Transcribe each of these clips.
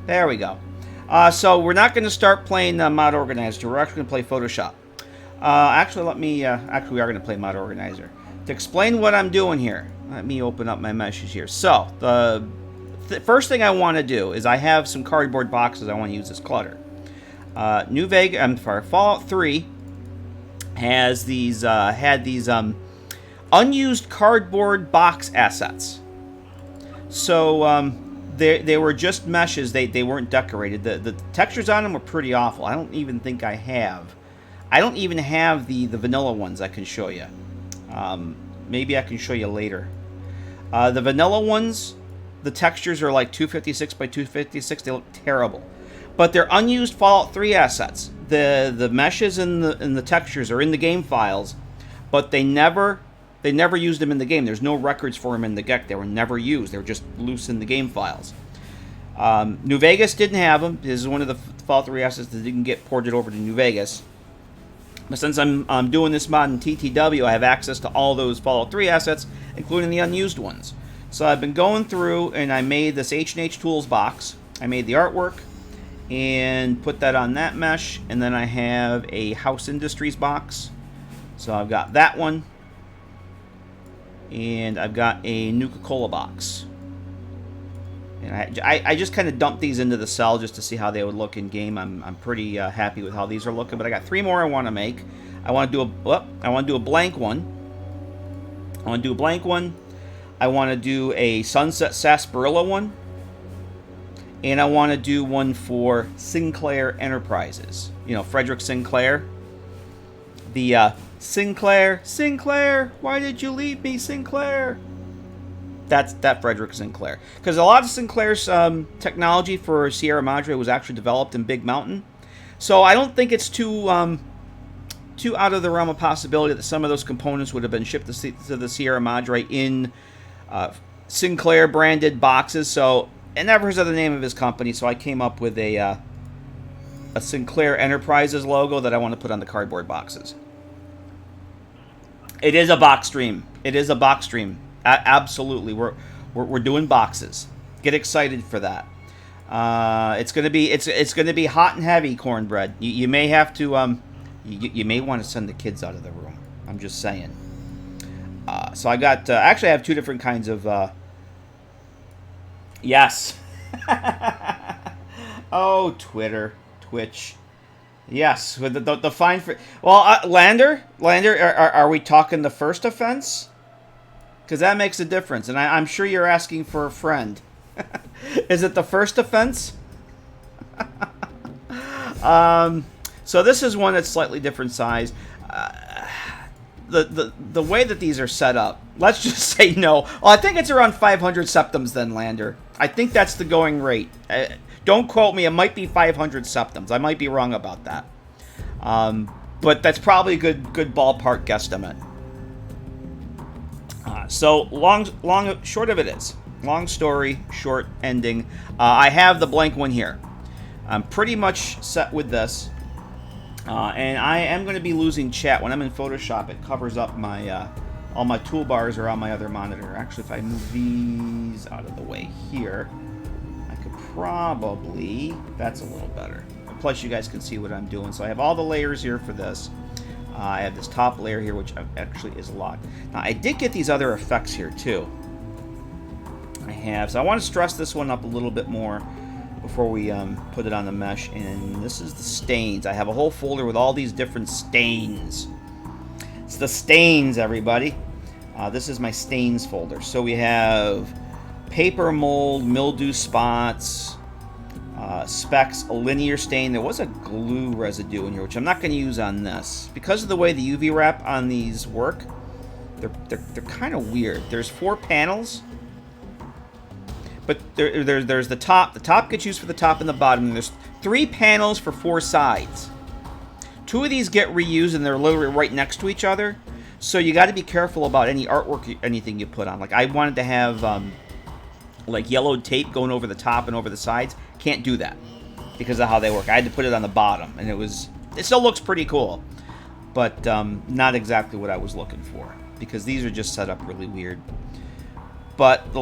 There we go. So we're not going to start playing Mod Organizer. We're actually going to play Photoshop. Actually, we are going to play Mod Organizer. To explain what I'm doing here, let me open up my meshes here. So, the first thing I want to do is I have some cardboard boxes I want to use as clutter. Fallout 3 has had these unused cardboard box assets. So, they were just meshes. They weren't decorated. The textures on them were pretty awful. I don't even have the vanilla ones I can show you. Maybe I can show you later. The vanilla ones, the textures are like 256 by 256. They look terrible, but they're unused Fallout 3 assets. The meshes and the textures are in the game files, but they never used them in the game. There's no records for them in the GECK. They were never used. They were just loose in the game files. New Vegas didn't have them. This is one of the Fallout 3 assets that didn't get ported over to New Vegas. But since I'm doing this mod in TTW, I have access to all those Fallout 3 assets, including the unused ones. So I've been going through, and I made this H&H Tools box. I made the artwork and put that on that mesh, and then I have a House Industries box. So I've got that one, and I've got a Nuka-Cola box. And I just kind of dumped these into the cell just to see how they would look in game. I'm pretty happy with how these are looking, but I got 3 more I want to make. I want to do a blank one. I want to do a Sunset Sarsaparilla one, and I want to do one for Sinclair Enterprises. You know, Frederick Sinclair. The Sinclair, why did you leave me, Sinclair? That's Frederick Sinclair. Because a lot of Sinclair's technology for Sierra Madre was actually developed in Big Mountain. So I don't think it's too out of the realm of possibility that some of those components would have been shipped to the Sierra Madre in Sinclair branded boxes. So it never said the name of his company, so I came up with a Sinclair Enterprises logo that I want to put on the cardboard boxes. It is a box stream. Absolutely, we're doing boxes. Get excited for that. It's gonna be hot and heavy, cornbread. You may have to you may want to send the kids out of the room. I'm just saying. So I got actually I have 2 different kinds of yes. Oh, Twitch. Yes, with the fine for Lander, are we talking the first offense? Because that makes a difference, and I'm sure you're asking for a friend. Is it the first offense? So this is one that's slightly different size. The way that these are set up, let's just say no. Well, I think it's around 500 septums then, Lander. I think that's the going rate. Don't quote me. It might be 500 septums. I might be wrong about that. But that's probably a good ballpark guesstimate. So short of it is, long story, short ending. I have the blank one here. I'm pretty much set with this. And I am going to be losing chat. When I'm in Photoshop, it covers up my all my toolbars are on my other monitor. Actually, if I move these out of the way here, I could probably... That's a little better. Plus, you guys can see what I'm doing. So I have all the layers here for this. I have this top layer here, which actually is locked. Now, I did get these other effects here, too. So I want to stress this one up a little bit more before we put it on the mesh. And this is the stains. I have a whole folder with all these different stains. It's the stains, everybody. This is my stains folder. So we have paper mold, mildew spots, specks, a linear stain. There was a glue residue in here, which I'm not going to use on this. Because of the way the UV wrap on these work, they're kind of weird. There's 4 panels, but there's the top. The top gets used for the top and the bottom. And there's 3 panels for 4 sides. 2 of these get reused, and they're literally right next to each other. So you got to be careful about any artwork, anything you put on. Like I wanted to have like yellowed tape going over the top and over the sides. Can't do that because of how they work. I had to put it on the bottom, and it still looks pretty cool, but not exactly what I was looking for because these are just set up really weird. But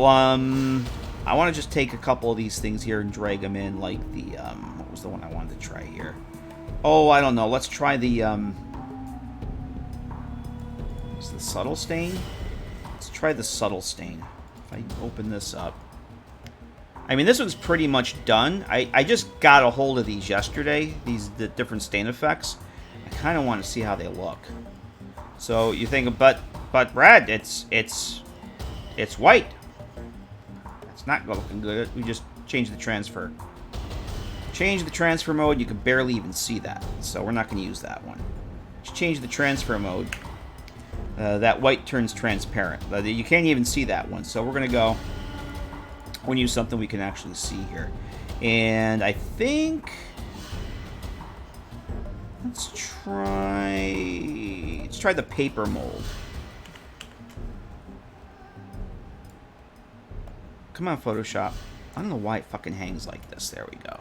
I want to just take a couple of these things here and drag them in, like the, what was the one I wanted to try here? Oh, I don't know. Let's try the, is the subtle stain? Let's try the subtle stain. If I open this up. I mean, this one's pretty much done. I just got a hold of these yesterday, the different stain effects. I kind of want to see how they look. So you think, but Brad, it's white. It's not looking good. We just changed the transfer. Change the transfer mode. You can barely even see that, so we're not going to use that one. Just change the transfer mode. That white turns transparent. You can't even see that one, so we're going to go. We're going to use something we can actually see here. And I think... Let's try the paper mold. Come on, Photoshop. I don't know why it fucking hangs like this. There we go.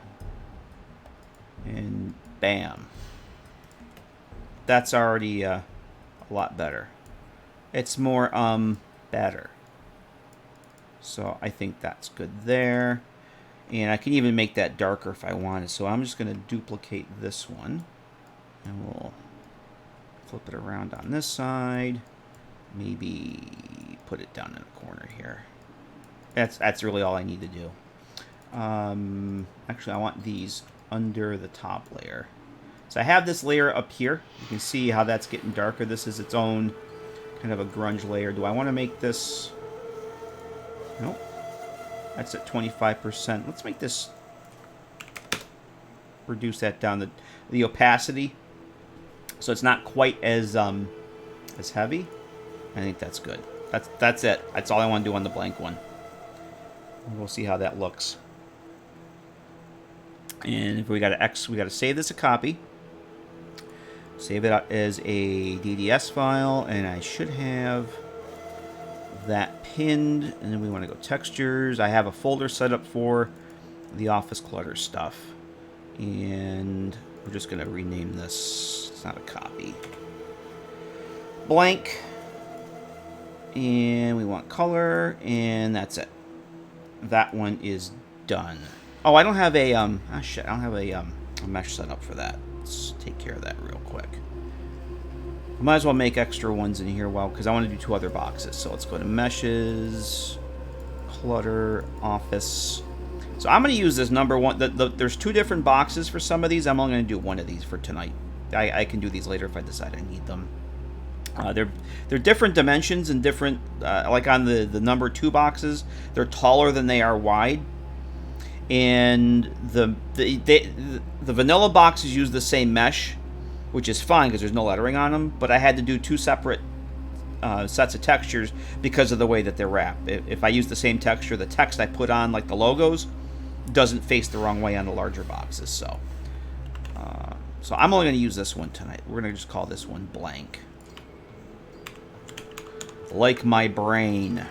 And bam. That's already a lot better. It's more, better. So I think that's good there. And I can even make that darker if I wanted. So I'm just going to duplicate this one. And we'll flip it around on this side. Maybe put it down in a corner here. That's really all I need to do. Actually, I want these under the top layer. So I have this layer up here. You can see how that's getting darker. This is its own kind of a grunge layer. Do I want to make this... Nope. That's at 25%. Let's make this... Reduce that down, the opacity. So it's not quite as heavy. I think that's good. That's it. That's all I want to do on the blank one. We'll see how that looks. And if we got to save this a copy. Save it as a DDS file, and I should have that pinned. And then we want to go textures. I have a folder set up for the office clutter stuff, and we're just going to rename this. It's not a copy. Blank. And we want color, and that's it. That one is done. Oh, I don't have a shit. I don't have a mesh set up for that. Let's take care of that real quick. I might as well make extra ones in here, because I want to do 2 other boxes. So let's go to meshes, clutter, office. So I'm going to use this number one. There's 2 different boxes for some of these. I'm only going to do one of these for tonight. I can do these later if I decide I need them. They're different dimensions and different, like on the number 2 boxes, they're taller than they are wide. And the vanilla boxes use the same mesh, which is fine because there's no lettering on them. But I had to do 2 separate sets of textures because of the way that they're wrapped. If I use the same texture, the text I put on, like the logos, doesn't face the wrong way on the larger boxes. So I'm only going to use this one tonight. We're going to just call this one blank. Like my brain.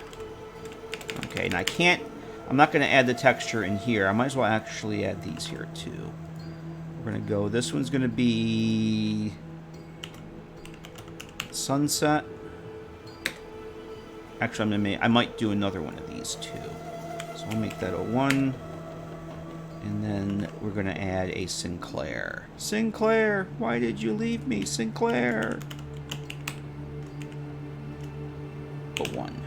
Okay, and I'm not going to add the texture in here. I might as well actually add these here too. We're going to go, this one's going to be sunset. Actually, I might do another one of these too. So I'll make that a 1. And then we're going to add a Sinclair. Sinclair, why did you leave me, Sinclair? A 1.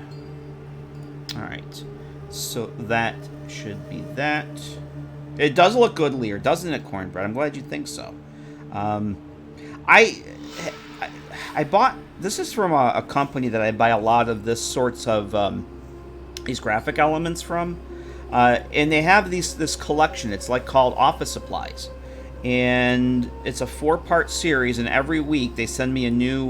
Alright. So that should be that. It does look good, Lear, doesn't it, Cornbread? I'm glad you think so. I bought... This is from a company that I buy a lot of this sorts of these graphic elements from. And they have this collection. It's like called Office Supplies. And it's a 4-part series, and every week they send me a new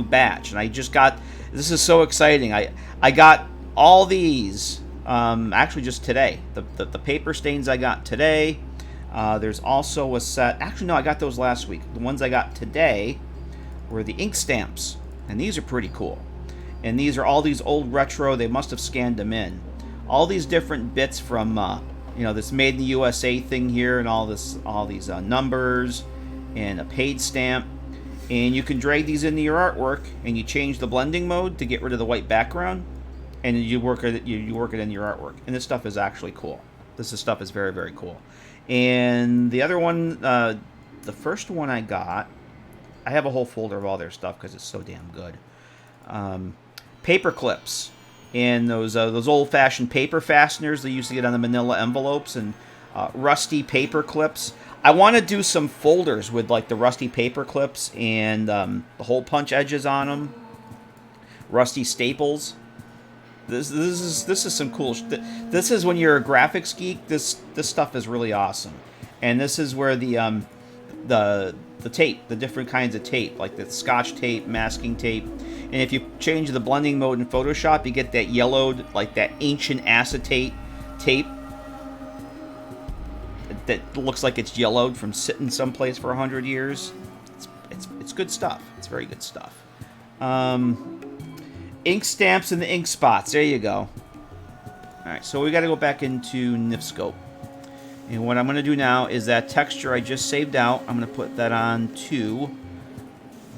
batch. And I just got... This is so exciting. I got all these actually just today. The paper stains I got today. There's also a set... Actually, no, I got those last week. The ones I got today were the ink stamps. And these are pretty cool. And these are all these old retro... They must have scanned them in. All these different bits from, this Made in the USA thing here, and all these numbers, and a paid stamp. And you can drag these into your artwork, and you change the blending mode to get rid of the white background. and you work it you work it in your artwork. And this stuff is actually cool. Stuff is very, very cool. And the other one, the first one I got, I have a whole folder of all their stuff because it's so damn good. Paper clips and those old-fashioned paper fasteners they used to get on the manila envelopes, and rusty paper clips. I want to do some folders with like the rusty paper clips and the hole punch edges on them. Rusty staples. This is some cool. This is when you're a graphics geek. This stuff is really awesome, and this is where the tape, the different kinds of tape, like the Scotch tape, masking tape, and if you change the blending mode in Photoshop, you get that yellowed, like that ancient acetate tape that looks like it's yellowed from sitting someplace for 100 years. It's good stuff. It's very good stuff. Ink stamps and the ink spots. There you go. Alright, so we got to go back into NifSkope. And what I'm going to do now is that texture I just saved out, I'm going to put that on to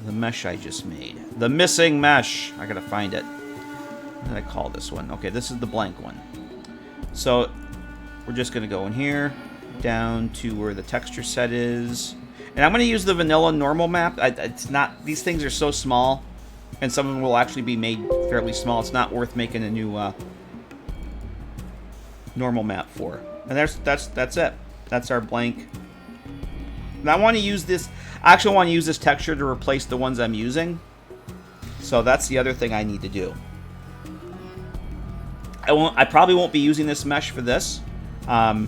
the mesh I just made. The missing mesh. I got to find it. What did I call this one? Okay, this is the blank one. So we're just going to go in here, down to where the texture set is. And I'm going to use the vanilla normal map. It's not, these things are so small, and some of them will actually be made fairly small. It's not worth making a new normal map for. And that's it. That's our blank. And I want to use this. I actually want to use this texture to replace the ones I'm using. So that's the other thing I need to do. I probably won't be using this mesh for this. I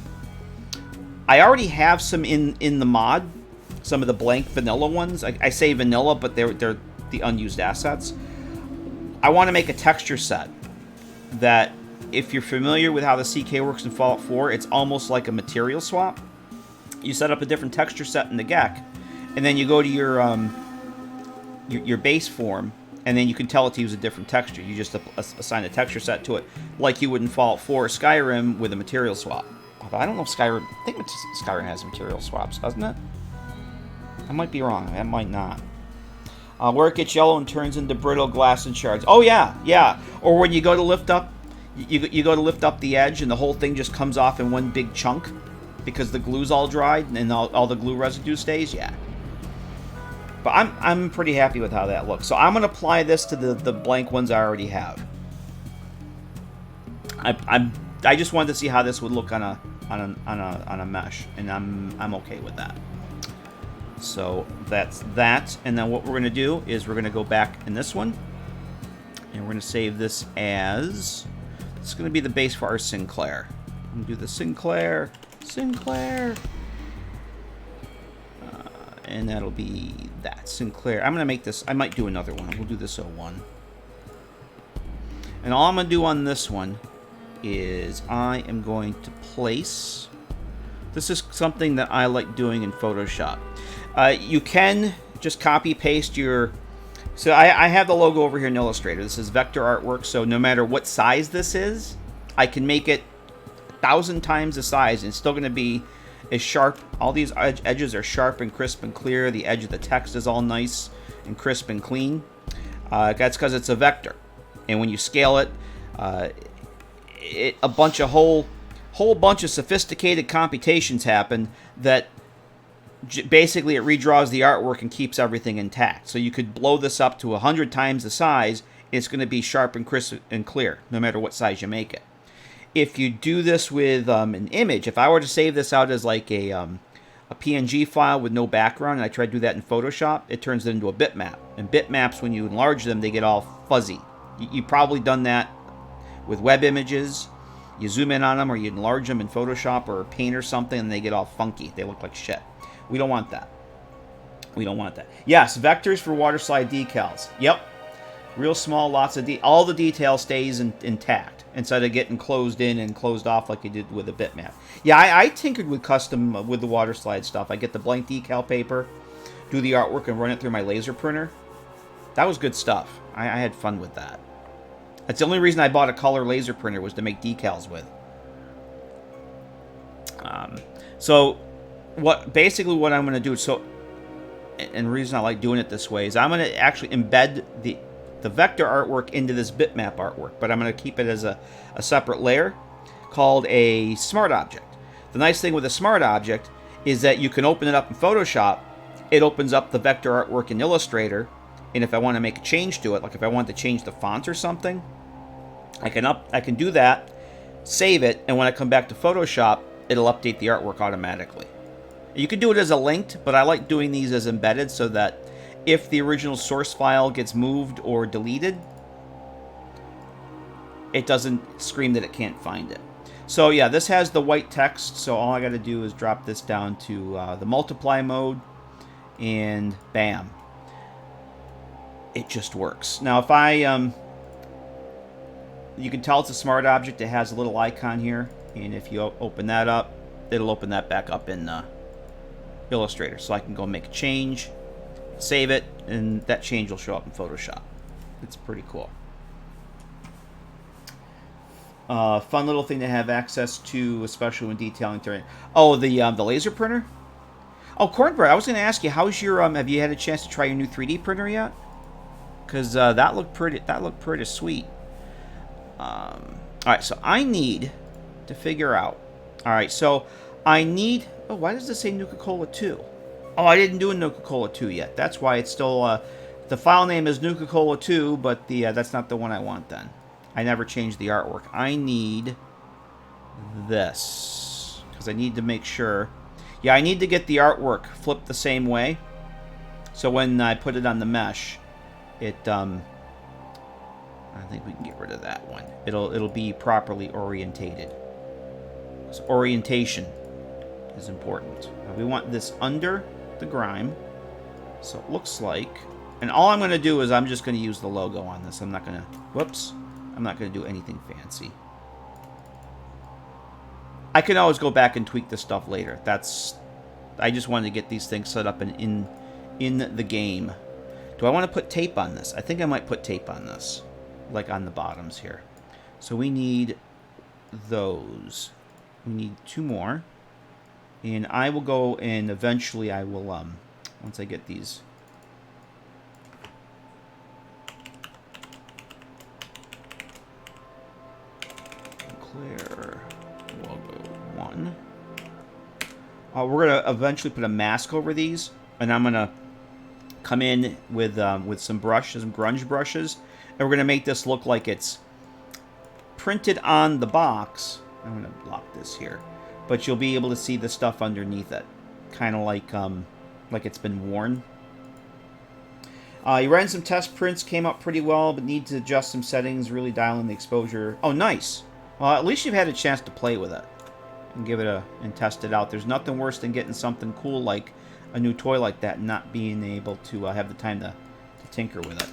already have some in the mod. Some of the blank vanilla ones. I say vanilla, but they're the unused assets. I want to make a texture set that, if you're familiar with how the CK works in Fallout 4, it's almost like a material swap. You set up a different texture set in the GECK, and then you go to your base form, and then you can tell it to use a different texture. You just assign a texture set to it, like you would in Fallout 4 or Skyrim with a material swap. Although I don't know if Skyrim... I think Skyrim has material swaps, doesn't it? I might be wrong. That might not. Where it gets yellow and turns into brittle glass and shards. Oh, yeah, yeah. Or when you go to lift up... You go to lift up the edge, and the whole thing just comes off in one big chunk because the glue's all dried and all the glue residue stays. Yeah. But I'm pretty happy with how that looks. So I'm gonna apply this to the blank ones I already have. I just wanted to see how this would look on a mesh, and I'm okay with that. So that's that. And then what we're gonna do is we're gonna go back in this one, and we're gonna save this as... It's going to be the base for our Sinclair. I'm going to do the Sinclair. And that'll be that. Sinclair. I'm going to make this... I might do another one. We'll do this 01. And all I'm going to do on this one is I am going to place... This is something that I like doing in Photoshop. You can just copy-paste your... So I have the logo over here in Illustrator. This is vector artwork, so no matter what size this is, I can make it 1,000 times the size, and it's still going to be as sharp. All these edges are sharp and crisp and clear. The edge of the text is all nice and crisp and clean. That's because it's a vector, and when you scale it, a whole bunch of sophisticated computations happen that basically it redraws the artwork and keeps everything intact. So you could blow this up to 100 times the size, and it's going to be sharp and crisp and clear, no matter what size you make it. If you do this with an image, if I were to save this out as like a PNG file with no background, and I try to do that in Photoshop, it turns it into a bitmap. And bitmaps, when you enlarge them, they get all fuzzy. You've probably done that with web images. You zoom in on them, or you enlarge them in Photoshop or Paint or something, and they get all funky. They look like shit. We don't want that. We don't want that. Yes, vectors for waterslide decals. Yep. Real small, lots of... all the detail stays intact instead of getting closed in and closed off like you did with a bitmap. Yeah, I tinkered with custom... with the waterslide stuff. I get the blank decal paper, do the artwork, and run it through my laser printer. That was good stuff. I had fun with that. That's the only reason I bought a color laser printer, was to make decals with. So... basically what I'm going to do, and the reason I like doing it this way, is I'm going to actually embed the vector artwork into this bitmap artwork, but I'm going to keep it as a separate layer called a smart object. The nice thing with a smart object is that you can open it up in Photoshop. It opens up the vector artwork in Illustrator, and if I want to make a change to it, like if I want to change the font or something, I can do that, save it, and when I come back to Photoshop, it'll update the artwork automatically. You can do it as a linked, but I like doing these as embedded so that if the original source file gets moved or deleted, it doesn't scream that it can't find it. So yeah, this has the white text, so all I got to do is drop this down to the multiply mode, and bam, it just works. Now if I, you can tell it's a smart object. It has a little icon here, and if you open that up, it'll open that back up in Illustrator. So I can go make a change, save it, and that change will show up in Photoshop. It's pretty cool. Fun little thing to have access to, especially when detailing terrain. Oh, the laser printer. Oh, Cornbread, I was going to ask you, how's your have you had a chance to try your new 3D printer yet? Because that looked pretty sweet. All right, so I need to figure out. All right, so I need. Oh, why does this say Nuka-Cola 2? Oh, I didn't do a Nuka-Cola 2 yet. That's why it's still. The file name is Nuka-Cola 2, but that's not the one I want then. I never changed the artwork. I need this because I need to make sure. Yeah, I need to get the artwork flipped the same way. So when I put it on the mesh, it I think we can get rid of that one. It'll be properly orientated. So orientation is important. We want this under the grime. So it looks like, and all I'm going to do is I'm just going to use the logo on this. I'm not going to, whoops, I'm not going to do anything fancy. I can always go back and tweak this stuff later. I just wanted to get these things set up in the game. Do I want to put tape on this? I think I might put tape on this, like on the bottoms here. So we need those. We need 2 more. And I will go and eventually I will, once I get these. Clear logo 1. We're going to eventually put a mask over these. And I'm going to come in with some brushes, some grunge brushes. And we're going to make this look like it's printed on the box. I'm going to lock this here. But you'll be able to see the stuff underneath it. Kind of like it's been worn. You ran some test prints, came up pretty well, but need to adjust some settings, really dial in the exposure. Oh, nice. Well, at least you've had a chance to play with it. And and test it out. There's nothing worse than getting something cool like a new toy like that and not being able to have the time to tinker with it.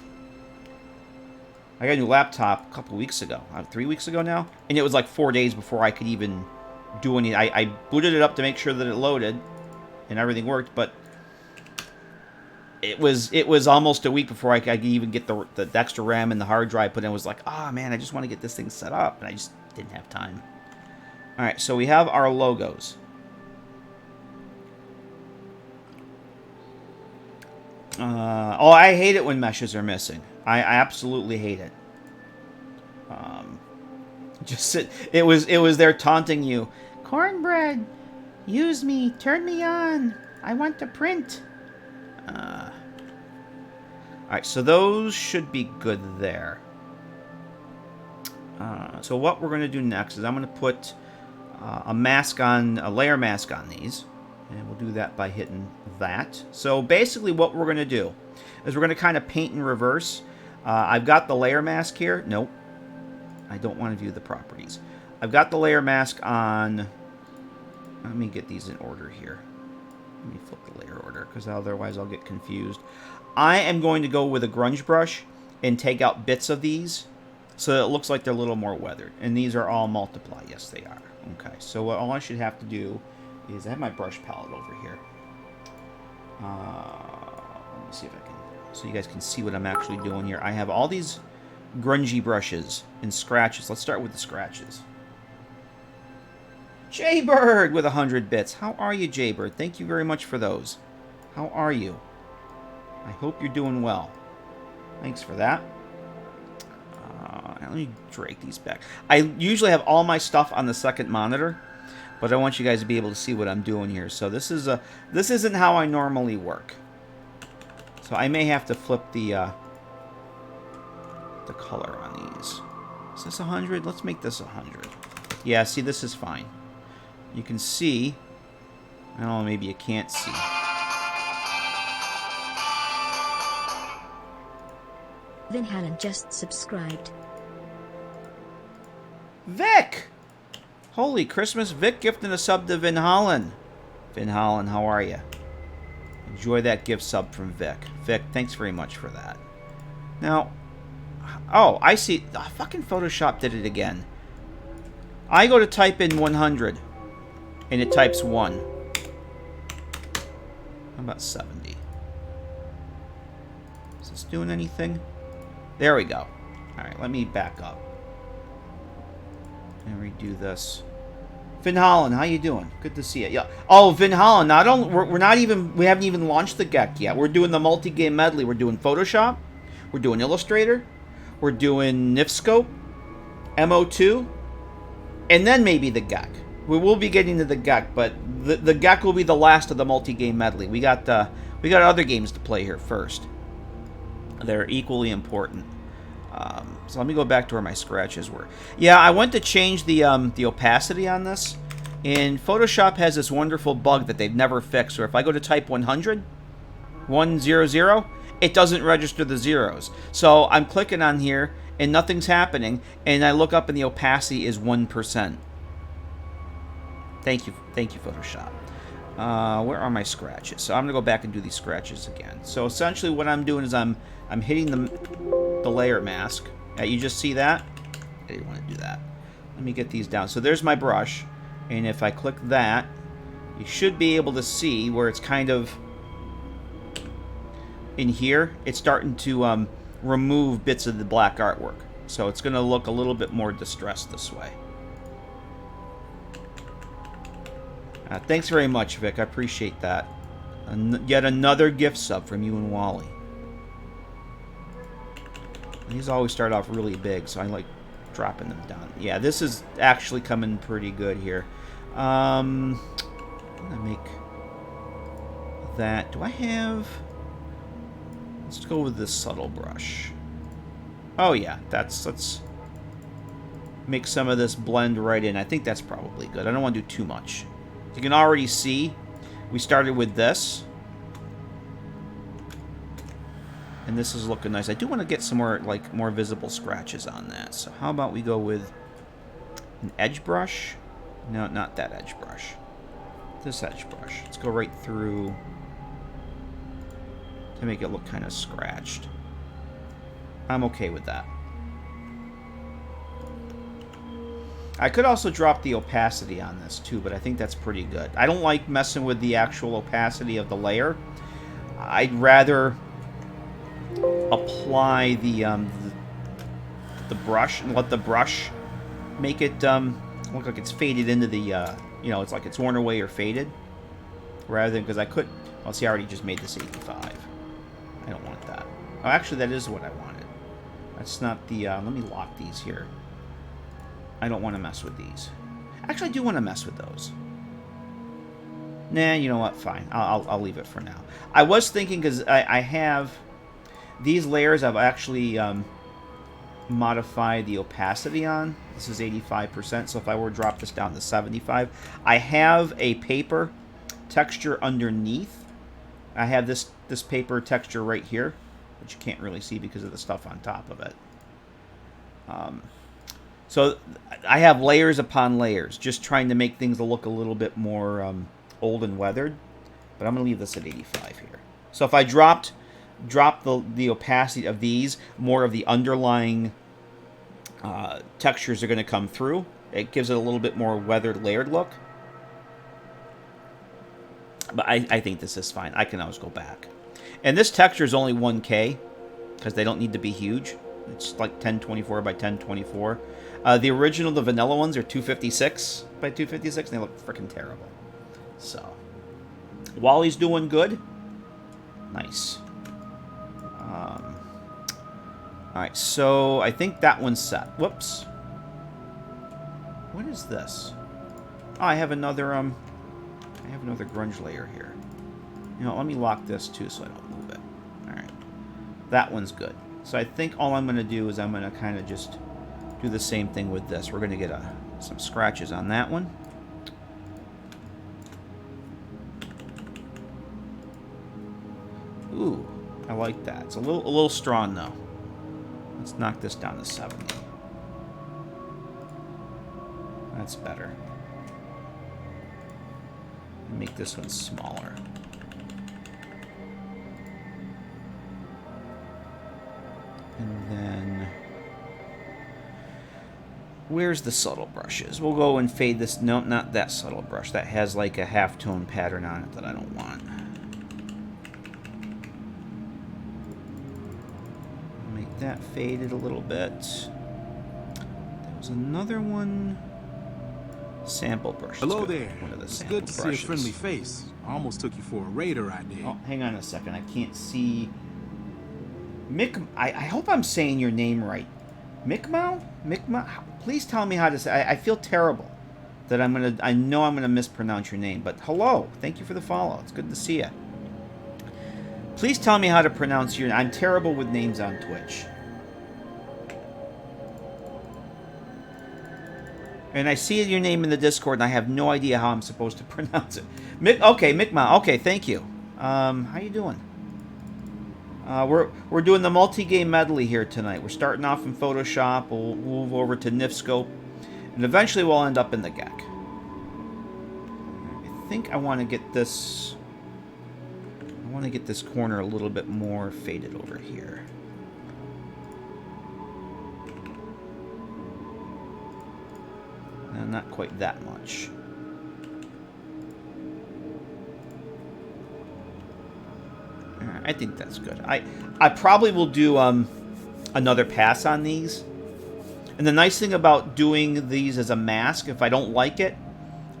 I got a new laptop a couple weeks ago, 3 weeks ago now, and it was like 4 days before I could even do any. I booted it up to make sure that it loaded and everything worked, but it was almost a week before I could even get the extra RAM and the hard drive put in. I was like, oh man, I just want to get this thing set up, and I just didn't have time. All right, so we have our logos. Oh, I hate it when meshes are missing. I absolutely hate it. It was there taunting you. Cornbread, use me, turn me on. I want to print. All right, so those should be good there. So what we're going to do next is I'm going to put a layer mask on these. And we'll do that by hitting that. So basically what we're going to do is we're going to kind of paint in reverse. I've got the layer mask here. Nope. I don't want to view the properties. I've got the layer mask on. Let me get these in order here. Let me flip the layer order because otherwise I'll get confused. I am going to go with a grunge brush and take out bits of these so that it looks like they're a little more weathered. And these are all multiply. Yes, they are. Okay, so all I should have to do is I have my brush palette over here. Let me see if I can, so you guys can see what I'm actually doing here. I have all these grungy brushes and scratches. Let's start with the scratches. Jaybird with 100 bits. How are you, Jaybird? Thank you very much for those. How are you? I hope you're doing well. Thanks for that. Let me drag these back. I usually have all my stuff on the second monitor, but I want you guys to be able to see what I'm doing here. So this isn't how I normally work. So I may have to flip the color on these. Is this 100? Let's make this 100. Yeah, see, this is fine. You can see. I don't know, maybe you can't see. Vin Hallen just subscribed. Vic! Holy Christmas, Vic gifting a sub to Vin Holland. Vin Holland, how are you? Enjoy that gift sub from Vic. Vic, thanks very much for that. Now, oh, I see. Oh, fucking Photoshop did it again. I go to type in 100, and it types 1. How about 70? Is this doing anything? There we go. Alright, let me back up. And redo this. Vin Holland, how you doing? Good to see you. Yeah. Oh, Vin Holland, we haven't even launched the GECK yet. We're doing the multi-game medley. We're doing Photoshop. We're doing Illustrator. We're doing NifSkope, MO2, and then maybe the GECK. We will be getting to the GECK, but the GECK will be the last of the multi-game medley. We got other games to play here first. They're equally important. So let me go back to where my scratches were. Yeah, I went to change the opacity on this, and Photoshop has this wonderful bug that they've never fixed. Where if I go to type 100, 100, it doesn't register the zeros. So I'm clicking on here, and nothing's happening, and I look up, and the opacity is 1%. Thank you, Photoshop. Where are my scratches? So I'm gonna go back and do these scratches again. So essentially, what I'm doing is I'm hitting the layer mask. You just see that? I didn't want to do that. Let me get these down. So there's my brush, and if I click that, you should be able to see where it's kind of in here. It's starting to remove bits of the black artwork. So it's going to look a little bit more distressed this way. Thanks very much, Vic. I appreciate that. Yet another gift sub from you and Wally. These always start off really big, so I like dropping them down. Yeah, this is actually coming pretty good here. I'm gonna make that. Do I have? Let's go with this subtle brush. Oh yeah, let's make some of this blend right in. I think that's probably good. I don't want to do too much. You can already see we started with this. And this is looking nice. I do want to get some more visible scratches on that. So how about we go with an edge brush? No, not that edge brush. This edge brush. Let's go right through to make it look kind of scratched. I'm okay with that. I could also drop the opacity on this too, but I think that's pretty good. I don't like messing with the actual opacity of the layer. I'd rather apply the brush and let the brush make it look like it's faded into the it's like it's worn away or faded, rather than, because I could. Well, see, I already just made this 85. I don't want that. Oh, actually, that is what I wanted. That's not the. Let me lock these here. I don't want to mess with these. Actually, I do want to mess with those. Nah, you know what? Fine. I'll leave it for now. I was thinking, because I have these layers, I've actually modified the opacity on. This is 85%, so if I were to drop this down to 75, I have a paper texture underneath. I have this paper texture right here, which you can't really see because of the stuff on top of it. So I have layers upon layers, just trying to make things look a little bit more old and weathered. But I'm going to leave this at 85 here. So if I drop the opacity of these, more of the underlying textures are going to come through. It gives it a little bit more weathered, layered look. But I think this is fine. I can always go back. And this texture is only 1K, because they don't need to be huge. It's like 1024 by 1024. The original, the vanilla ones, are 256 by 256, and they look freaking terrible. So, Wally's doing good. Nice. Alright, so I think that one's set. Whoops. What is this? Oh, I have another grunge layer here. You know, let me lock this too so I don't move it. Alright. That one's good. So I think all I'm going to do is I'm going to kind of just do the same thing with this. We're going to get some scratches on that one. Ooh, I like that. It's a little strong though. Let's knock this down to 70. That's better. Make this one smaller. And then, where's the subtle brushes? We'll go and fade this. Nope, not that subtle brush. That has like a half-tone pattern on it that I don't want. Make that faded a little bit. There was another one. Sample brush. Hello there. One of the It's sample good to brushes. see a friendly face. I almost took you for a raider, I did. Oh, hang on a second. I can't see. Mick, I hope I'm saying your name right. Mi'kmaq? Mi'kmaq? Please tell me how to say. I feel terrible that I know I'm gonna mispronounce your name. But hello, thank you for the follow. It's good to see you. Please tell me how to pronounce your. I'm terrible with names on Twitch. And I see your name in the Discord, and I have no idea how I'm supposed to pronounce it. Okay, Mi'kmaq. Okay, thank you. How you doing? We're doing the multi-game medley here tonight. We're starting off in Photoshop. We'll move over to NifSkope, and eventually we'll end up in the GECK. I think I want to get this. I want to get this corner a little bit more faded over here. No, not quite that much. I think that's good. I probably will do another pass on these. And the nice thing about doing these as a mask, if I don't like it,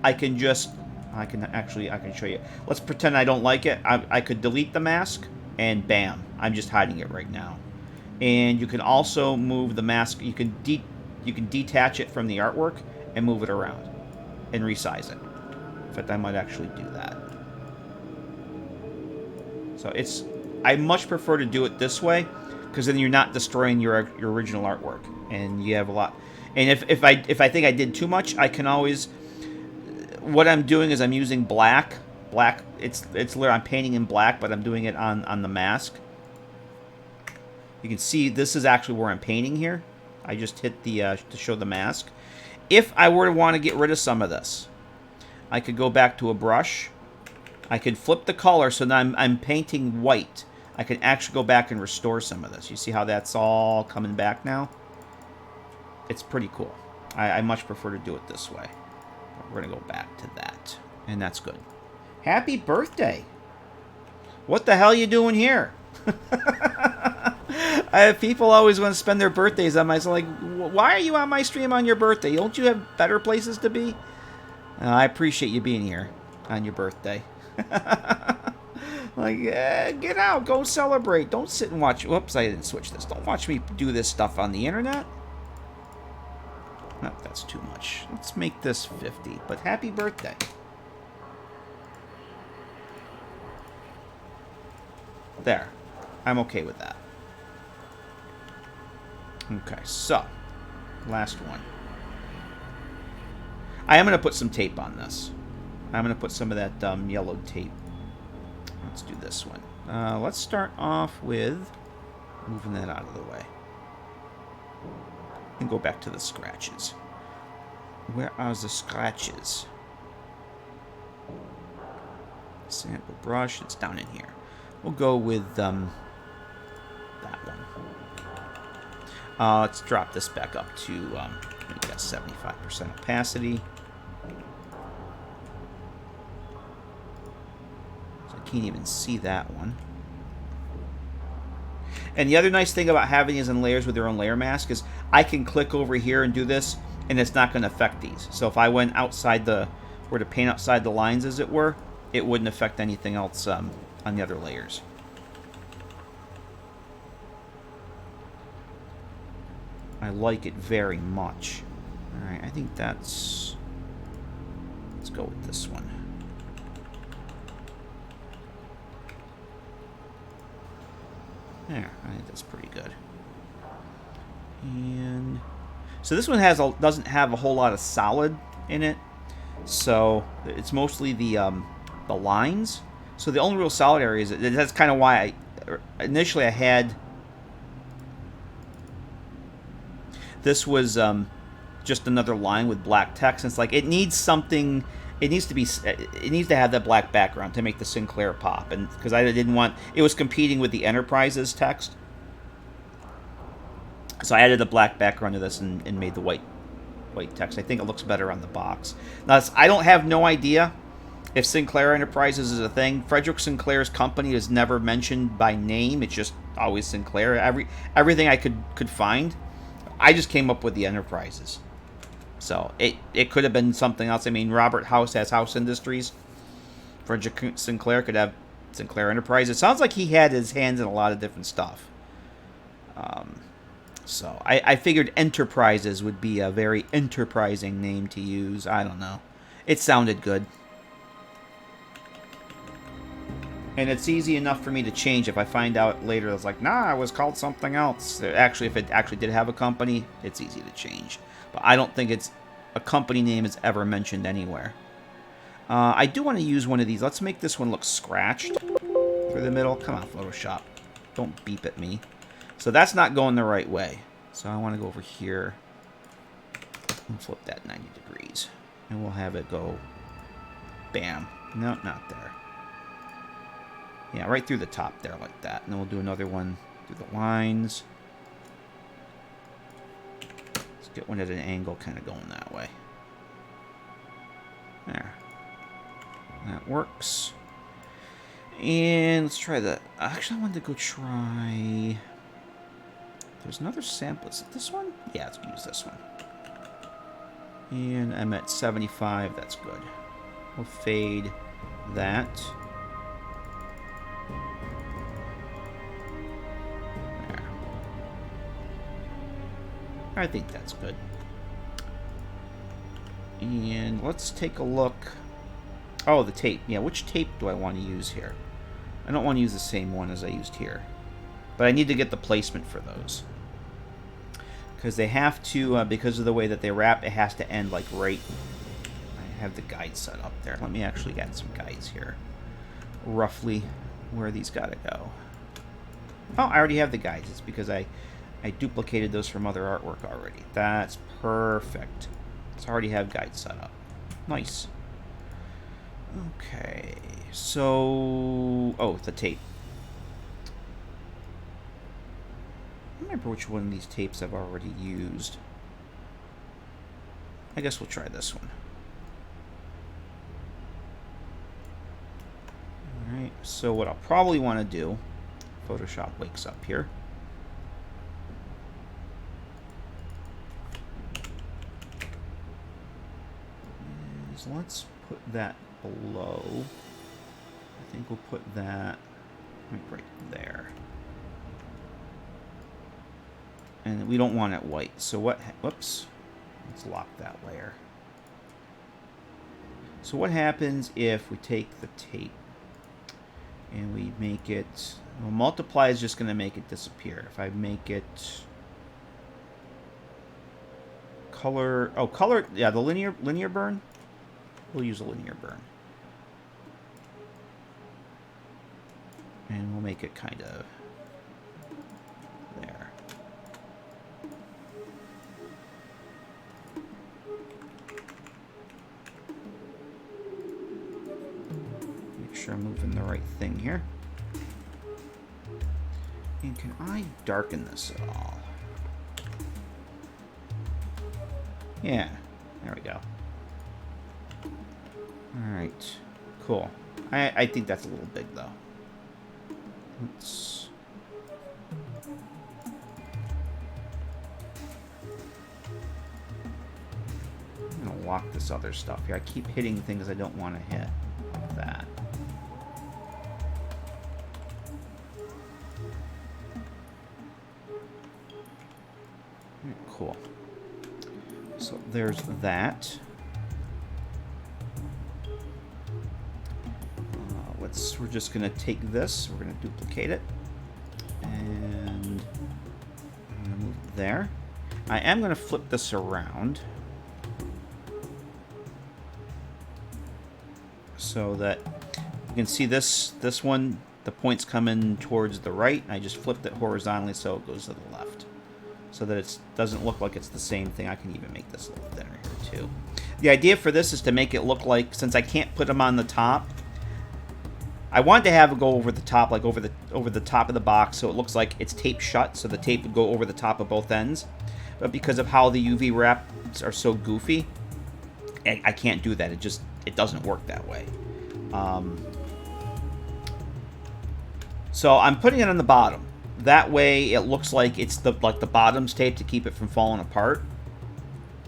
I can show you. Let's pretend I don't like it. I could delete the mask, and bam, I'm just hiding it right now. And you can also move the mask. You can detach it from the artwork and move it around and resize it. In fact, I might actually do that. So I much prefer to do it this way, because then you're not destroying your original artwork, and you have a lot. And if I think I did too much, I can always. What I'm doing is I'm using black. It's I'm painting in black, but I'm doing it on the mask. You can see this is actually where I'm painting here. I just hit the to show the mask. If I were to want to get rid of some of this, I could go back to a brush. I could flip the color so now I'm painting white. I can actually go back and restore some of this. You see how that's all coming back now? It's pretty cool. I much prefer to do it this way. We're going to go back to that. And that's good. Happy birthday. What the hell are you doing here? People always want to spend their birthdays on my... So like, why are you on my stream on your birthday? Don't you have better places to be? I appreciate you being here on your birthday. Like, get out. Go celebrate. Don't sit and watch... Whoops, I didn't switch this. Don't watch me do this stuff on the internet. No, that's too much. Let's make this 50. But happy birthday. There. I'm okay with that. Okay, so. Last one. I am going to put some tape on this. I'm going to put some of that yellowed tape. Let's do this one. Let's start off with moving that out of the way. And go back to the scratches. Where are the scratches? Sample brush. It's down in here. We'll go with that one. Let's drop this back up to we got 75% opacity. So I can't even see that one. And the other nice thing about having these in layers with their own layer mask is I can click over here and do this, and it's not going to affect these. So if I went outside were to paint outside the lines, as it were, it wouldn't affect anything else on the other layers. I like it very much. Alright, I think that's... Let's go with this one. There, I think that's pretty good. And so this one doesn't have a whole lot of solid in it. So it's mostly the lines. So the only real solid area is that's kind of why initially I had this was just another line with black text. And it's like it needs something. It needs to have that black background to make the Sinclair pop, and because I didn't want it was competing with the Enterprises text, so I added the black background to this and made the white text. I think it looks better on the box. Now I don't have no idea if Sinclair Enterprises is a thing. Frederick Sinclair's company is never mentioned by name. It's just always Sinclair. Everything I could find, I just came up with the Enterprises. So it could have been something else. I mean, Robert House has House Industries. Frederick Sinclair could have Sinclair Enterprise. It sounds like he had his hands in a lot of different stuff. So I figured Enterprises would be a very enterprising name to use. I don't know. It sounded good. And it's easy enough for me to change if I find out later it's like, nah, it was called something else. Actually, if it actually did have a company, it's easy to change. But I don't think it's a company name is ever mentioned anywhere. I do want to use one of these. Let's make this one look scratched through the middle. Come on, Photoshop. Don't beep at me. So that's not going the right way. So I want to go over here and flip that 90 degrees. And we'll have it go bam. No, not there. Yeah, right through the top there like that. And then we'll do another one through the lines. Let's get one at an angle kind of going that way. There. That works. And let's try the... Actually, I wanted to go try... There's another sample. Is it this one? Yeah, let's use this one. And I'm at 75. That's good. We'll fade that. There. I think that's good. And let's take a look. Oh, the tape. Yeah, which tape do I want to use here? I don't want to use the same one as I used here. But I need to get the placement for those. Because they have to, because of the way that they wrap, it has to end like right... I have the guide set up there. Let me actually get some guides here. Roughly where these gotta go. Oh, I already have the guides. It's because I duplicated those from other artwork already. That's perfect. So I already have guides set up. Nice. Okay, so... Oh, the tape. I don't remember which one of these tapes I've already used. I guess we'll try this one. Alright, so what I'll probably want to do... Photoshop wakes up here. Is let's put that below. I think we'll put that right there. And we don't want it white. So what... Whoops. Let's lock that layer. So what happens if we take the tape and we make it... Well, multiply is just going to make it disappear. If I make it... Color... Oh, color... Yeah, the linear burn. We'll use a linear burn. And we'll make it kind of there. Make sure I'm moving the right thing here. And can I darken this at all? Yeah, there we go. Alright, cool. I think that's a little big, though. Let's... I'm going to lock this other stuff here. I keep hitting things I don't want to hit. Like that. Alright, cool. So there's that. We're just going to take this. We're going to duplicate it. And I'm going to move it there. I am going to flip this around. So that you can see this one, the point's coming towards the right. I just flipped it horizontally so it goes to the left. So that it doesn't look like it's the same thing. I can even make this a little thinner here too. The idea for this is to make it look like, since I can't put them on the top, I wanted to have it go over the top, like over the top of the box, so it looks like it's taped shut, so the tape would go over the top of both ends. But because of how the UV wraps are so goofy, I can't do that. It doesn't work that way. So I'm putting it on the bottom. That way, it looks like it's the bottom's tape to keep it from falling apart.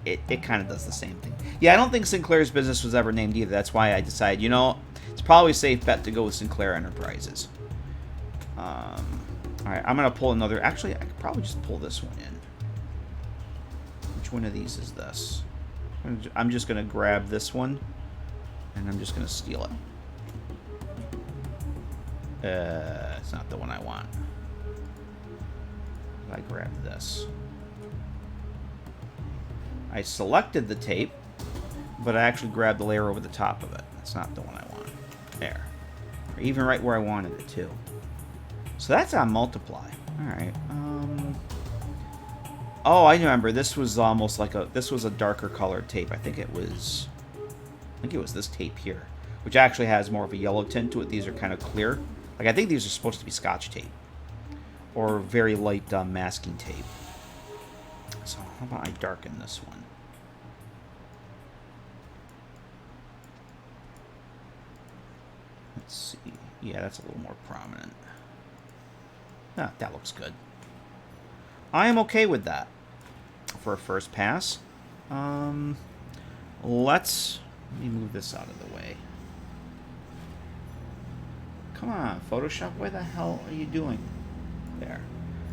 It kind of does the same thing. Yeah, I don't think Sinclair's business was ever named either. That's why I decided, you know, it's probably a safe bet to go with Sinclair Enterprises. All right, I'm gonna pull another. Actually, I could probably just pull this one in. Which one of these is this? I'm just gonna grab this one, and I'm just gonna steal it. It's not the one I want. I grabbed this. I selected the tape, but I actually grabbed the layer over the top of it. That's not the one I want. There. Or even right where I wanted it to. So that's on multiply. Alright. Oh, I remember. This was almost like this was a darker colored tape. I think it was this tape here, which actually has more of a yellow tint to it. These are kind of clear. Like, I think these are supposed to be Scotch tape. Or very light masking tape. So how about I darken this one? Let's see. Yeah, that's a little more prominent. Ah, that looks good. I am okay with that for a first pass. Let me move this out of the way. Come on, Photoshop, where the hell are you doing? There.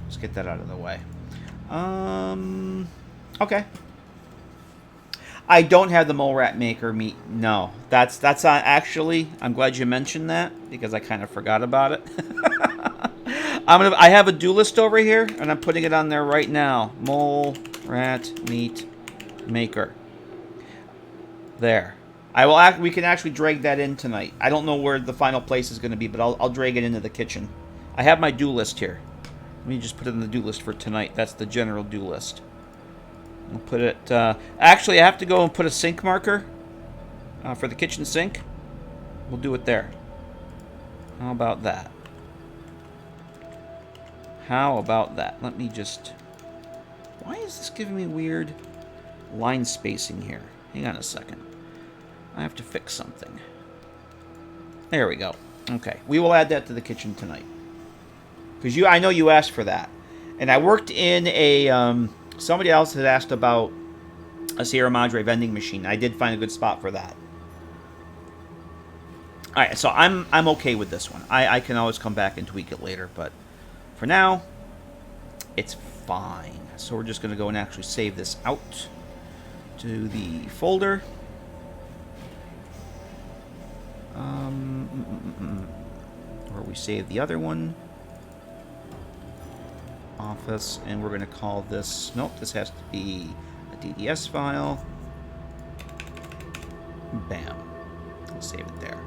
Let's get that out of the way. Okay. I don't have the mole rat maker meat. No, that's actually. I'm glad you mentioned that because I kind of forgot about it. I have a do list over here, and I'm putting it on there right now. Mole rat meat maker. There. We can actually drag that in tonight. I don't know where the final place is going to be, but I'll drag it into the kitchen. I have my do list here. Let me just put it in the do list for tonight. That's the general do list. I'll put it... actually, I have to go and put a sink marker for the kitchen sink. We'll do it there. How about that? How about that? Let me just... Why is this giving me weird line spacing here? Hang on a second. I have to fix something. There we go. Okay. We will add that to the kitchen tonight. Because I know you asked for that. And I worked in a... somebody else had asked about a Sierra Madre vending machine. I did find a good spot for that. Alright, so I'm okay with this one. I can always come back and tweak it later, but for now, it's fine. So we're just going to go and actually save this out to the folder. Where we save the other one. Office, and we're going to call this... Nope, this has to be a DDS file. Bam. We'll save it there.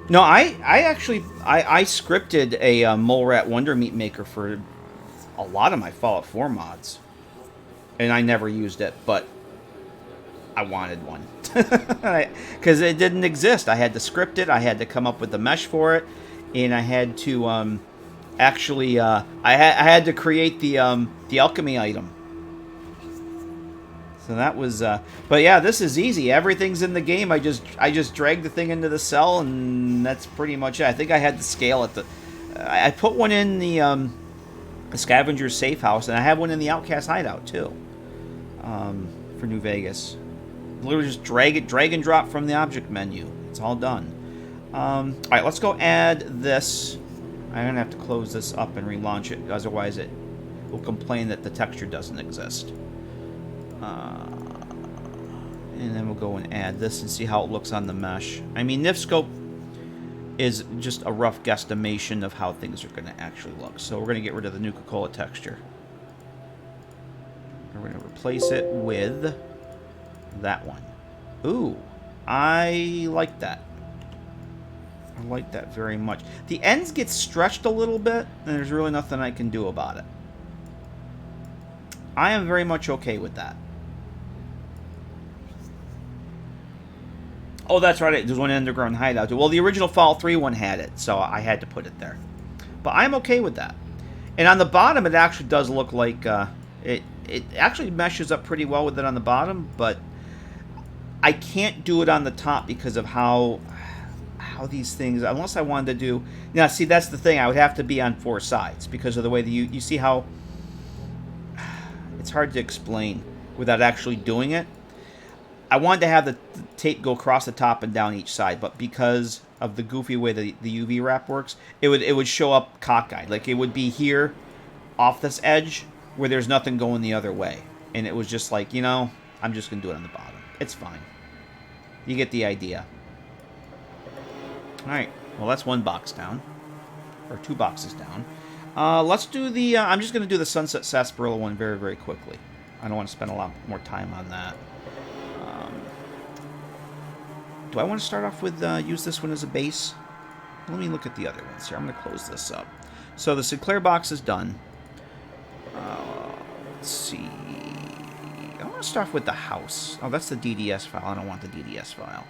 No, I actually scripted a Mole Rat Wonder Meat Maker for a lot of my Fallout 4 mods. And I never used it, but I wanted one. Because it didn't exist. I had to script it. I had to come up with the mesh for it. And I had to actually... I had to create the alchemy item. So that was... but yeah, this is easy. Everything's in the game. I just drag the thing into the cell, and that's pretty much it. I think I had to scale it. I put one in the Scavenger's Safe House, and I have one in the Outcast Hideout, too. For New Vegas. Literally just drag and drop from the object menu. It's all done. Alright, let's go add this I'm going to have to close this up and relaunch it, otherwise it will complain that the texture doesn't exist. And then we'll go and add this and see how it looks on the mesh. I mean, NifSkope is just a rough guesstimation of how things are going to actually look. So we're going to get rid of the Nuka-Cola texture. We're going to replace it with that one. Ooh, I like that. I like that very much. The ends get stretched a little bit, and there's really nothing I can do about it. I am very much okay with that. Oh, that's right. There's one underground hideout. Well, the original Fallout 3 one had it, so I had to put it there. But I'm okay with that. And on the bottom, it actually does look like... it actually meshes up pretty well with it on the bottom, but I can't do it on the top because of how these things... Unless I wanted to do... Now, see, that's the thing. I would have to be on 4 sides because of the way that you see how... It's hard to explain without actually doing it. I wanted to have the tape go across the top and down each side, but because of the goofy way the UV wrap works, it would show up cockeyed. Like, it would be here off this edge where there's nothing going the other way. And it was just like, you know, I'm just going to do it on the bottom. It's fine. You get the idea. Alright, well, that's 1 box down. Or 2 boxes down. Let's do the... I'm just going to do the Sunset Sarsaparilla one very, very quickly. I don't want to spend a lot more time on that. Do I want to start off with use this one as a base? Let me look at the other ones here. I'm going to close this up. So the Sinclair box is done. Let's see. I want to start off with the house. Oh, that's the DDS file. I don't want the DDS file.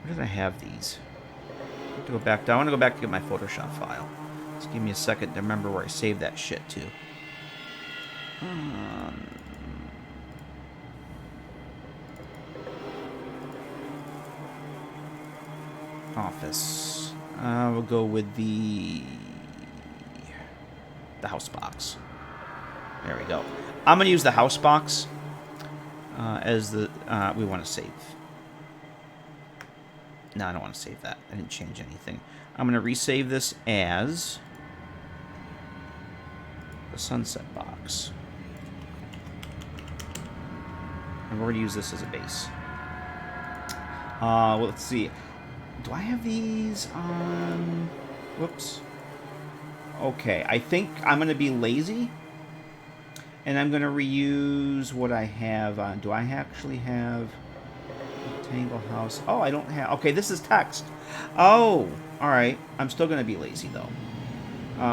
Where did I have these? I have to go back down. I want to go back to get my Photoshop file. Just give me a second to remember where I saved that shit to. Office. We'll go with the house box. There we go. I'm going to use the house box as the... we want to save. No, I don't want to save that. I didn't change anything. I'm going to resave this as the sunset box. And we're going to use this as a base. Well, let's see. Do I have these on... Whoops. Okay, I think I'm going to be lazy. And I'm going to reuse what I have on... Do I actually have... Rectangle house? Oh, I don't have... Okay, this is text. Oh, alright. I'm still going to be lazy, though.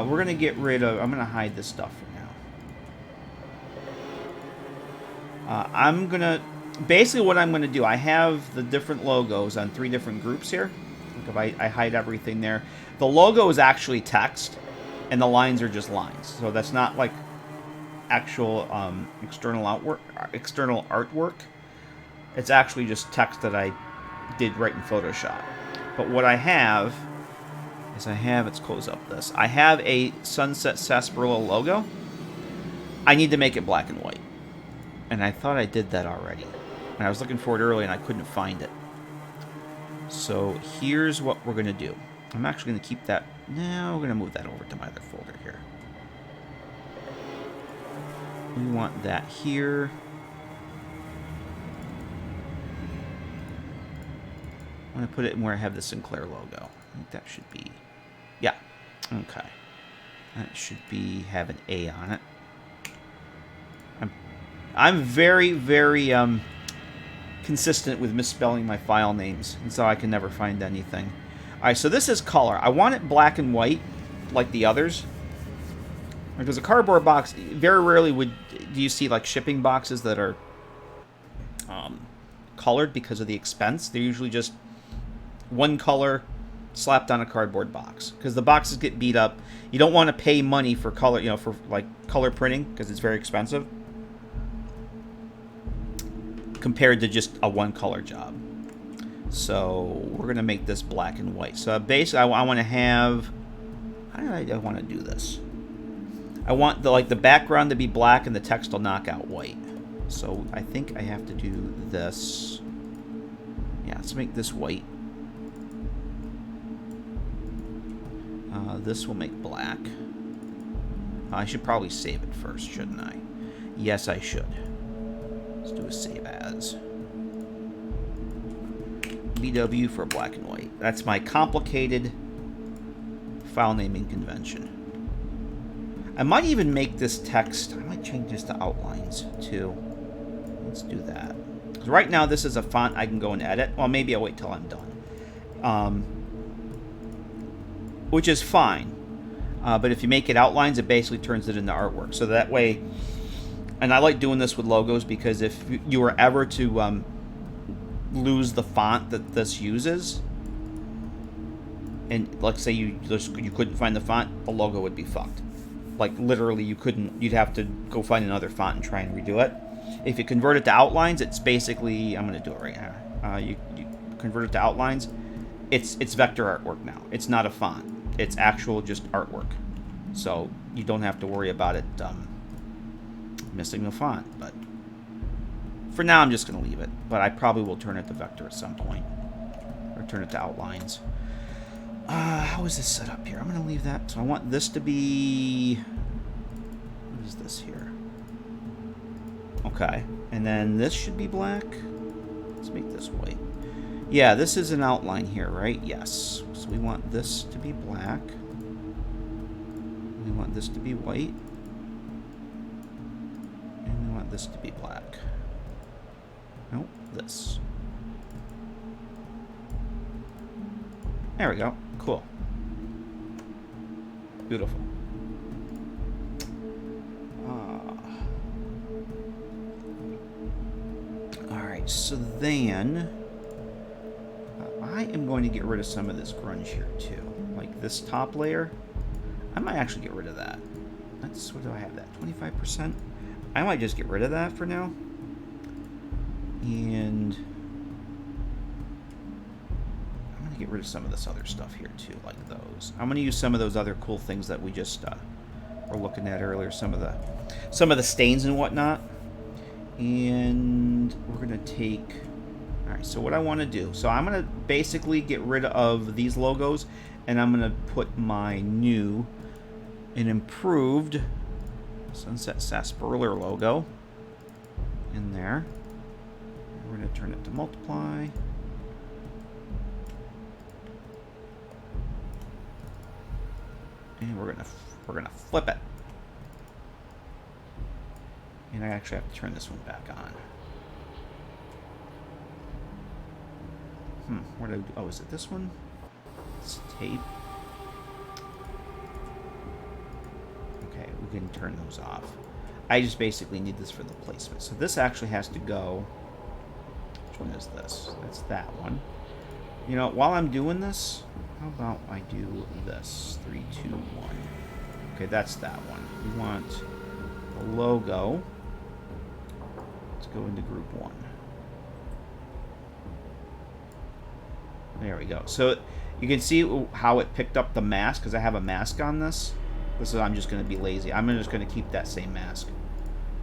We're going to get rid of... I'm going to hide this stuff for now. I'm going to... Basically, what I'm going to do, I have the different logos on 3 different groups here. Look, if I hide everything there. The logo is actually text, and the lines are just lines. So that's not like actual external artwork. It's actually just text that I did right in Photoshop. But what I have is let's close up this. I have a Sunset Sarsaparilla logo. I need to make it black and white. And I thought I did that already. And I was looking for it earlier and I couldn't find it. So here's what we're going to do. I'm actually going to keep that. No, we're going to move that over to my other folder here. We want that here. I'm going to put it in where I have the Sinclair logo. I think that should be... Yeah. Okay. That should be... have an A on it. I'm very, very consistent with misspelling my file names, and so I can never find anything. Alright, so this is color. I want it black and white, like the others. Because a cardboard box, very rarely do you see like shipping boxes that are colored because of the expense. They're usually just one color slapped on a cardboard box. Because the boxes get beat up. You don't want to pay money for color, you know, for like color printing, because it's very expensive. Compared to just a one color job. So we're going to make this black and white. So basically I want to have... How do I want to do this? I want the background to be black and the text will knock out white. So I think I have to do this. Yeah, let's make this white. This will make black. I should probably save it first, shouldn't I? Yes, I should. Let's do a save as. BW for black and white. That's my complicated file naming convention. I might even make this text. I might change this to outlines too. Let's do that. Because right now this is a font I can go and edit. Well, maybe I'll wait till I'm done. Which is fine. But if you make it outlines, it basically turns it into artwork. So that way, and I like doing this with logos because if you were ever to lose the font that this uses, and let's say you couldn't find the font, the logo would be fucked. Like literally, you'd have to go find another font and try and redo it. If you convert it to outlines, it's basically, I'm going to do it right now. You convert it to outlines, it's vector artwork now. It's not a font. It's actual just artwork. So you don't have to worry about it missing the font. But for now, I'm just going to leave it. But I probably will turn it to vector at some point. Or turn it to outlines. How is this set up here? I'm going to leave that. So I want this to be... What is this here? Okay. And then this should be black. Let's make this white. Yeah, this is an outline here, right? Yes. So we want this to be black. We want this to be white. And we want this to be black. Nope, this. There we go. Cool. Beautiful. Alright, so then... I am going to get rid of some of this grunge here, too. Like this top layer. I might actually get rid of that. That's, what do I have that? 25%? I might just get rid of that for now. And... I'm going to get rid of some of this other stuff here, too, like those. I'm going to use some of those other cool things that we just were looking at earlier. Some of the stains and whatnot. And we're going to take... Alright, so what I want to do, so I'm going to basically get rid of these logos, and I'm going to put my new and improved Sunset Sarsaparilla logo in there. We're going to turn it to multiply. And we're going to flip it. And I actually have to turn this one back on. Where did I do? Oh, is it this one? It's tape. Okay, we can turn those off. I just basically need this for the placement. So this actually has to go... Which one is this? That's that one. You know, while I'm doing this, how about I do this? 3, 2, 1. Okay, that's that one. We want the logo. Let's go into group 1. There we go. So you can see how it picked up the mask because I have a mask on this. This is, I'm just going to be lazy. I'm just going to keep that same mask,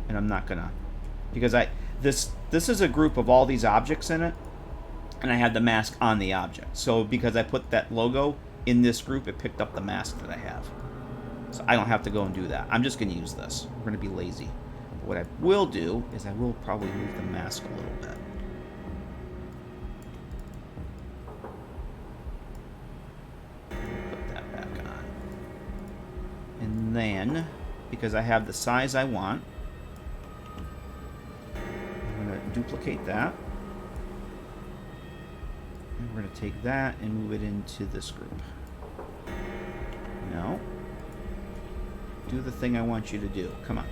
and I'm not going to, because this is a group of all these objects in it, and I had the mask on the object. So because I put that logo in this group, it picked up the mask that I have. So I don't have to go and do that. I'm just going to use this. We're going to be lazy. But what I will do is I will probably move the mask a little bit. And then, because I have the size I want, I'm going to duplicate that. And we're going to take that and move it into this group. No. Do the thing I want you to do. Come on.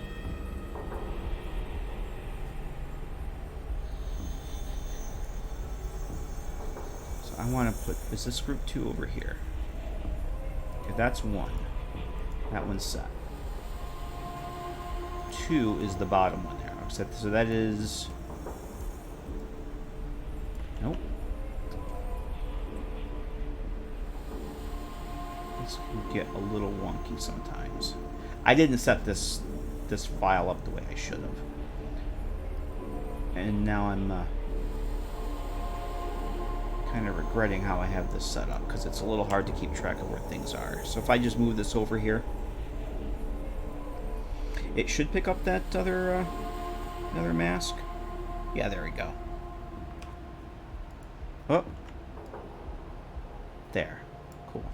So I want to put, is this group 2 over here? Okay, that's 1. That one's set. 2 is the bottom one there. So that is... Nope. This can get a little wonky sometimes. I didn't set this file up the way I should have. And now I'm kind of regretting how I have this set up, because it's a little hard to keep track of where things are. So if I just move this over here, it should pick up that other mask. Yeah, there we go. Oh. There. Cool.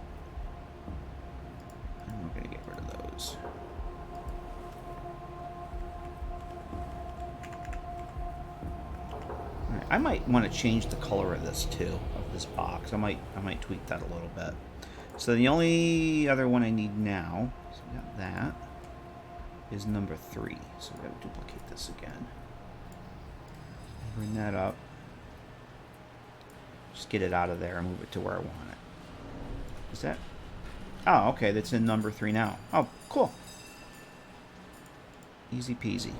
And we're going to get rid of those. Alright, I might want to change the color of this too, of this box. I might tweak that a little bit. So the only other one I need now, so we got that, is number 3. So we're going to duplicate this again. Bring that up. Just get it out of there and move it to where I want it. Is that? Oh, okay. That's in number 3 now. Oh, cool. Easy peasy.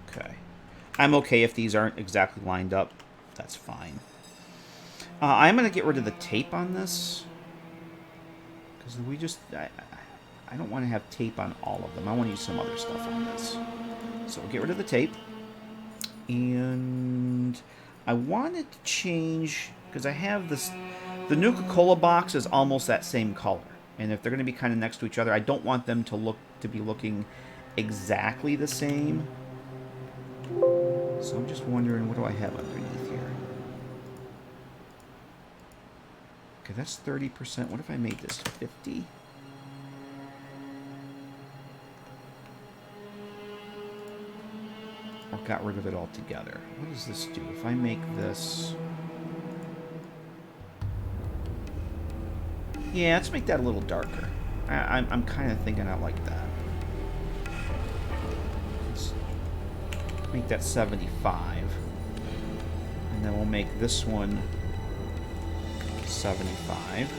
Okay. I'm okay if these aren't exactly lined up. That's fine. I'm going to get rid of the tape on this. Because we just... I don't want to have tape on all of them. I want to use some other stuff on this. So we'll get rid of the tape. And I wanted to change, because I have this, the Nuka-Cola box is almost that same color. And if they're going to be kind of next to each other, I don't want them to be looking exactly the same. So I'm just wondering, what do I have underneath here? Okay, that's 30%. What if I made this 50? Or got rid of it altogether. What does this do? If I make this... Yeah, let's make that a little darker. I'm kind of thinking I like that. Let's make that 75. And then we'll make this one 75.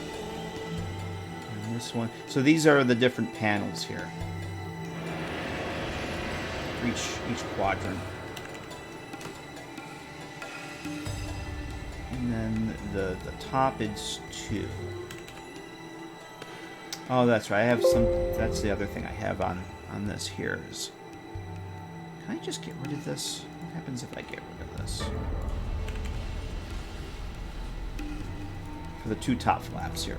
And this one... So these are the different panels here. Each quadrant. And then the top is 2. Oh, that's right. I have some... That's the other thing I have on this here is... Can I just get rid of this? What happens if I get rid of this? For the 2 top flaps here.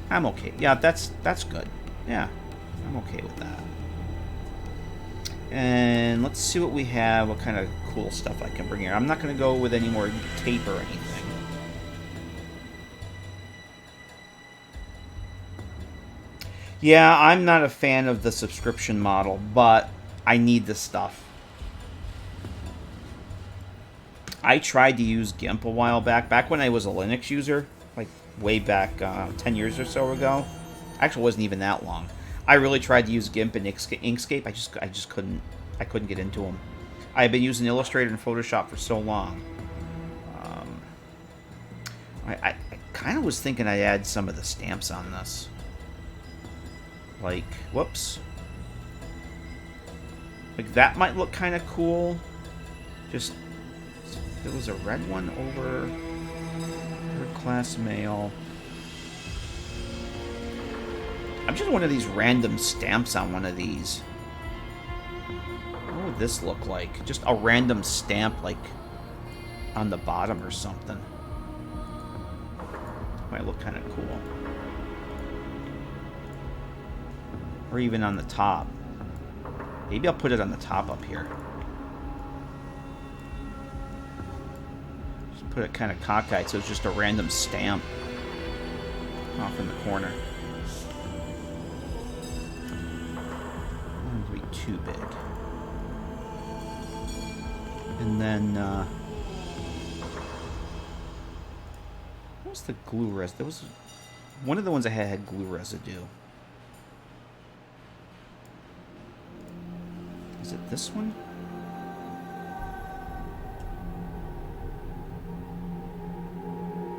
I'm okay. Yeah, that's good. Yeah, I'm okay with that. And let's see what we have, what kind of cool stuff I can bring here. I'm not going to go with any more tape or anything. Yeah, I'm not a fan of the subscription model, but I need this stuff. I tried to use GIMP a while back when I was a Linux user, like way back 10 years or so ago. Actually, it wasn't even that long. I really tried to use GIMP and Inkscape. I just couldn't get into them. I had been using Illustrator and Photoshop for so long. I kind of was thinking I'd add some of the stamps on this. Like, whoops. Like, that might look kind of cool. Just, there was a red one over third class mail. I'm just one of these random stamps on one of these. What would this look like? Just a random stamp, like, on the bottom or something. Might look kind of cool. Or even on the top. Maybe I'll put it on the top up here. Just put it kind of cockeyed so it's just a random stamp off in the corner. Too big. And then what was the glue residue? There was one of the ones I had glue residue. Is it this one?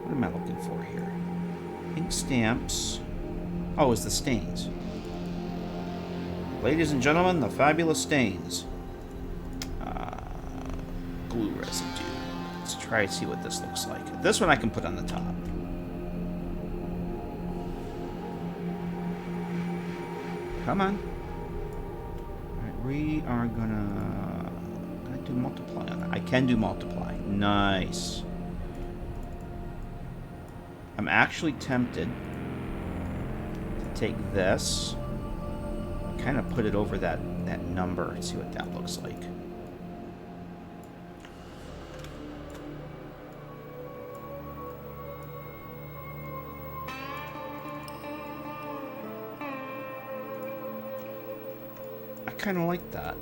What am I looking for here? Ink stamps. Oh, it's the stains. Ladies and gentlemen, the fabulous stains. Glue residue. Let's try to see what this looks like. This one I can put on the top. Come on. Alright, we are gonna do multiply on that. I can do multiply. Nice. I'm actually tempted to take this, kind of put it over that number and see what that looks like. I kind of like that.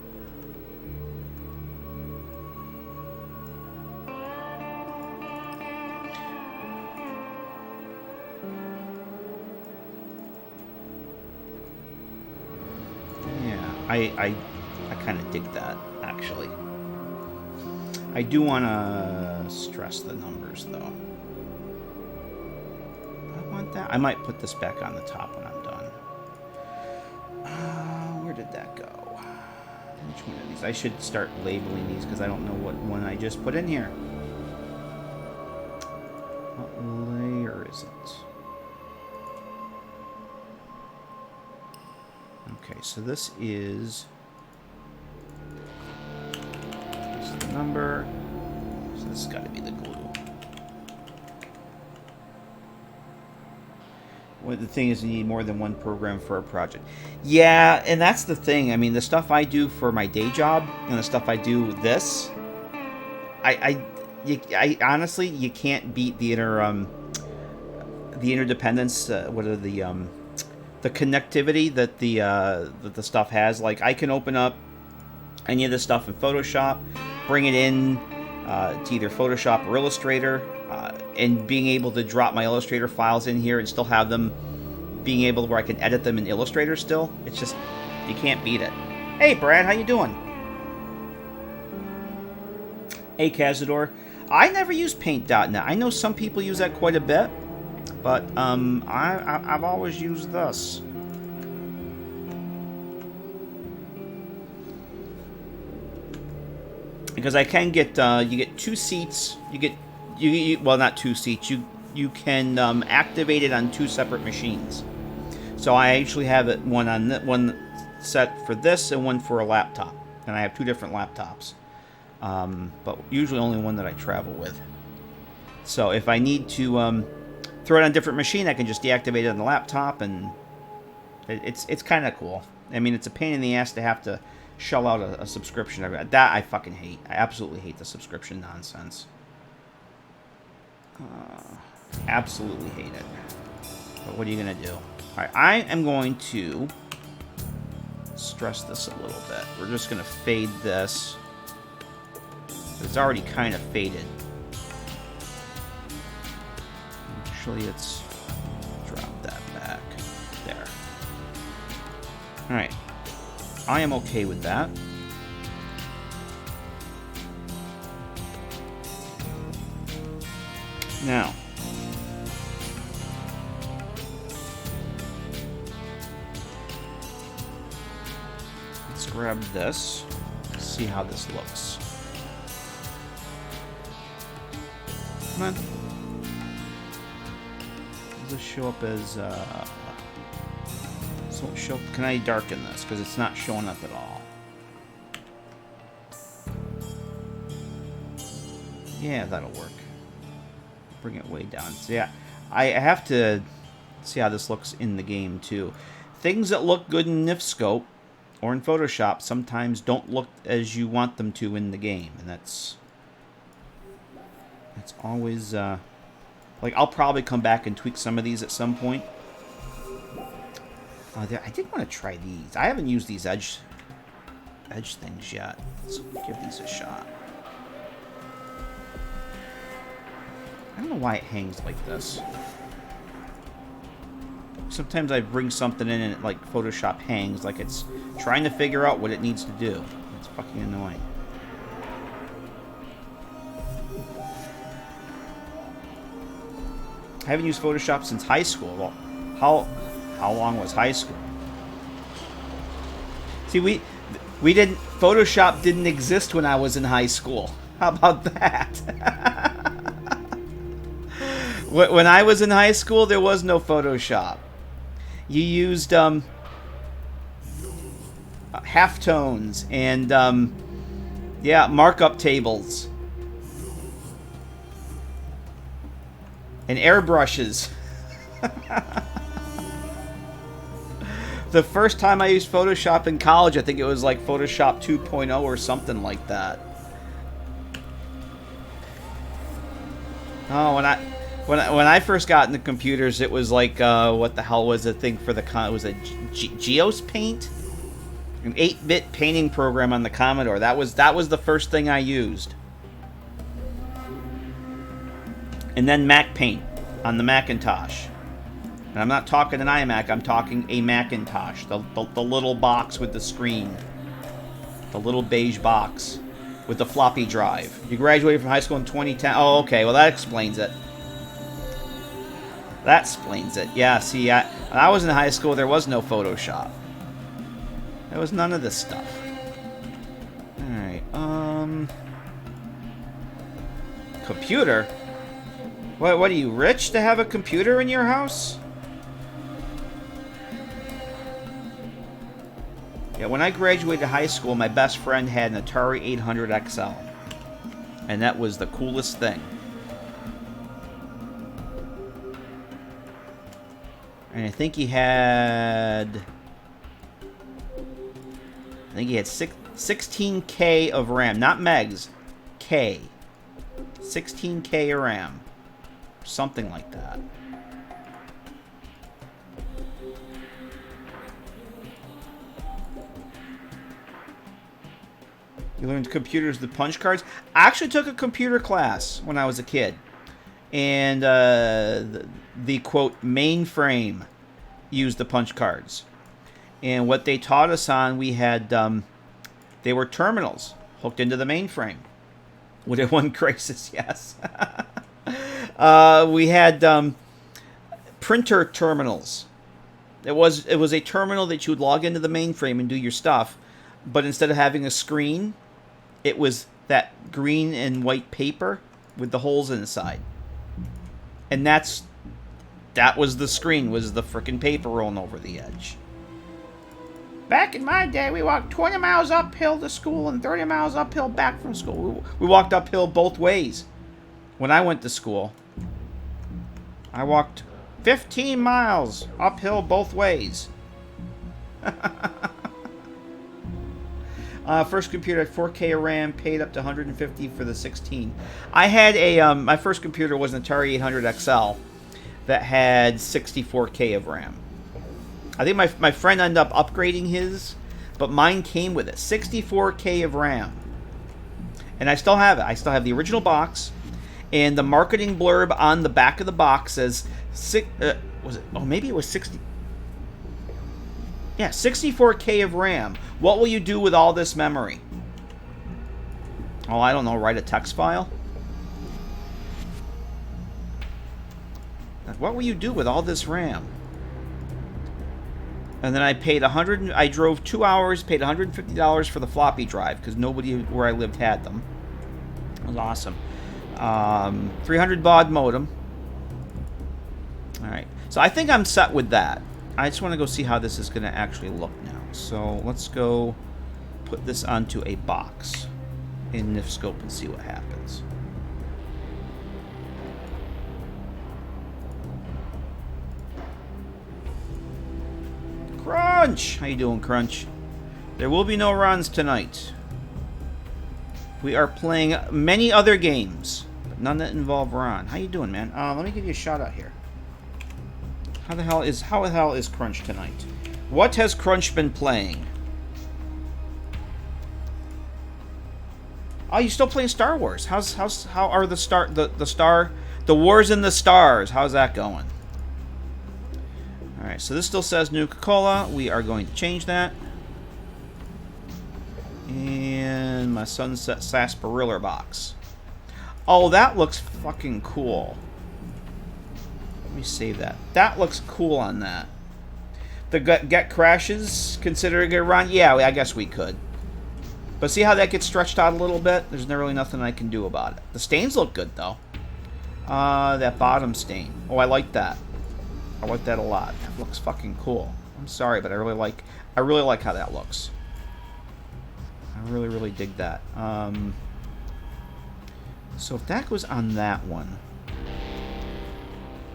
I kind of dig that, actually. I do want to stress the numbers, though. I want that. I might put this back on the top when I'm done. Where did that go? Which one of these? I should start labeling these because I don't know what one I just put in here. What layer is it? Okay, so this is the number. So this has got to be the glue. Well, the thing is, you need more than one program for a project. Yeah, and that's the thing. I mean, the stuff I do for my day job and the stuff I do this, I honestly, you can't beat the interdependence. What are the connectivity that the stuff has. Like, I can open up any of this stuff in Photoshop, bring it in to either Photoshop or Illustrator, and being able to drop my Illustrator files in here and still have them being able where I can edit them in Illustrator still. It's just, you can't beat it. Hey, Brad, how you doing? Hey, Cazador. I never use Paint.net. I know some people use that quite a bit. But I've always used this. Because I can get you get 2 seats. You well, not 2 seats. You can activate it on 2 separate machines. So I actually have it one set for this and one for a laptop, and I have 2 different laptops. But usually only one that I travel with. So if I need to throw it on a different machine, I can just deactivate it on the laptop, and it's kind of cool. I mean, it's a pain in the ass to have to shell out a subscription. That I fucking hate. I absolutely hate the subscription nonsense. Absolutely hate it. But what are you going to do? Alright, I am going to stress this a little bit. We're just going to fade this. It's already kind of faded. Actually, let's drop that back there. Alright. I am okay with that. Now, let's grab this, see how this looks. Come on. Does this show up as, this won't show up. Can I darken this? Because it's not showing up at all. Yeah, that'll work. Bring it way down. So yeah, I have to see how this looks in the game too. Things that look good in NifSkope or in Photoshop sometimes don't look as you want them to in the game, and that's always like, I'll probably come back and tweak some of these at some point. I did want to try these. I haven't used these edge things yet. Let's give these a shot. I don't know why it hangs like this. Sometimes I bring something in and it, like, Photoshop hangs like it's trying to figure out what it needs to do. It's fucking annoying. I haven't used Photoshop since high school. Well, how long was high school? See, Photoshop didn't exist when I was in high school. How about that? When I was in high school, there was no Photoshop. You used halftones and yeah, markup tables. and airbrushes. The first time I used Photoshop in college, I think it was like Photoshop 2.0 or something like that. Oh, when I first got into computers, it was like what the hell was the thing for the it was a Geos Paint, an 8-bit painting program on the Commodore. That was the first thing I used. And then Mac Paint on the Macintosh. And I'm not talking an iMac, I'm talking a Macintosh. The little box with the screen. The little beige box with the floppy drive. You graduated from high school in 2010. Oh, okay. Well, that explains it. That explains it. Yeah, see, when I was in high school, there was no Photoshop. There was none of this stuff. Alright, computer? What are you, rich to have a computer in your house? Yeah, when I graduated high school, my best friend had an Atari 800 XL. And that was the coolest thing. And I think he had 16K of RAM. Not megs. K. 16K of RAM. Something like that. You learned computers with punch cards. I actually took a computer class when I was a kid. And the quote, mainframe used the punch cards. And what they taught us on, we had, they were terminals hooked into the mainframe. Would it one crisis? Yes. We had printer terminals. It was a terminal that you would log into the mainframe and do your stuff. But instead of having a screen, it was that green and white paper with the holes inside. And that was the screen, was the frickin' paper rolling over the edge. Back in my day, we walked 20 miles uphill to school and 30 miles uphill back from school. We walked uphill both ways. When I went to school, I walked 15 miles uphill both ways. First computer had 4K of RAM, paid up to $150 for the 16. I had a my first computer was an Atari 800 XL that had 64K of RAM. I think my friend ended up upgrading his, but mine came with it, 64K of RAM. And I still have it. I still have the original box, and the marketing blurb on the back of the box says was it? Oh, maybe it was 60. Yeah, 64K of RAM. What will you do with all this memory? Oh, I don't know. Write a text file? What will you do with all this RAM? And then I paid I drove 2 hours, paid $150 for the floppy drive, because nobody where I lived had them. It was awesome. 300 baud modem. Alright. So I think I'm set with that. I just want to go see how this is going to actually look now. So let's go put this onto a box in NifSkope and see what happens. Crunch! How you doing, Crunch? There will be no runs tonight. We are playing many other games, but none that involve Ron. How you doing, man? Let me give you a shout out here. How the hell is Crunch tonight? What has Crunch been playing? Oh, you still playing Star Wars? How are the Wars in the Stars? How's that going? All right, so this still says Nuka-Cola. We are going to change that. And my Sunset Sarsaparilla box. Oh, that looks fucking cool. Let me save that. That looks cool on that. The get crashes, considering it run? Yeah, I guess we could. But see how that gets stretched out a little bit? There's really nothing I can do about it. The stains look good, though. That bottom stain. Oh, I like that. I like that a lot. That looks fucking cool. I'm sorry, but I really like how that looks. I really, really dig that. So if that goes on that one,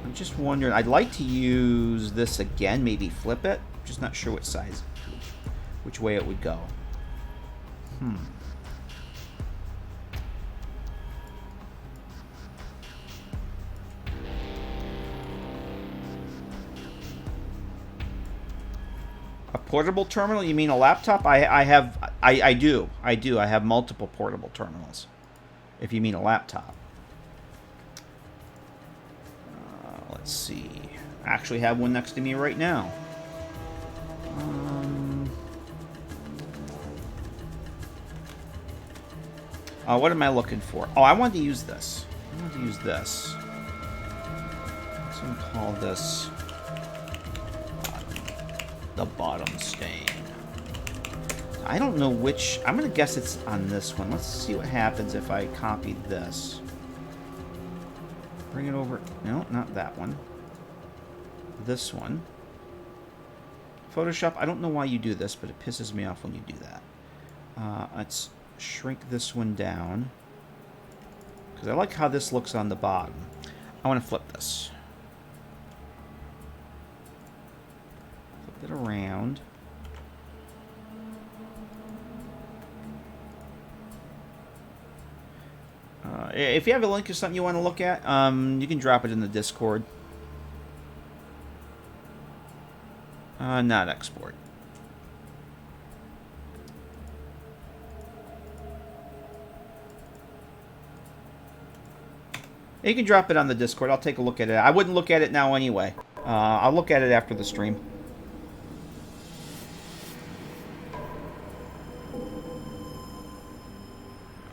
I'm just wondering. I'd like to use this again. Maybe flip it. Just not sure what size, which way it would go. A portable terminal? You mean a laptop? I do. I have multiple portable terminals. If you mean a laptop. Let's see. I actually have one next to me right now. What am I looking for? Oh, I wanted to use this. Let's call this the bottom stain. I don't know which. I'm going to guess it's on this one. Let's see what happens if I copy this. Bring it over. No, not that one. This one. Photoshop, I don't know why you do this, but it pisses me off when you do that. Let's shrink this one down. Because I like how this looks on the bottom. I want to flip this. Flip it around. If you have a link or something you want to look at, you can drop it in the Discord. Not export. You can drop it on the Discord. I'll take a look at it. I wouldn't look at it now anyway. I'll look at it after the stream.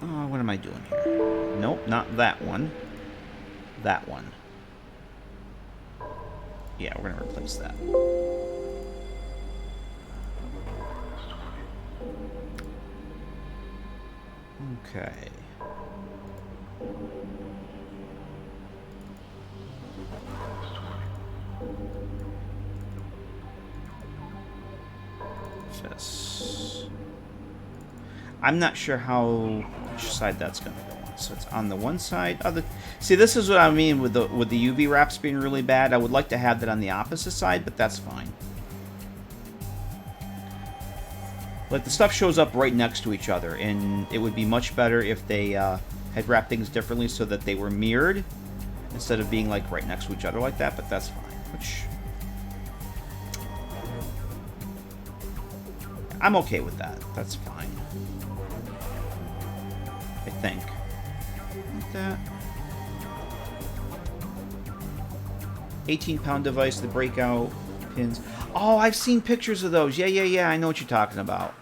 What am I doing here? Nope, not that one. That one. Yeah, we're going to replace that. Okay. This. I'm not sure which side that's going to go on. So it's on the one side. See, this is what I mean with the UV wraps being really bad. I would like to have that on the opposite side, but that's fine. Like, the stuff shows up right next to each other, and it would be much better if they had wrapped things differently so that they were mirrored instead of being like right next to each other like that, but that's fine. Which I'm okay with that. That's fine. I think. Like that. 18-pound device, the breakout pins. Oh, I've seen pictures of those. Yeah. I know what you're talking about.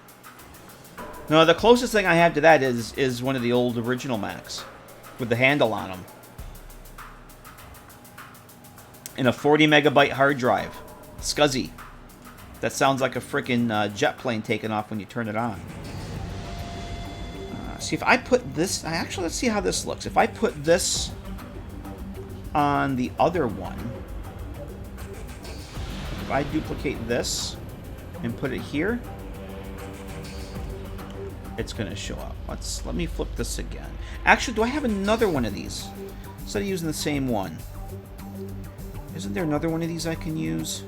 No, the closest thing I have to that is one of the old original Macs with the handle on them. And a 40 megabyte hard drive. Scuzzy. That sounds like a freaking jet plane taking off when you turn it on. See, if I put this... Actually, let's see how this looks. If I put this on the other one... If I duplicate this and put it here... It's going to show up. Let me flip this again. Actually, do I have another one of these? Instead of using the same one. Isn't there another one of these I can use?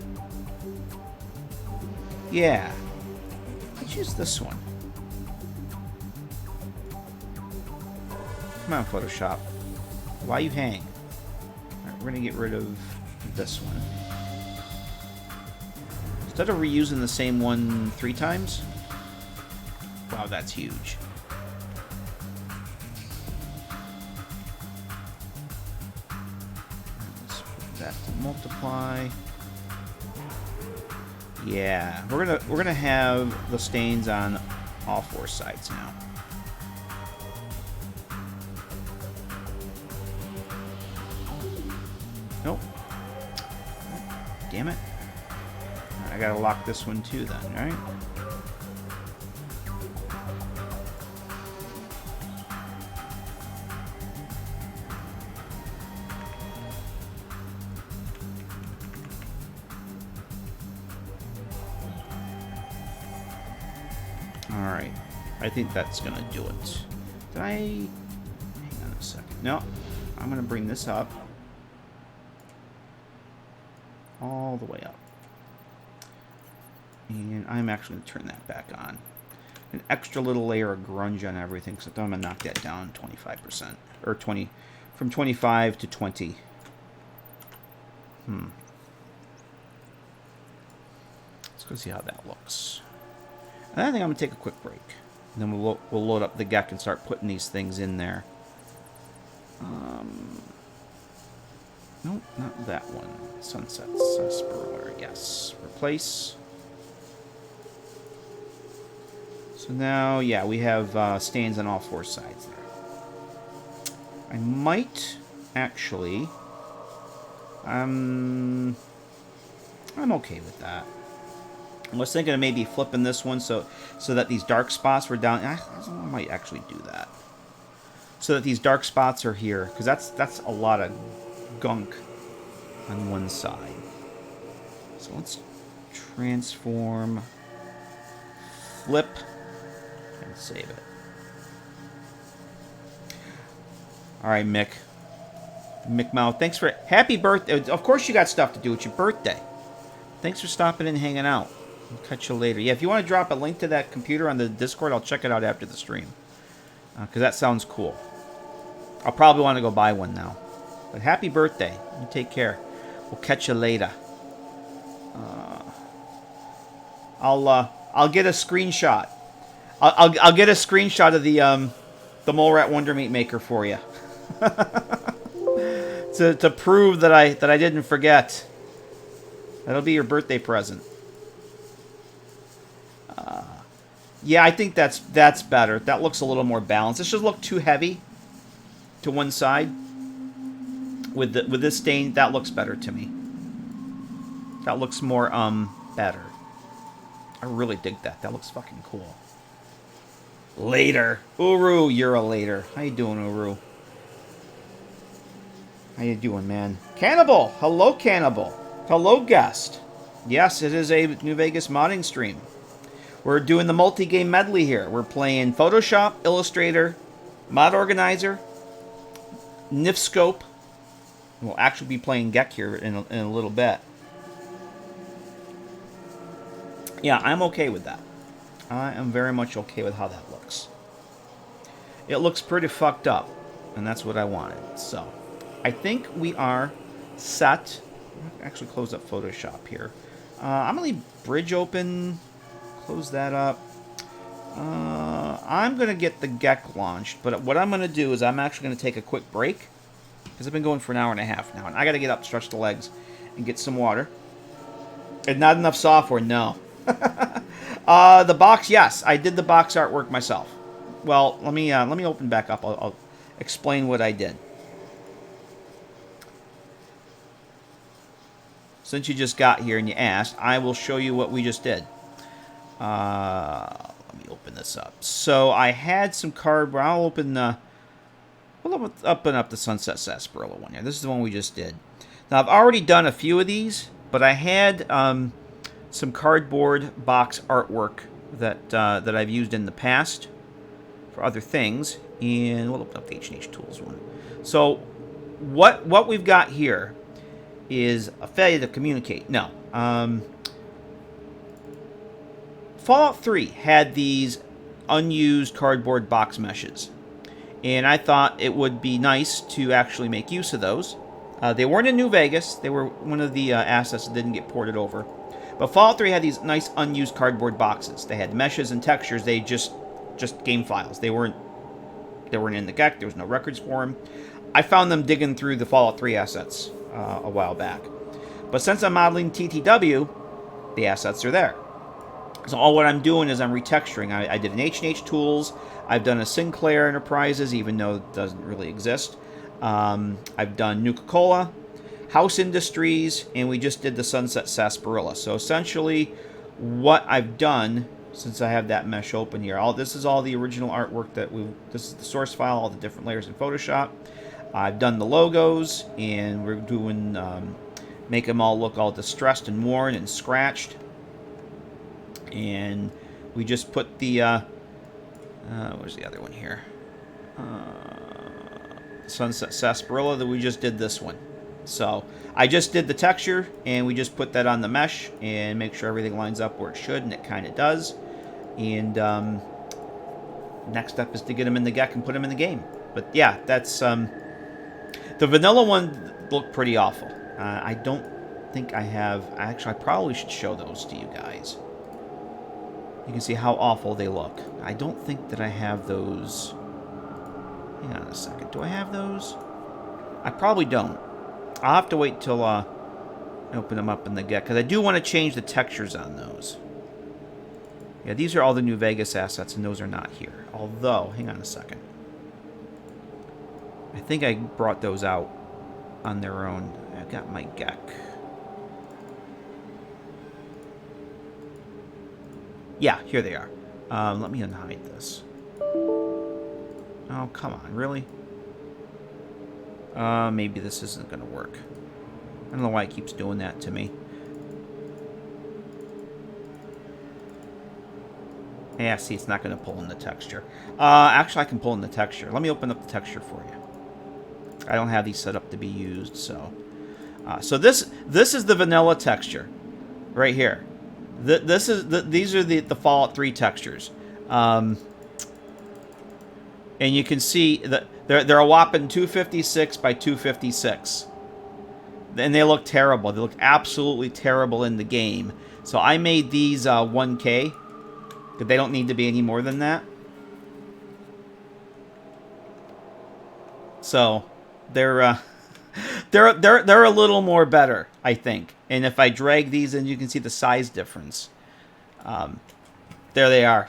Yeah. Let's use this one. Come on, Photoshop. Why you hang? Alright, we're going to get rid of this one. Instead of reusing the same one 3 times... Wow, that's huge. Let's put that to multiply. Yeah, we're gonna have the stains on all 4 sides now. Nope. Damn it. I gotta lock this one too then, right? Alright, I think that's gonna do it. Did I... Hang on a second. No, I'm gonna bring this up. all the way up. And I'm actually going to turn that back on. An extra little layer of grunge on everything, so I'm going to knock that down 25%. Or 20, from 25 to 20. Let's go see how that looks. And I think I'm going to take a quick break. And then we'll load up the GECK and start putting these things in there. Nope, not that one. Sunset Sarsaparilla, yes. Replace. So now, yeah, we have stains on all four sides there. I might actually... I'm okay with that. I was thinking of maybe flipping this one so that these dark spots were down. I might actually do that. So that these dark spots are here, because that's a lot of gunk on one side. So let's transform, flip, and save it. All right, Mick. Mick Mouth, thanks for happy birthday. Of course you got stuff to do. It's your birthday. Thanks for stopping in and hanging out. I'll catch you later. Yeah, if you want to drop a link to that computer on the Discord, I'll check it out after the stream. Because that sounds cool. I'll probably want to go buy one now. But happy birthday. You take care. We'll catch you later. I'll get a screenshot. I'll get a screenshot of the Mole Rat Wonder Meat Maker for you. to prove that I didn't forget. That'll be your birthday present. Yeah, I think that's better. That looks a little more balanced. This should look too heavy to one side. With this stain, that looks better to me. That looks more better. I really dig that. That looks fucking cool. Later. Uru, you're a later. How you doing, Uru? How you doing, man? Cannibal! Hello, Cannibal. Hello, guest. Yes, it is a New Vegas modding stream. We're doing the multi-game medley here. We're playing Photoshop, Illustrator, Mod Organizer, NifSkope. We'll actually be playing GECK here in a little bit. Yeah, I'm okay with that. I am very much okay with how that looks. It looks pretty fucked up, and that's what I wanted. So, I think we are set. I'll actually close up Photoshop here. I'm going to leave Bridge open. Close that up. I'm going to get the GECK launched, but what I'm going to do is I'm actually going to take a quick break, because I've been going for an hour and a half now, and I got to get up, stretch the legs, and get some water. And not enough software, no. The box, yes, I did the box artwork myself. Well, let me open back up. I'll explain what I did. Since you just got here and you asked, I will show you what we just did. Let me open this up. So I had some cardboard. I'll open up the Sunset Sarsaparilla one here. This is the one we just did. Now I've already done a few of these, but I had some cardboard box artwork that I've used in the past for other things, and we'll open up the H&H Tools one. So what we've got here is a failure to communicate. No. Fallout 3 had these unused cardboard box meshes, and I thought it would be nice to actually make use of those. They weren't in New Vegas. They were one of the assets that didn't get ported over. But Fallout 3 had these nice unused cardboard boxes. They had meshes and textures. They just game files. They weren't in the GECK. There was no records for them. I found them digging through the Fallout 3 assets a while back. But since I'm modeling TTW, the assets are there. So all what I'm doing is I'm retexturing. I did an H&H Tools. I've done a Sinclair Enterprises, even though it doesn't really exist. I've done Nuka-Cola, House Industries, and we just did the Sunset Sarsaparilla. So essentially, what I've done, since I have that mesh open here, this is all the original artwork this is the source file, all the different layers in Photoshop. I've done the logos, and we're doing, make them all look all distressed and worn and scratched. And we just put the, where's the other one here? Sunset Sarsaparilla, that we just did this one. So I just did the texture, and we just put that on the mesh and make sure everything lines up where it should, and it kind of does. And next step is to get them in the GECK and put them in the game. But yeah, that's the vanilla one looked pretty awful. I don't think I have. Actually, I probably should show those to you guys. You can see how awful they look. I don't think that I have those. Hang on a second. Do I have those? I probably don't. I'll have to wait till I open them up in the GECK, because I do want to change the textures on those. Yeah, these are all the new Vegas assets, and those are not here. Although, hang on a second. I think I brought those out on their own. I've got my GECK. Yeah, here they are. Let me unhide this. Oh, come on, really? Maybe this isn't going to work. I don't know why it keeps doing that to me. Yeah, see, it's not going to pull in the texture. Actually, I can pull in the texture. Let me open up the texture for you. I don't have these set up to be used, so... so this is the vanilla texture, right here. These are the Fallout 3 textures. And you can see that they're a whopping 256 by 256. And they look terrible. They look absolutely terrible in the game. So I made these 1K. Because they don't need to be any more than that. So they're a little more better, I think. And if I drag these in, you can see the size difference. There they are.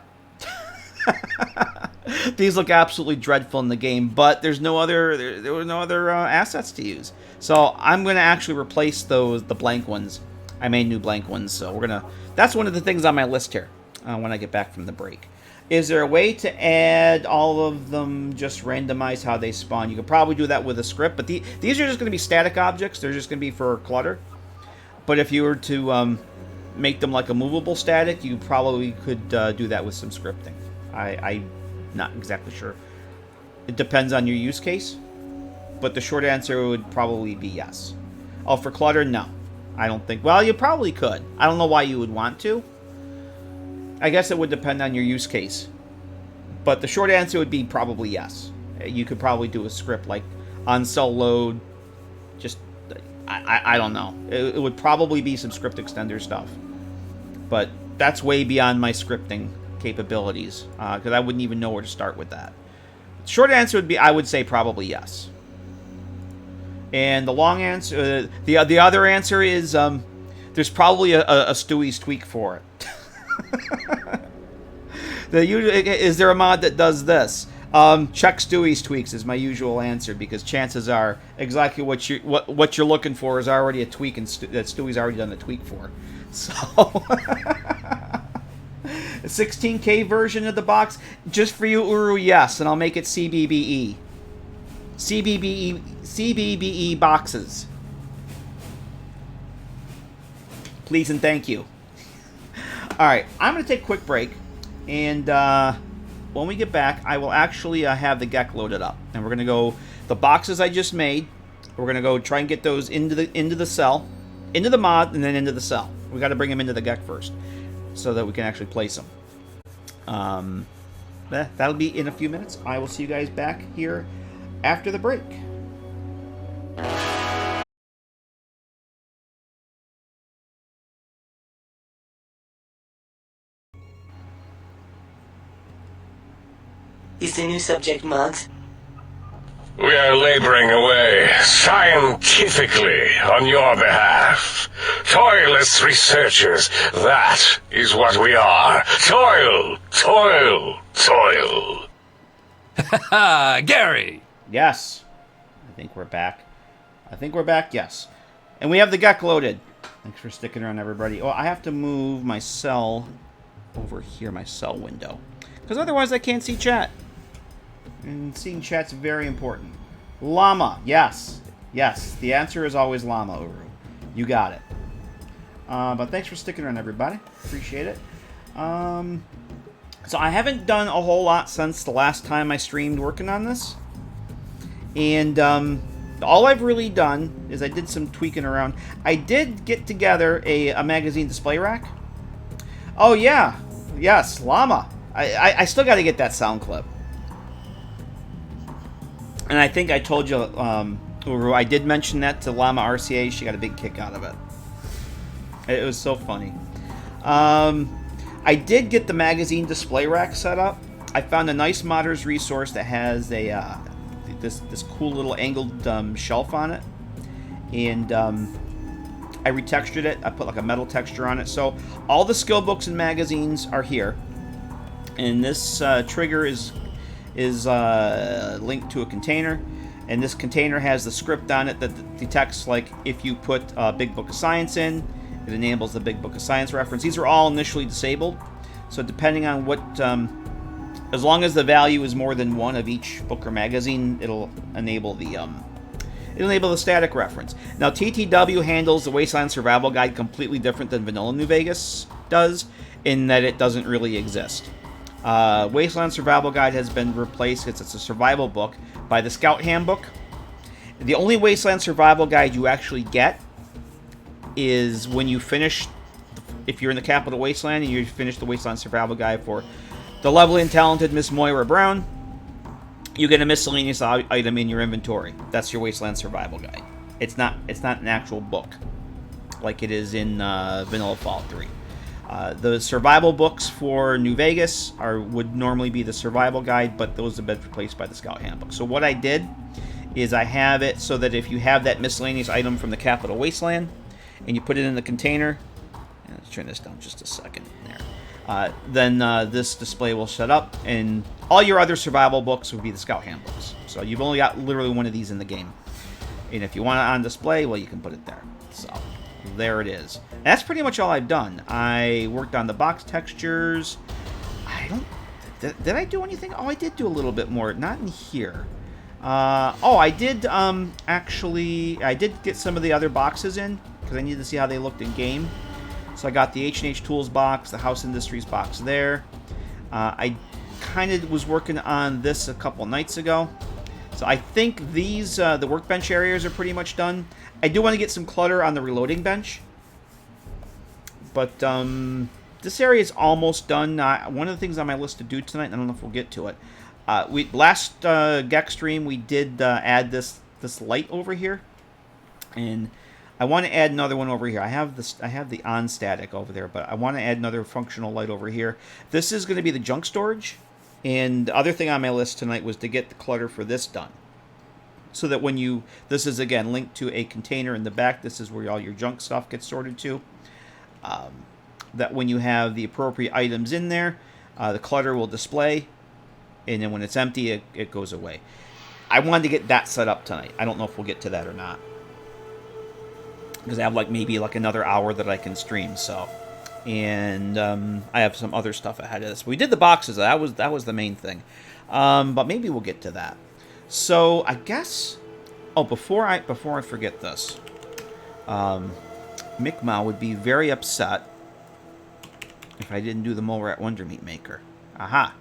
These look absolutely dreadful in the game, but there were no other assets to use. So I'm going to actually replace the blank ones. I made new blank ones, so that's one of the things on my list here when I get back from the break. Is there a way to add all of them, just randomize how they spawn? You could probably do that with a script, but these are just going to be static objects. They're just going to be for clutter. But if you were to make them like a movable static, you probably could do that with some scripting. I'm not exactly sure. It depends on your use case, but the short answer would probably be yes. Oh, for clutter, no. I don't think... Well, you probably could. I don't know why you would want to. I guess it would depend on your use case. But the short answer would be probably yes. You could probably do a script like on-cell load. Just, I don't know. It would probably be some script extender stuff. But that's way beyond my scripting capabilities. Because I wouldn't even know where to start with that. Short answer would be, I would say probably yes. And the long answer, the other answer is, there's probably a Stewie's tweak for it. Is there a mod that does this? Check Stewie's tweaks is my usual answer, because chances are exactly what you're looking for is already a tweak, and that Stewie's already done the tweak for. So, a 16K version of the box just for you, Uru. Yes, and I'll make it CBBE. CBBE boxes. Please and thank you. Alright, I'm going to take a quick break, and when we get back, I will actually have the GECK loaded up. And we're going to go, the boxes I just made, we're going to go try and get those into the cell, into the mod, and then into the cell. We got to bring them into the GECK first, so that we can actually place them. That'll be in a few minutes. I will see you guys back here after the break. Is the new subject Muggs? We are laboring away, scientifically, on your behalf. Toilless researchers, that is what we are. Toil, toil, toil. Gary! Yes. I think we're back. Yes. And we have the GECK loaded. Thanks for sticking around, everybody. Oh, I have to move my cell over here, my cell window. Because otherwise I can't see chat. And seeing chat's very important. Llama. Yes. Yes. The answer is always llama, Uru. You got it. But thanks for sticking around, everybody. Appreciate it. So I haven't done a whole lot since the last time I streamed working on this. And all I've really done is I did some tweaking around. I did get together a magazine display rack. Oh yeah, yes, llama. I still got to get that sound clip. And I think I told you, I did mention that to Llama RCA. She got a big kick out of it. It was so funny. I did get the magazine display rack set up. I found a nice modders resource that has a this cool little angled shelf on it, and I retextured it. I put like a metal texture on it. So all the skill books and magazines are here, and this trigger is linked to a container, and this container has the script on it that detects, like, if you put a Big Book of Science in, it enables the Big Book of Science reference. These are all initially disabled, so depending on what, as long as the value is more than one of each book or magazine, it'll enable the static reference. Now, TTW handles the Wasteland Survival Guide completely different than Vanilla New Vegas does, in that it doesn't really exist. Wasteland Survival Guide has been replaced, it's a survival book, by the Scout Handbook. The only Wasteland Survival Guide you actually get is when you finish, if you're in the Capital Wasteland and you finish the Wasteland Survival Guide for the lovely and talented Miss Moira Brown, you get a miscellaneous item in your inventory. That's your Wasteland Survival Guide. It's not an actual book like it is in Vanilla Fallout 3. The survival books for New Vegas would normally be the survival guide, but those have been replaced by the Scout Handbook. So what I did is I have it so that if you have that miscellaneous item from the Capital Wasteland and you put it in the container, let's turn this down just a second there, then this display will shut up, and all your other survival books would be the Scout Handbooks. So you've only got literally one of these in the game. And if you want it on display, well, you can put it there. So there it is. And that's pretty much all I've done. I worked on the box textures. Did I do anything? Oh, I did do a little bit more. Not in here. I did I did get some of the other boxes in because I needed to see how they looked in game. So I got the H&H Tools box, the House Industries box there. I kind of was working on this a couple nights ago. So I think these, the workbench areas are pretty much done. I do want to get some clutter on the reloading bench. But this area is almost done. One of the things on my list to do tonight, I don't know if we'll get to it. Last GECK stream, we did add this light over here. And I want to add another one over here. I have the on static over there, but I want to add another functional light over here. This is going to be the junk storage. And the other thing on my list tonight was to get the clutter for this done. So that when this is again linked to a container in the back, this is where all your junk stuff gets sorted to. That when you have the appropriate items in there, the clutter will display. And then when it's empty, it goes away. I wanted to get that set up tonight. I don't know if we'll get to that or not. Because I have maybe another hour that I can stream, so. And I have some other stuff ahead of this. We did the boxes. That was the main thing. But maybe we'll get to that. So I guess. Oh, before I forget this, Mi'kmaq would be very upset if I didn't do the Mole Rat Wonder Meat Maker. Aha.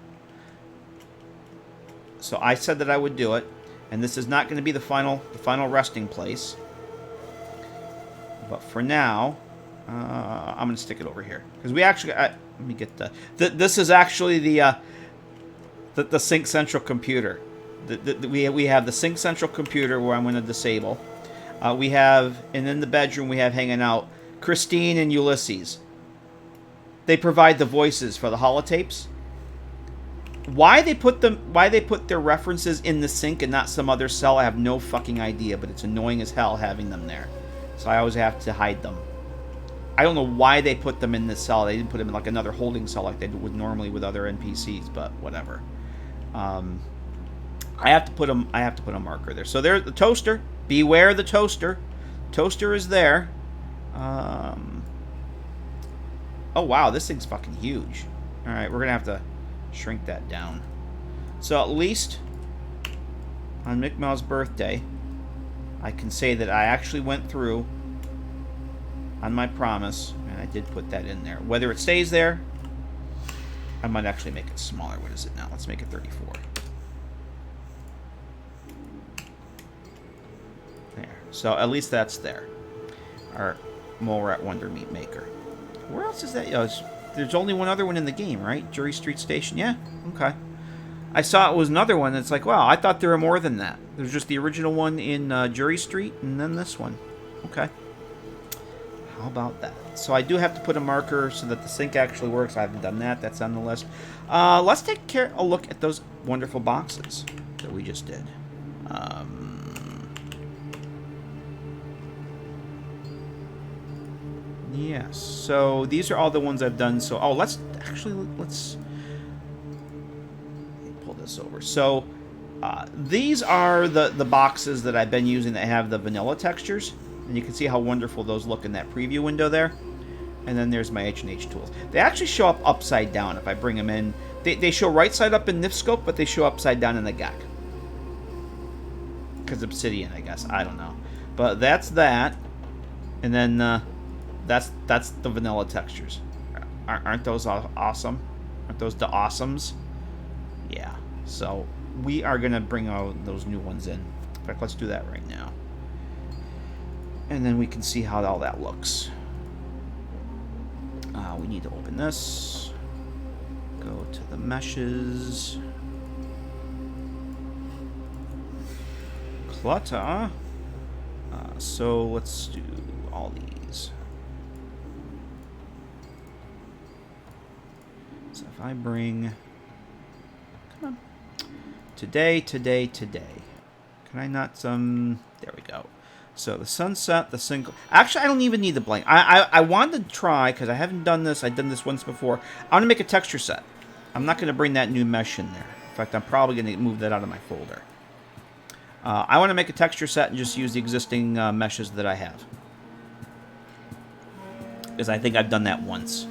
So I said that I would do it, and this is not going to be the final resting place. But for now, I'm going to stick it over here because we actually. Let me get this is actually the Sink Central computer. We have the Sink Central computer where I'm going to disable. And in the bedroom we have hanging out Christine and Ulysses. They provide the voices for the holotapes. Why they put their references in the sink and not some other cell, I have no fucking idea. But it's annoying as hell having them there. So I always have to hide them. I don't know why they put them in this cell. They didn't put them in another holding cell like they would normally with other NPCs, but whatever. I have to put a marker there. So there's the toaster. Beware the toaster. Toaster is there. Oh wow, this thing's fucking huge. All right, we're gonna have to shrink that down. So at least on Mi'kmaq's birthday, I can say that I actually went through on my promise, and I did put that in there. Whether it stays there, I might actually make it smaller. What is it now? Let's make it 34. So at least that's there. Our Mole Rat Wonder Meat Maker. Where else is that? There's only one other one in the game, right? Jury Street Station. Yeah. Okay. I saw it was another one. It's like, wow, I thought there were more than that. There's just the original one in Jury Street, and then this one. Okay. How about that? So I do have to put a marker so that the sink actually works. I haven't done that. That's on the list. Let's take a look at those wonderful boxes that we just did. Yes. So these are all the ones I've done. So let's pull this over. So these are the boxes that I've been using that have the vanilla textures, and you can see how wonderful those look in that preview window there. And then there's my H&H tools. They actually show up upside down if I bring them in. They show right side up in NifSkope, but they show upside down in the GECK. Because Obsidian, I guess. I don't know. But that's that. And then that's the vanilla textures. Aren't those awesome? Aren't those the awesomes? Yeah. So we are going to bring out those new ones in. In fact, let's do that right now. And then we can see how all that looks. We need to open this. Go to the meshes. Clutter. So let's do all these. So if I bring... Come on. Today. Can I not... There we go. So the sunset, the single... Actually, I don't even need the blank. I wanted to try, because I haven't done this. I've done this once before. I want to make a texture set. I'm not going to bring that new mesh in there. In fact, I'm probably going to move that out of my folder. I want to make a texture set and just use the existing meshes that I have. Because I think I've done that once.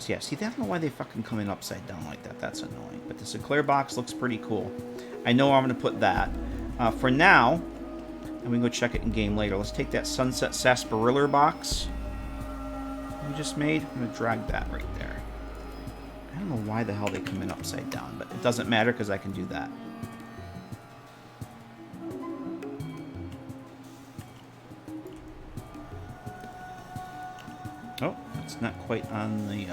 Yeah, see, I don't know why they fucking come in upside down like that. That's annoying. But the Sinclair box looks pretty cool. I know I'm going to put that. For now, and we can go check it in game later, let's take that Sunset Sarsaparilla box we just made. I'm going to drag that right there. I don't know why the hell they come in upside down, but it doesn't matter because I can do that. Oh, it's not quite on the...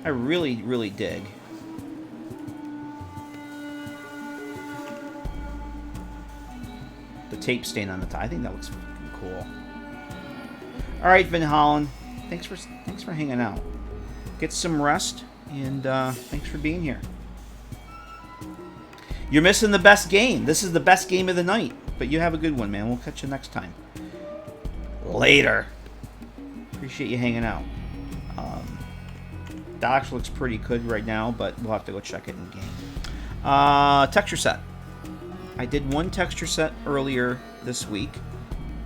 I really dig. The tape stain on the top. I think that looks fucking cool. All right, Van Hollen. Thanks for hanging out. Get some rest, and thanks for being here. You're missing the best game. This is the best game of the night. But you have a good one, man. We'll catch you next time. Later. Appreciate you hanging out. That actually looks pretty good right now, but we'll have to go check it in game. Texture set. I did one texture set earlier this week.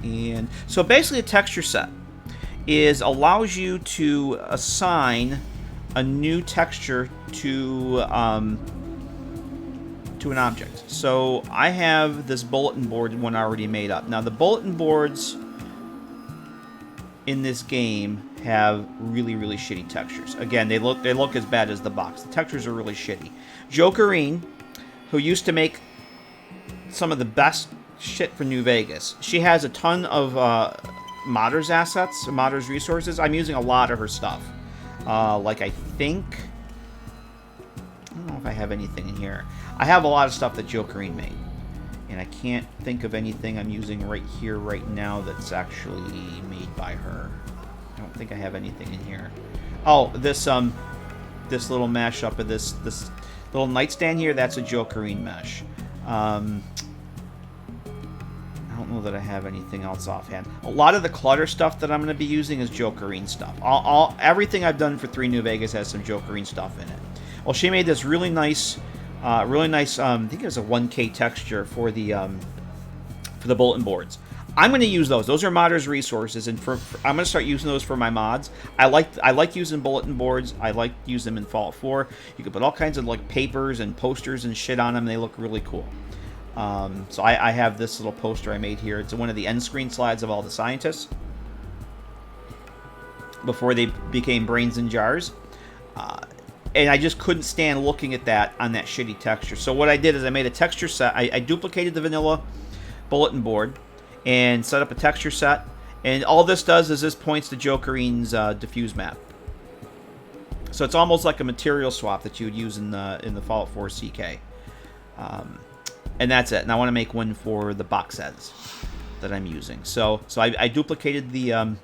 And so basically a texture set allows you to assign a new texture to an object. So I have this bulletin board one already made up. Now the bulletin boards in this game have really shitty textures. Again, they look as bad as the box. The textures are really shitty. Jokerine, who used to make some of the best shit for New Vegas, she has a ton of modders assets, modders resources. I'm using a lot of her stuff. Like I don't know if I have anything in here. I have a lot of stuff that Jokerine made. And I can't think of anything I'm using right here, right now, that's actually made by her. I don't think I have anything in here. Oh, this little mashup of this little nightstand here, that's a Jokerine mesh. I don't know that I have anything else offhand. A lot of the clutter stuff that I'm going to be using is Jokerine stuff. Everything I've done for 3 New Vegas has some Jokerine stuff in it. Well, she made this really nice, I think it was a 1K texture for the bulletin boards. I'm going to use those. Those are modders resources, and I'm going to start using those for my mods. I like using bulletin boards. I like using them in Fallout 4. You can put all kinds of like papers and posters and shit on them. They look really cool. So I have this little poster I made here. It's one of the end screen slides of all the scientists before they became brains in jars. And I just couldn't stand looking at that on that shitty texture. So what I did is I made a texture set. I duplicated the vanilla bulletin board and set up a texture set. And all this does is this points to Jokerine's diffuse map. So it's almost like a material swap that you would use in the Fallout 4 CK. And that's it. And I want to make one for the boxes that I'm using. So I duplicated the...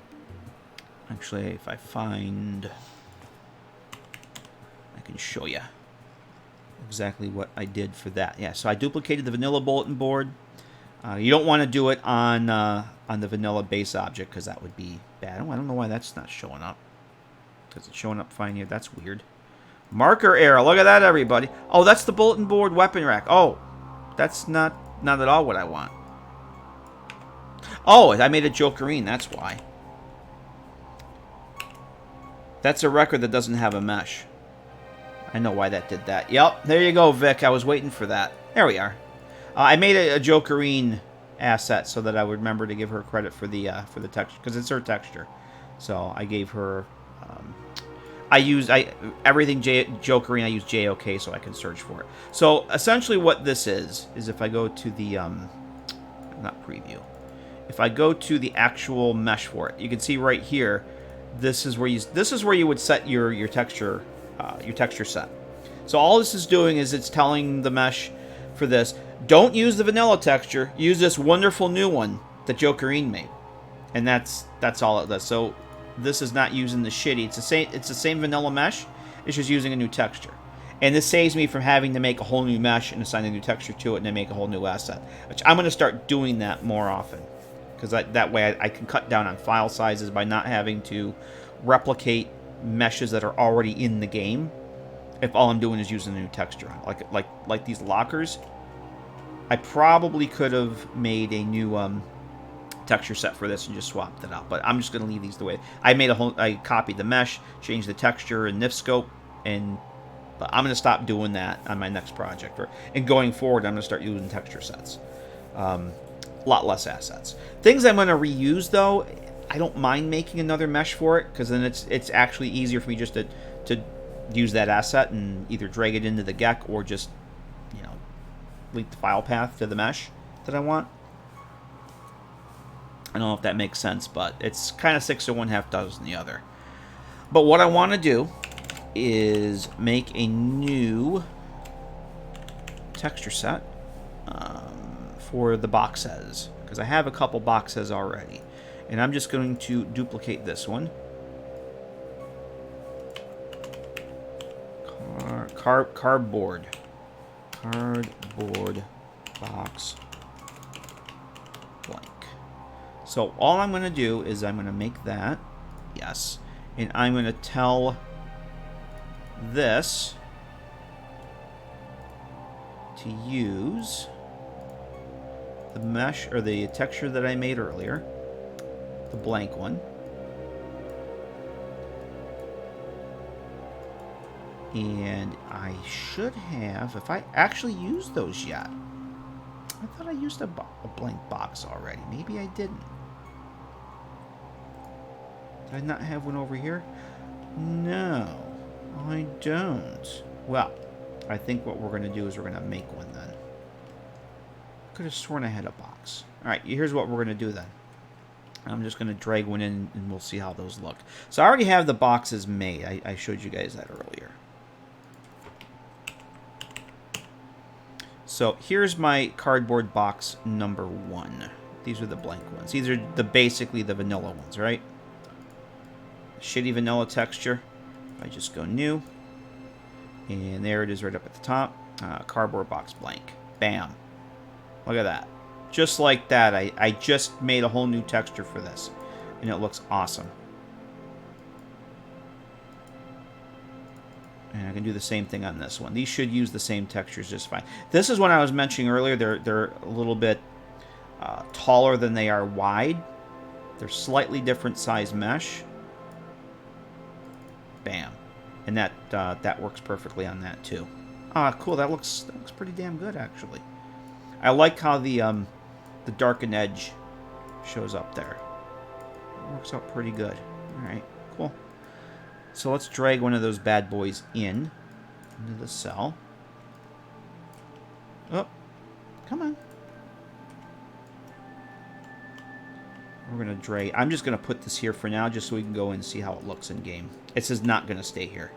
actually, if I find... I can show you exactly what I did for that. Yeah, so I duplicated the vanilla bulletin board. You don't want to do it on the vanilla base object because that would be bad. Oh, I don't know why that's not showing up. Because it's showing up fine here. That's weird. Marker error. Look at that, everybody. Oh, that's the bulletin board weapon rack. Oh, that's not at all what I want. Oh, I made a Jokerine. That's why. That's a record that doesn't have a mesh. I know why that did that. Yep, there you go, Vic. I was waiting for that. There we are. I made a Jokerine asset so that I would remember to give her credit for the texture, because it's her texture. So I gave her. Everything Jokerine. I use JOK so I can search for it. So essentially, what this is if I go to the not preview. If I go to the actual mesh for it, you can see right here. This is where you would set your texture set. So all this is doing is it's telling the mesh for this, don't use the vanilla texture, use this wonderful new one that Jokerine made. And that's all it does. So this is not using the shitty. It's the same vanilla mesh, it's just using a new texture. And this saves me from having to make a whole new mesh and assign a new texture to it and then make a whole new asset. Which I'm going to start doing that more often. Because that way I can cut down on file sizes by not having to replicate meshes that are already in the game. If all I'm doing is using a new texture, like these lockers, I probably could have made a new texture set for this and just swapped it out. But I'm just going to leave these the way I copied the mesh, changed the texture in NifSkope, but I'm going to stop doing that on my next project. And going forward, I'm going to start using texture sets. A lot less assets. Things I'm going to reuse though. I don't mind making another mesh for it because then it's actually easier for me just to use that asset and either drag it into the GECK or just link the file path to the mesh that I want. I don't know if that makes sense, but it's kind of 6 of one, half dozen the other. But what I want to do is make a new texture set for the boxes because I have a couple boxes already. And I'm just going to duplicate this one. Cardboard box blank. So all I'm going to do is I'm going to make that. Yes. And I'm going to tell this to use the mesh or the texture that I made earlier. The blank one. And I should have, if I actually used those yet. I thought I used a blank box already. Maybe I didn't. Did I not have one over here? No, I don't. Well, I think what we're going to do is we're going to make one then. I could have sworn I had a box. Alright, here's what we're going to do then. I'm just going to drag one in and we'll see how those look. So I already have the boxes made. I showed you guys that earlier. So here's my cardboard box number 1. These are the blank ones. These are basically the vanilla ones, right? Shitty vanilla texture. If I just go new. And there it is right up at the top. Cardboard box blank. Bam. Look at that. Just like that, I just made a whole new texture for this. And it looks awesome. And I can do the same thing on this one. These should use the same textures just fine. This is what I was mentioning earlier. They're a little bit taller than they are wide. They're slightly different size mesh. Bam. And that works perfectly on that too. Ah, cool. That looks pretty damn good actually. I like how the darkened edge shows up there. It works out pretty good. All right, cool. So let's drag one of those bad boys in. into the cell. Oh, come on. We're going to drag. I'm just going to put this here for now just so we can go and see how it looks in game. It says not going to stay here.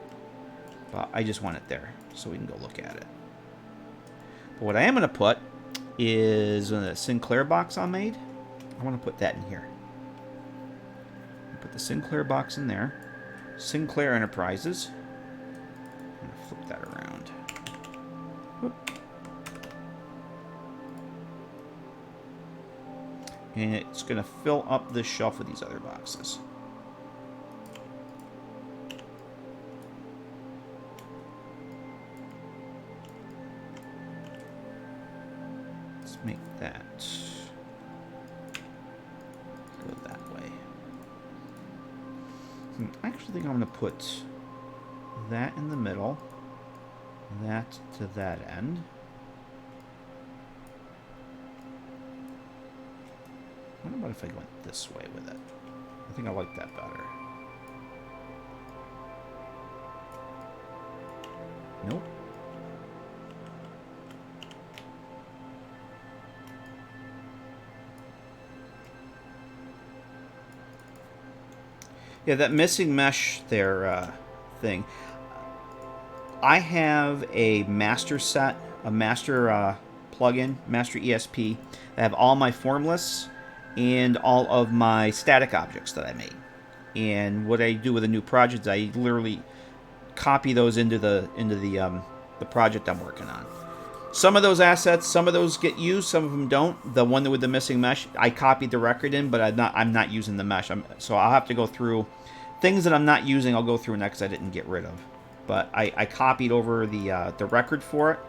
But I just want it there so we can go look at it. But what I am going to put is the Sinclair box I made. I want to put that in here. Put the Sinclair box in there. Sinclair Enterprises. I'm going to flip that around. Whoop. And it's going to fill up this shelf with these other boxes. Let's make that go that way. I actually think I'm going to put that in the middle, that to that end. What about if I went this way with it? I think I like that better. Nope. Yeah, that missing mesh there thing. I have a master set, a master plugin, master ESP, that have all my formless and all of my static objects that I made. And what I do with a new project is I literally copy those into the project I'm working on. Some of those assets, some of those get used, some of them don't. The one with the missing mesh, I copied the record in, but I'm not using the mesh. So I'll have to go through things that I'm not using. I'll go through next I didn't get rid of. But I copied over the record for it,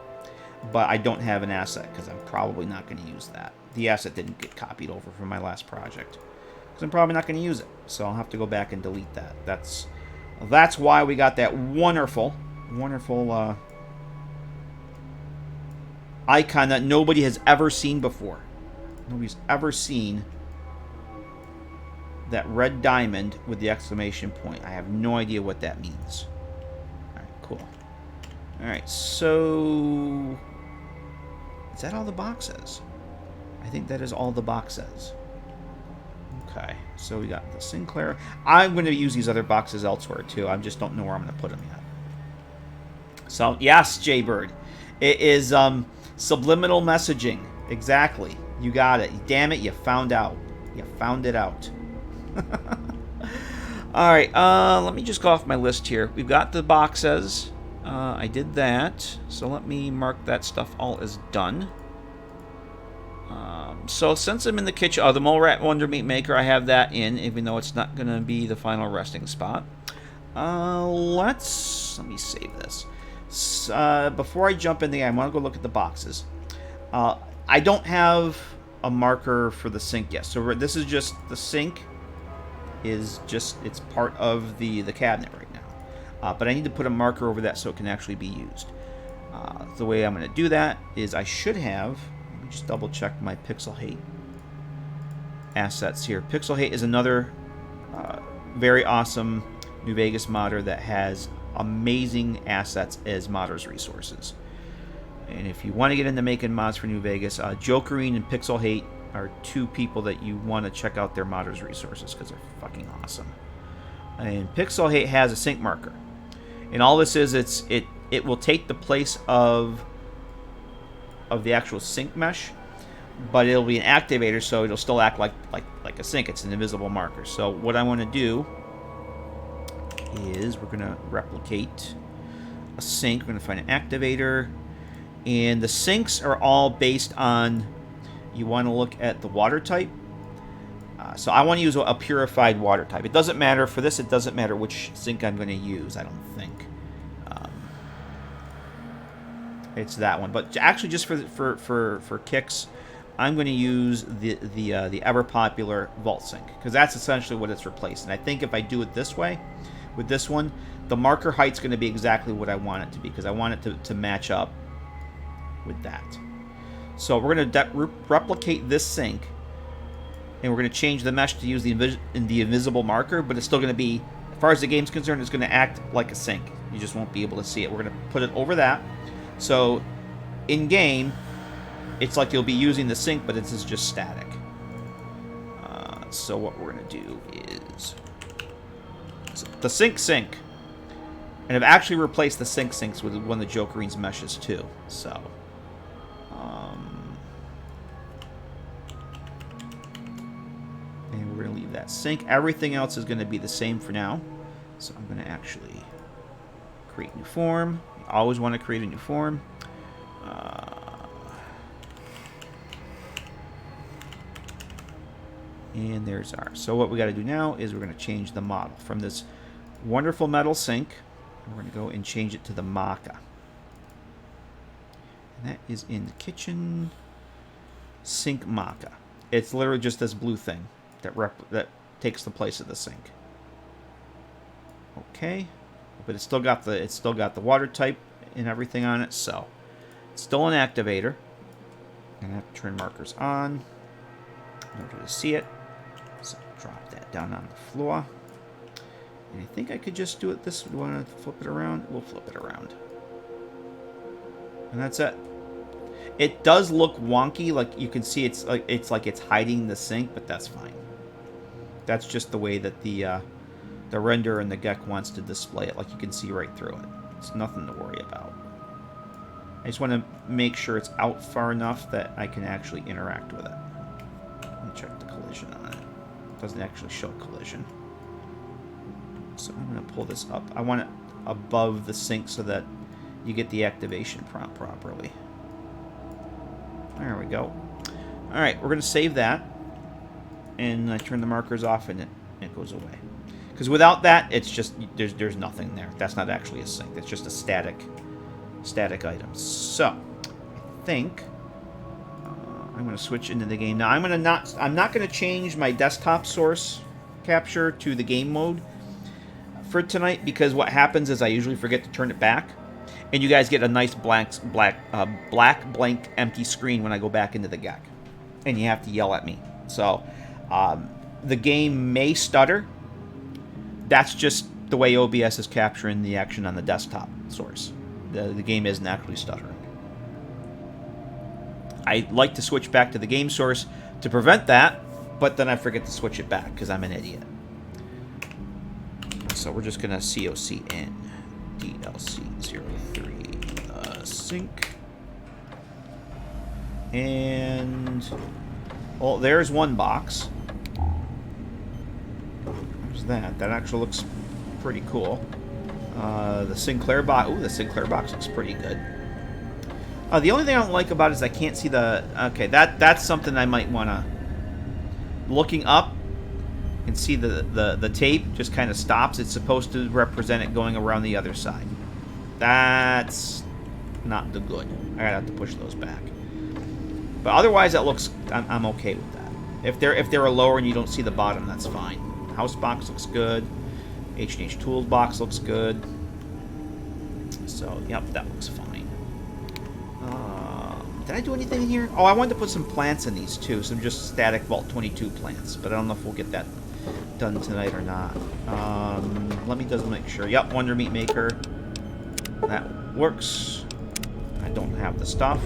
but I don't have an asset because I'm probably not going to use that. The asset didn't get copied over from my last project because I'm probably not going to use it. So I'll have to go back and delete that. That's why we got that wonderful icon that nobody has ever seen before. Nobody's ever seen that red diamond with the exclamation point. I have no idea what that means. Alright, cool. Alright, so is that all the box says? I think that is all the box says. Okay, so we got the Sinclair. I'm going to use these other boxes elsewhere too. I just don't know where I'm going to put them yet. So, yes, Jaybird. It is subliminal messaging. Exactly. You got it. Damn it, you found out. You found it out. Alright, let me just go off my list here. We've got the boxes. I did that. So let me mark that stuff all as done. So since I'm in the kitchen, the Mole Rat Wonder Meat Maker, I have that in, even though it's not going to be the final resting spot. Let me save this. Before I jump in there, I want to go look at the boxes. I don't have a marker for the sink yet. So this is just the sink. It's part of the cabinet right now. But I need to put a marker over that so it can actually be used. The way I'm going to do that is I should have. Let me just double check my Pixel Hate assets here. Pixel Hate is another very awesome New Vegas modder that has amazing assets as modders resources. And if you want to get into making mods for New Vegas, Jokerine and Pixel Hate are two people that you want to check out their modders resources because they're fucking awesome. And Pixel Hate has a sink marker, and all this is it will take the place of the actual sink mesh, but it'll be an activator, so it'll still act like a sink. It's an invisible marker. So what I want to do is we're going to replicate a sink. We're going to find an activator, and the sinks are all based on, you want to look at the water type. So I want to use a purified water type. It doesn't matter for this. It doesn't matter which sink I'm going to use. I don't think it's that one. But actually, just for kicks, I'm going to use the ever popular vault sink because that's essentially what it's replaced. And I think if I do it this way, with this one, the marker height's going to be exactly what I want it to be because I want it to match up with that. So we're going to replicate this sink, and we're going to change the mesh to use the invisible marker, but it's still going to be, as far as the game's concerned, it's going to act like a sink. You just won't be able to see it. We're going to put it over that. So in-game, it's like you'll be using the sink, but this is just static. So what we're going to do is the sink. And I've actually replaced the sinks with one of the Jokerine's meshes too. So and we're going to leave that sink. Everything else is going to be the same for now. So I'm going to actually create new form. You always want to create a new form. And there's ours. So what we got to do now is we're going to change the model from this wonderful metal sink. We're going to go and change it to the maca. And that is in the kitchen. Sink maca. It's literally just this blue thing that takes the place of the sink. Okay, but it's still got the water type and everything on it, so it's still an activator. And I have to turn markers on in order to see it. So drop that down on the floor. And I think I could just do it this way. Do you want to flip it around? We'll flip it around. And that's it. It does look wonky, like you can see it's like it's hiding the sink, but that's fine. That's just the way that the render and the GECK wants to display it. Like you can see right through it. It's nothing to worry about. I just want to make sure it's out far enough that I can actually interact with it. Let me check the collision on it. It doesn't actually show collision. So I'm going to pull this up. I want it above the sink so that you get the activation prompt properly. There we go. Alright, we're going to save that. And I turn the markers off and it goes away. Because without that, it's just, there's nothing there. That's not actually a sink. It's just a static item. So, I think I'm going to switch into the game. Now, I'm not going to change my desktop source capture to the game mode for tonight, because what happens is I usually forget to turn it back. And you guys get a nice black blank empty screen when I go back into the GECK. And you have to yell at me. So, the game may stutter. That's just the way OBS is capturing the action on the desktop source. The game isn't actually stuttering. I like to switch back to the game source to prevent that, but then I forget to switch it back because I'm an idiot. So we're just going to COC in DLC03 sink. And, well, there's one box. There's that. That actually looks pretty cool. The Sinclair box. Ooh, the Sinclair box looks pretty good. The only thing I don't like about it is I can't see the... Okay, that's something I might want to... Looking up and see the tape just kind of stops. It's supposed to represent it going around the other side. That's not the good. I gotta have to push those back. But otherwise, that looks... I'm okay with that. If they're lower and you don't see the bottom, that's fine. House box looks good. H&H Tools box looks good. So, yep, that looks fine. Did I do anything in here? Oh, I wanted to put some plants in these too. Some just static Vault 22 plants. But I don't know if we'll get that done tonight or not. Let me just make sure. Yep, Wonder Meat Maker. That works. I don't have the stuff.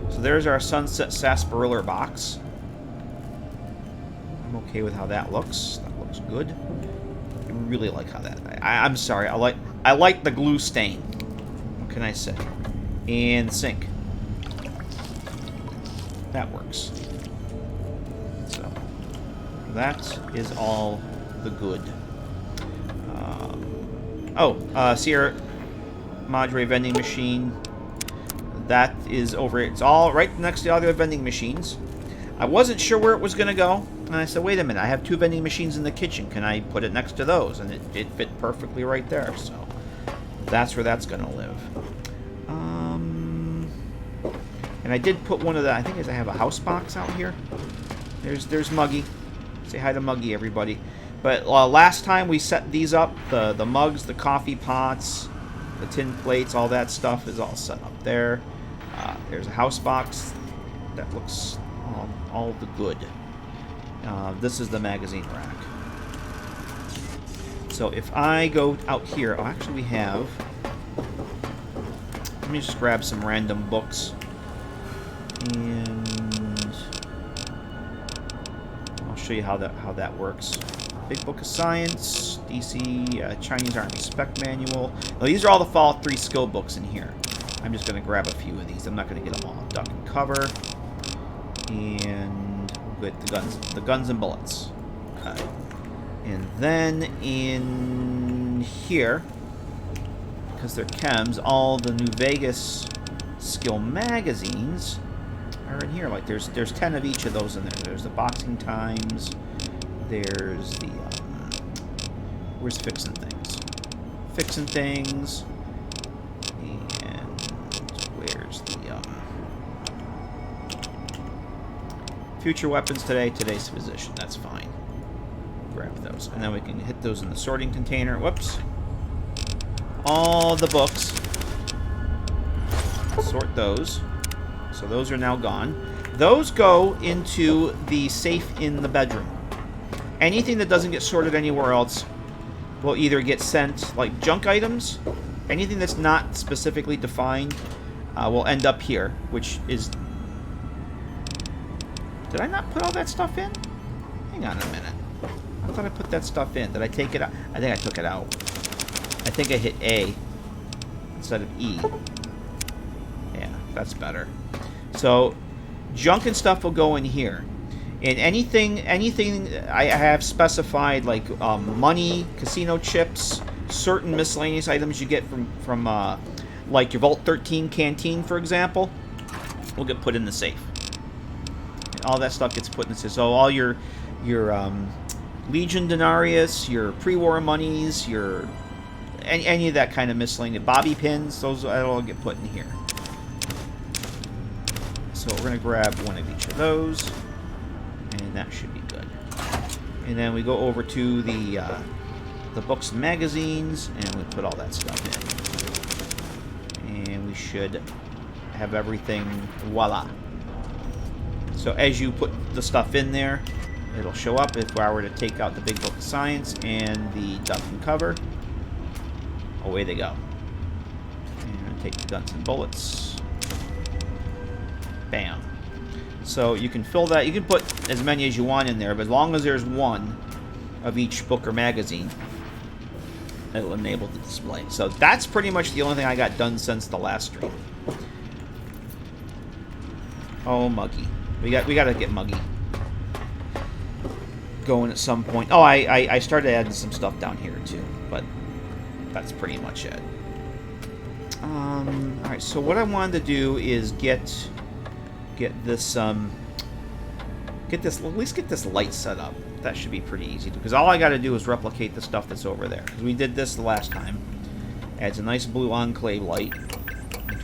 So there's our Sunset Sarsaparilla box. I'm okay with how that looks. That looks good. I really like how that... I'm sorry. I like the glue stain. What can I say? And the sink. That works. So that is all the good. Sierra Madre vending machine. That is over. It's all right next to the other vending machines. I wasn't sure where it was going to go, and I said, wait a minute, I have 2 vending machines in the kitchen. Can I put it next to those? And it fit perfectly right there, so that's where that's going to live. And I did put one of the, I think I have a house box out here. There's Muggy. Say hi to Muggy, everybody. But last time we set these up, the mugs, the coffee pots, the tin plates, all that stuff is all set up there. There's a house box that looks all the good. This is the magazine rack. So if I go out here, oh, actually we have. Let me just grab some random books, and I'll show you how that works. Big Book of Science, DC, Chinese Army Spec Manual. Now these are all the Fallout 3 skill books in here. I'm just going to grab a few of these. I'm not going to get them all. Duck and Cover, and we'll get the guns and bullets. Okay. And then in here, because they're chems, all the new Vegas skill magazines are in here. Like there's 10 of each of those in there. There's the Boxing Times. There's the where's Fixing Things? Fixing Things. And where's the Future Weapons Today? Today's Position. That's fine. Grab those, and then we can hit those in the sorting container. Whoops. All the books. Sort those. So those are now gone. Those go into the safe in the bedroom. Anything that doesn't get sorted anywhere else will either get sent, like junk items, anything that's not specifically defined will end up here, which is... Did I not put all that stuff in? Hang on a minute. I thought I put that stuff in. Did I take it out? I think I took it out. I think I hit A instead of E. Yeah, that's better. So, junk and stuff will go in here. And anything I have specified, like money, casino chips, certain miscellaneous items you get from like your Vault 13 canteen, for example, will get put in the safe. And all that stuff gets put in the safe. So all your Legion Denarius, your pre-war monies, your any of that kind of miscellaneous bobby pins, those all get put in here. So we're gonna grab one of each of those, and that should be good. And then we go over to the books and magazines, and we put all that stuff in, and we should have everything. Voila. So as you put the stuff in there, it'll show up. If I were to take out the Big Book of Science and the Duck and Cover, away they go. And take the guns and bullets. Bam. So you can fill that. You can put as many as you want in there, but as long as there's one of each book or magazine, it'll enable the display. So that's pretty much the only thing I got done since the last stream. Oh, Muggy. We got to get Muggy going at some point. Oh, I started adding some stuff down here too, but that's pretty much it. All right. So what I wanted to do is get this at least get this light set up. That should be pretty easy because all I got to do is replicate the stuff that's over there. Because we did this the last time. Adds a nice blue enclave light.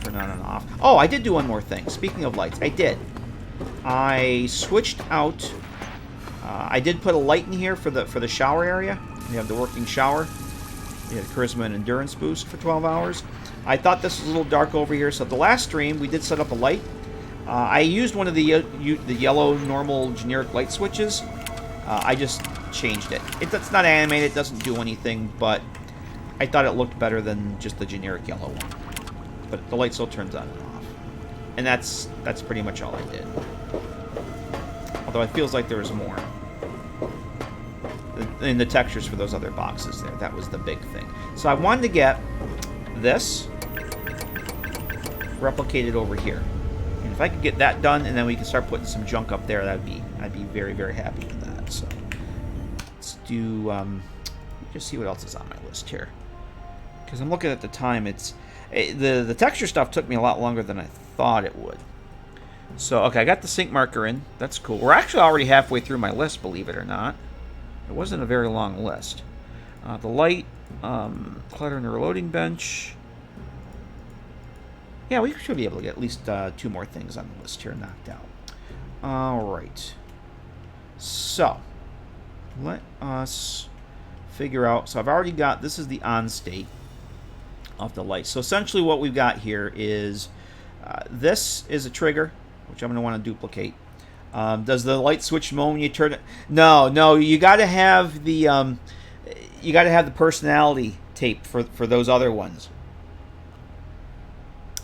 Turn on and off. Oh, I did do one more thing. Speaking of lights, I did. I switched out. I did put a light in here for the shower area. You have the working shower. You have charisma and endurance boost for 12 hours. I thought this was a little dark over here, so the last stream we did set up a light. I used one of the yellow normal generic light switches. I just changed it. It's not animated, it doesn't do anything, but I thought it looked better than just the generic yellow one. But the light still turns on and off. And that's pretty much all I did. Although it feels like there was more. In the textures for those other boxes there. That was the big thing. So I wanted to get this replicated over here. And if I could get that done, and then we can start putting some junk up there, I'd be very, very happy with that. So let's do just see what else is on my list here. Because I'm looking at the time, the texture stuff took me a lot longer than I thought it would. So okay, I got the sink marker in. That's cool. We're actually already halfway through my list, believe it or not. It wasn't a very long list. The light, clutter in the reloading bench. Yeah, we should be able to get at least 2 more things on the list here knocked out. Alright. So, let us figure out. So I've already got, this is the on state of the light. So essentially what we've got here is, this is a trigger, which I'm going to want to duplicate. Does the light switch moment when you turn it? No, you got to have the you got to have the personality tape for those other ones.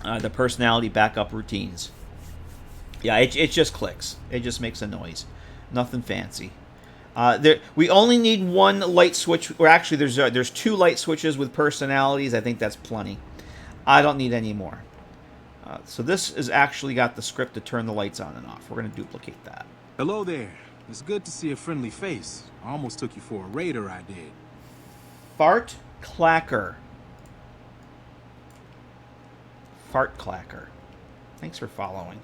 The personality backup routines. Yeah, it just clicks. It just makes a noise. Nothing fancy. We only need one light switch. Or actually, there's 2 light switches with personalities. I think that's plenty. I don't need any more. So this has actually got the script to turn the lights on and off. We're going to duplicate that. Hello there. It's good to see a friendly face. I almost took you for a raider, I did. Fart Clacker. Fart Clacker. Thanks for following.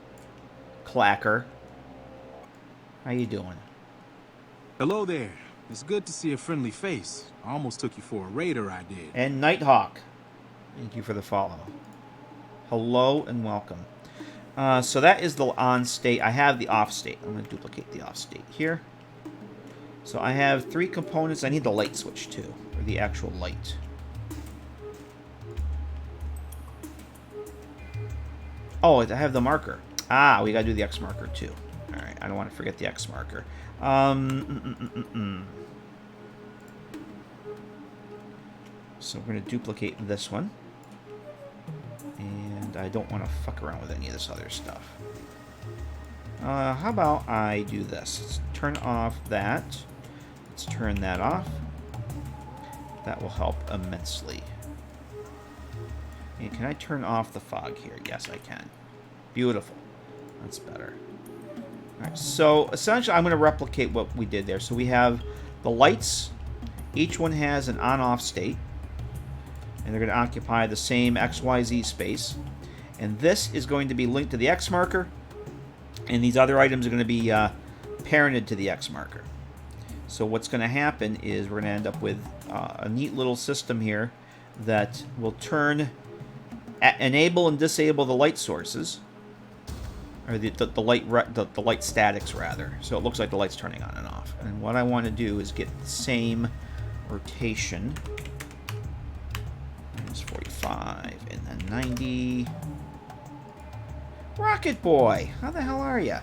Clacker. How you doing? Hello there. It's good to see a friendly face. I almost took you for a raider, I did. And Nighthawk. Thank you for the follow. Hello and welcome. So that is the on state. I have the off state. I'm going to duplicate the off state here. So I have 3 components. I need the light switch too, or the actual light. Oh, I have the marker. Ah, we got to do the X marker too. All right, I don't want to forget the X marker. So we're going to duplicate this one. And I don't want to fuck around with any of this other stuff. How about I do this? Let's turn off that. Let's turn that off. That will help immensely. And can I turn off the fog here? Yes, I can. Beautiful. That's better. Alright, so essentially I'm going to replicate what we did there. So we have the lights. Each one has an on-off state. And they're going to occupy the same XYZ space. And this is going to be linked to the X marker. And these other items are going to be parented to the X marker. So what's going to happen is we're going to end up with a neat little system here that will enable and disable the light sources. Or the light statics, rather. So it looks like the light's turning on and off. And what I want to do is get the same rotation. Minus 45 and then 90. Rocket Boy, how the hell are ya?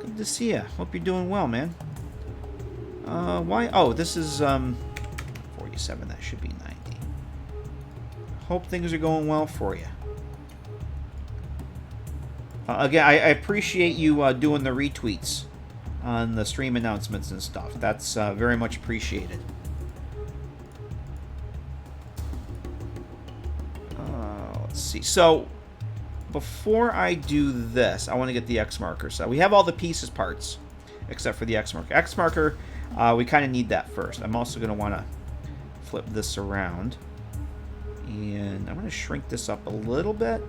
Good to see ya. Hope you're doing well, man. Why? Oh, this is 47. That should be 90. Hope things are going well for you. Again, I appreciate you doing the retweets on the stream announcements and stuff. That's very much appreciated. Let's see. So, before I do this, I want to get the X marker. So, we have all the pieces parts, except for the X marker. X marker, we kind of need that first. I'm also going to want to flip this around. And I'm going to shrink this up a little bit.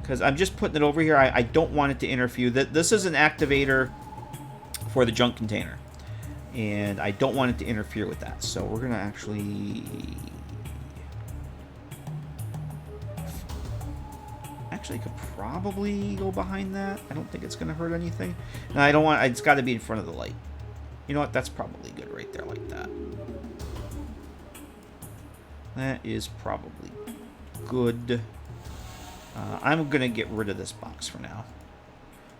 Because I'm just putting it over here. I don't want it to interfere. This is an activator for the junk container. And I don't want it to interfere with that. So we're going to actually... Actually, I could probably go behind that. I don't think it's going to hurt anything. No, I don't want... It's got to be in front of the light. You know what? That's probably good right there like that. That is probably good. I'm going to get rid of this box for now.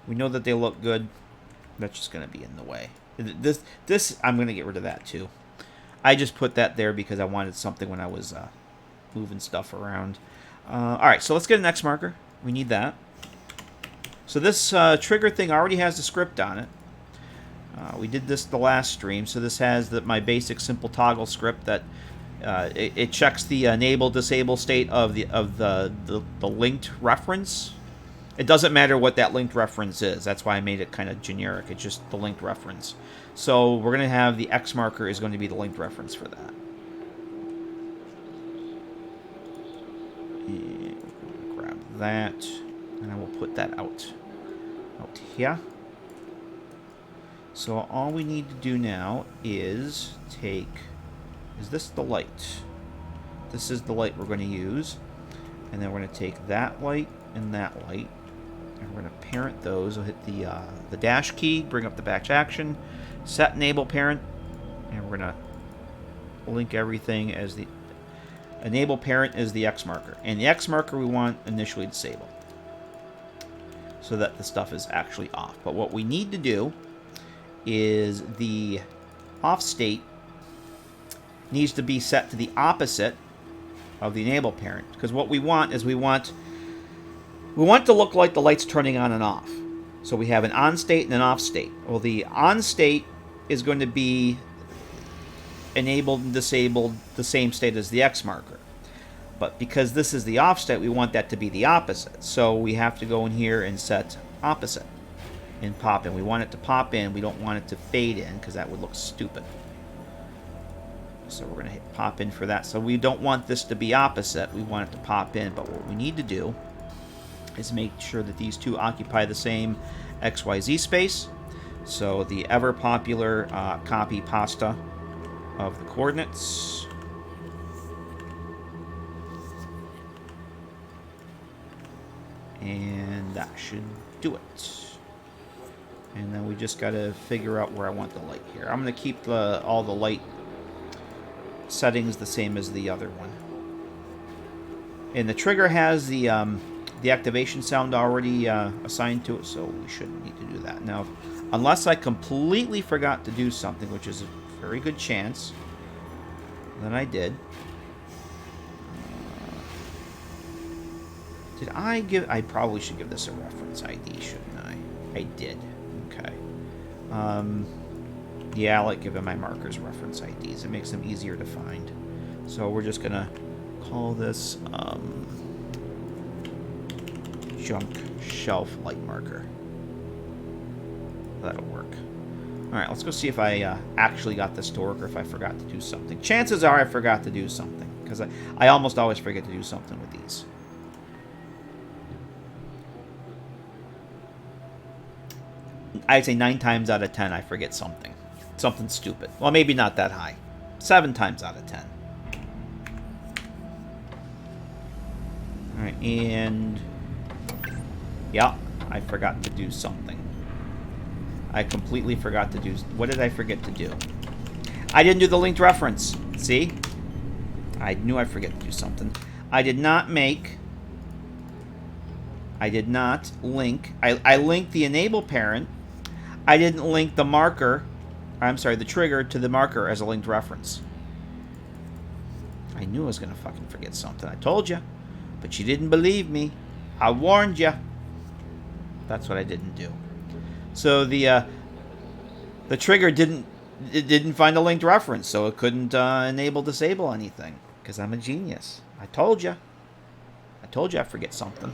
We know that they look good. That's just going to be in the way. This I'm going to get rid of that too. I just put that there because I wanted something when I was moving stuff around. Alright, so let's get an X marker. We need that. So this trigger thing already has the script on it. We did this the last stream. So this has my basic simple toggle script that it checks the enable disable state of the linked reference. It doesn't matter what that linked reference is. That's why I made it kind of generic. It's just the linked reference. So we're going to have the X marker is going to be the linked reference for that. And we're going to grab that, and I will put that out here. So all we need to do now is take... Is this the light? This is the light we're going to use. And then we're going to take that light and that light. And we're going to parent those. We'll hit the dash key, bring up the batch action, set enable parent. And we're going to link everything as the... Enable parent is the X marker. And the X marker we want initially disable. So that the stuff is actually off. But what we need to do is the off state needs to be set to the opposite of the enable parent. Because what we want is we want it to look like the light's turning on and off. So we have an on state and an off state. Well, the on state is going to be enabled and disabled the same state as the X marker. But because this is the off state, we want that to be the opposite. So we have to go in here and set opposite and pop in. We want it to pop in. We don't want it to fade in because that would look stupid. So we're going to hit pop in for that. So we don't want this to be opposite. We want it to pop in. But what we need to do is make sure that these two occupy the same XYZ space. So the ever popular copy pasta of the coordinates. And that should do it. And then we just got to figure out where I want the light here. I'm going to keep all the light settings the same as the other one. And the trigger has the activation sound already assigned to it, so we shouldn't need to do that. Now, unless I completely forgot to do something, which is a very good chance that I did. Did I give... I probably should give this a reference ID, shouldn't I? I did. Okay. Yeah, I like giving my markers reference IDs. It makes them easier to find. So we're just going to call this junk shelf light marker. That'll work. Alright, let's go see if I actually got this to work or if I forgot to do something. Chances are I forgot to do something, because I almost always forget to do something with these. I'd say 9 times out of 10 I forget something. Something stupid. Well, maybe not that high. 7 times out of 10. Alright, and... yeah, I forgot to do something. I completely forgot to do... what did I forget to do? I didn't do the linked reference. See? I knew I forget to do something. I did not make... I did not link... I linked the enable parent. I didn't link the marker... I'm sorry, the trigger to the marker as a linked reference. I knew I was going to fucking forget something. I told you. But you didn't believe me. I warned you. That's what I didn't do. So the trigger didn't find a linked reference, so it couldn't enable disable anything. Because I'm a genius. I told you. I told you I'd forget something.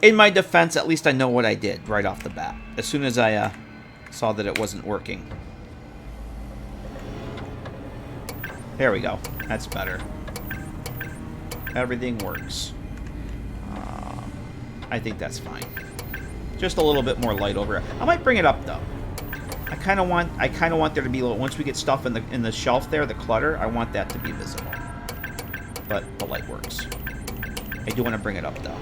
In my defense, at least I know what I did right off the bat. As soon as I saw that it wasn't working. There we go. That's better. Everything works. I think that's fine. Just a little bit more light over it. I might bring it up though. I kind of want there to be a little. Once we get stuff in the shelf there, the clutter, I want that to be visible. But the light works. I do want to bring it up though.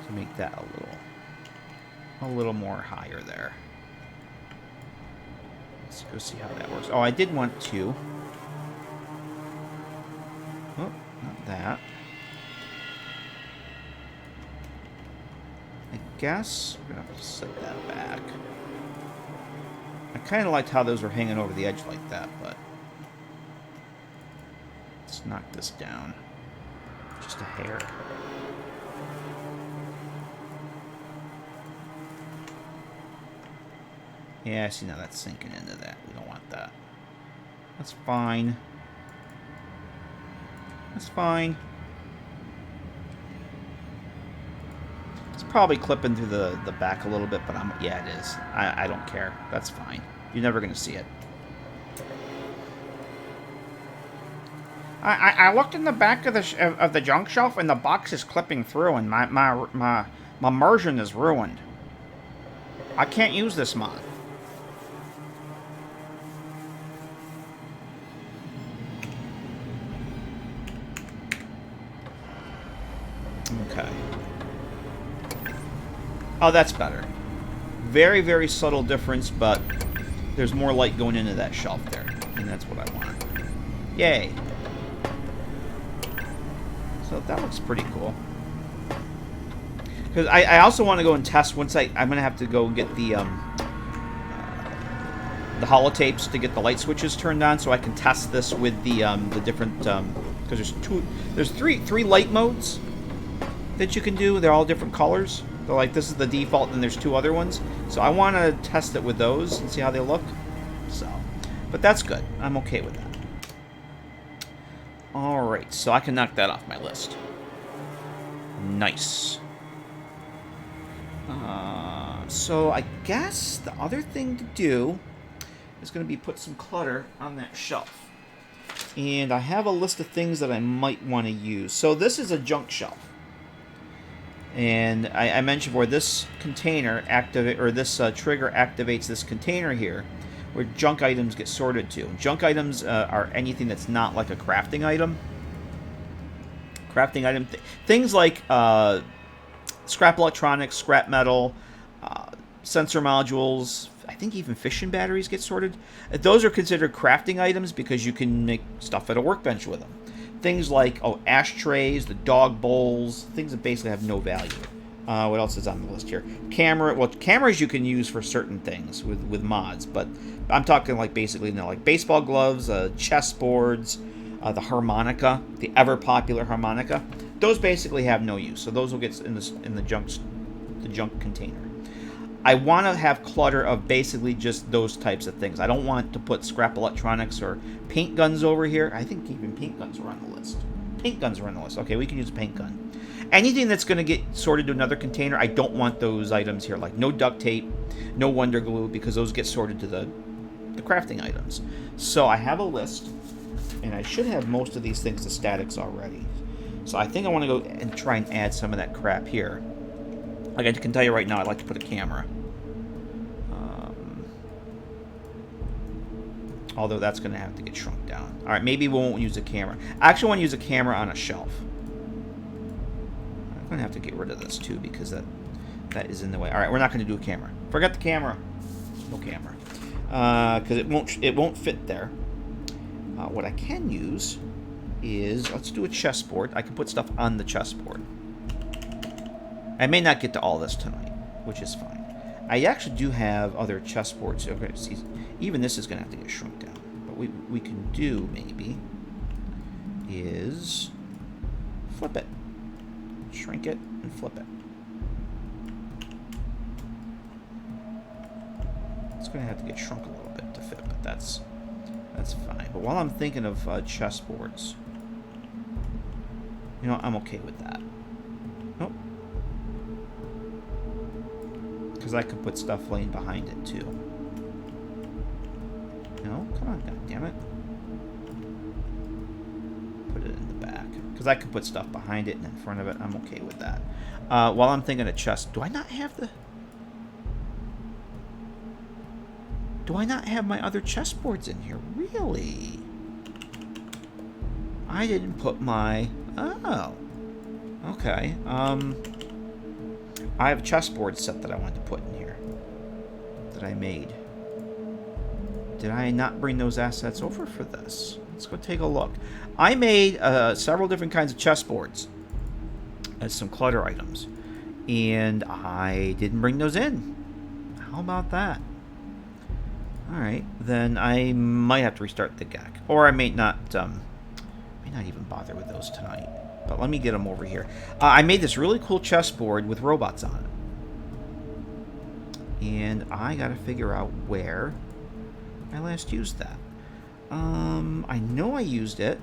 To make that a little more higher there. Let's go see how that works. Oh, I did want to. Oh, not that. I guess we're gonna have to set that back. I kind of liked how those were hanging over the edge like that, but let's knock this down just a hair. Yeah, I see now that's sinking into that. We don't want that. That's fine. That's fine. It's probably clipping through the back a little bit, but yeah, it is. I don't care. That's fine. You're never going to see it. I looked in the back of the junk shelf, and the box is clipping through, and my immersion is ruined. I can't use this mod. Okay. Oh, that's better. Very, very subtle difference, but there's more light going into that shelf there, and that's what I want. Yay. So that looks pretty cool. Because I also want to go and test once I'm going to have to go and get the holotapes to get the light switches turned on, so I can test this with the different, because there's three light modes that you can do. They're all different colors. So like this is the default, and there's 2 other ones. So I want to test it with those and see how they look. So, but that's good. I'm okay with that. All right, so I can knock that off my list. Nice. So I guess the other thing to do is going to be put some clutter on that shelf. And I have a list of things that I might want to use. So this is a junk shelf. And I mentioned before, this container this trigger activates this container here, where junk items get sorted to. Junk items are anything that's not like a crafting item. Things like scrap electronics, scrap metal, sensor modules. I think even fission batteries get sorted. Those are considered crafting items because you can make stuff at a workbench with them. Things like ashtrays, the dog bowls, things that basically have no value. What else is on the list here? Cameras you can use for certain things with mods, but I'm talking like basically like baseball gloves, chessboards, the harmonica, the ever popular harmonica. Those basically have no use, so those will get in the junk container. I want to have clutter of basically just those types of things. I don't want to put scrap electronics or paint guns over here. I think even paint guns were on the list. Paint guns were on the list. Okay, we can use a paint gun. Anything that's going to get sorted to another container, I don't want those items here. Like no duct tape, no Wonder Glue, because those get sorted to the crafting items. So I have a list, and I should have most of these things to statics already. So I think I want to go and try and add some of that crap here. Like I can tell you right now, I'd like to put a camera. Although that's going to have to get shrunk down. All right, maybe we won't use a camera. I actually want to use a camera on a shelf. I'm going to have to get rid of this too because that is in the way. All right, we're not going to do a camera. Forget the camera. No camera. Because it won't fit there. What I can use is, let's do a chessboard. I can put stuff on the chessboard. I may not get to all this tonight, which is fine. I actually do have other chessboards. Okay, see, even this is going to have to get shrunk down. But we can do, maybe, is flip it. Shrink it and flip it. It's going to have to get shrunk a little bit to fit, but that's fine. But while I'm thinking of chessboards, you know, I'm okay with that. Nope. Because I could put stuff laying behind it too. No, come on, goddammit. Put it in the back. Because I could put stuff behind it and in front of it. I'm okay with that. While I'm thinking of chest, do I not have my other chessboards in here? Really? I didn't put my... Oh. Okay. I have a chessboard set that I wanted to put in here. That I made. Did I not bring those assets over for this? Let's go take a look. I made several different kinds of chessboards as some clutter items. And I didn't bring those in. How about that? Alright, then I might have to restart the GECK. Or I may not even bother with those tonight. But let me get them over here. I made this really cool chessboard with robots on it. And I gotta figure out where I last used that. I know I used it.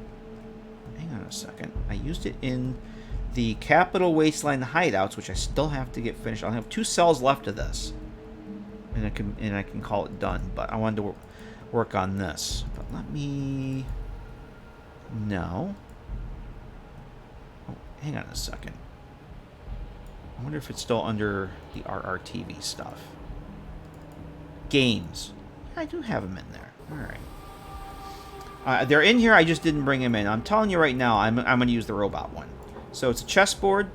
Hang on a second. I used it in the Capital Wasteland Hideouts, which I still have to get finished. I'll have 2 cells left of this. And I can call it done. But I wanted to work on this. But let me... No. Oh, hang on a second. I wonder if it's still under the RRTV stuff. Games. I do have them in there. Alright. They're in here, I just didn't bring them in. I'm telling you right now, I'm going to use the robot one. So it's a chessboard,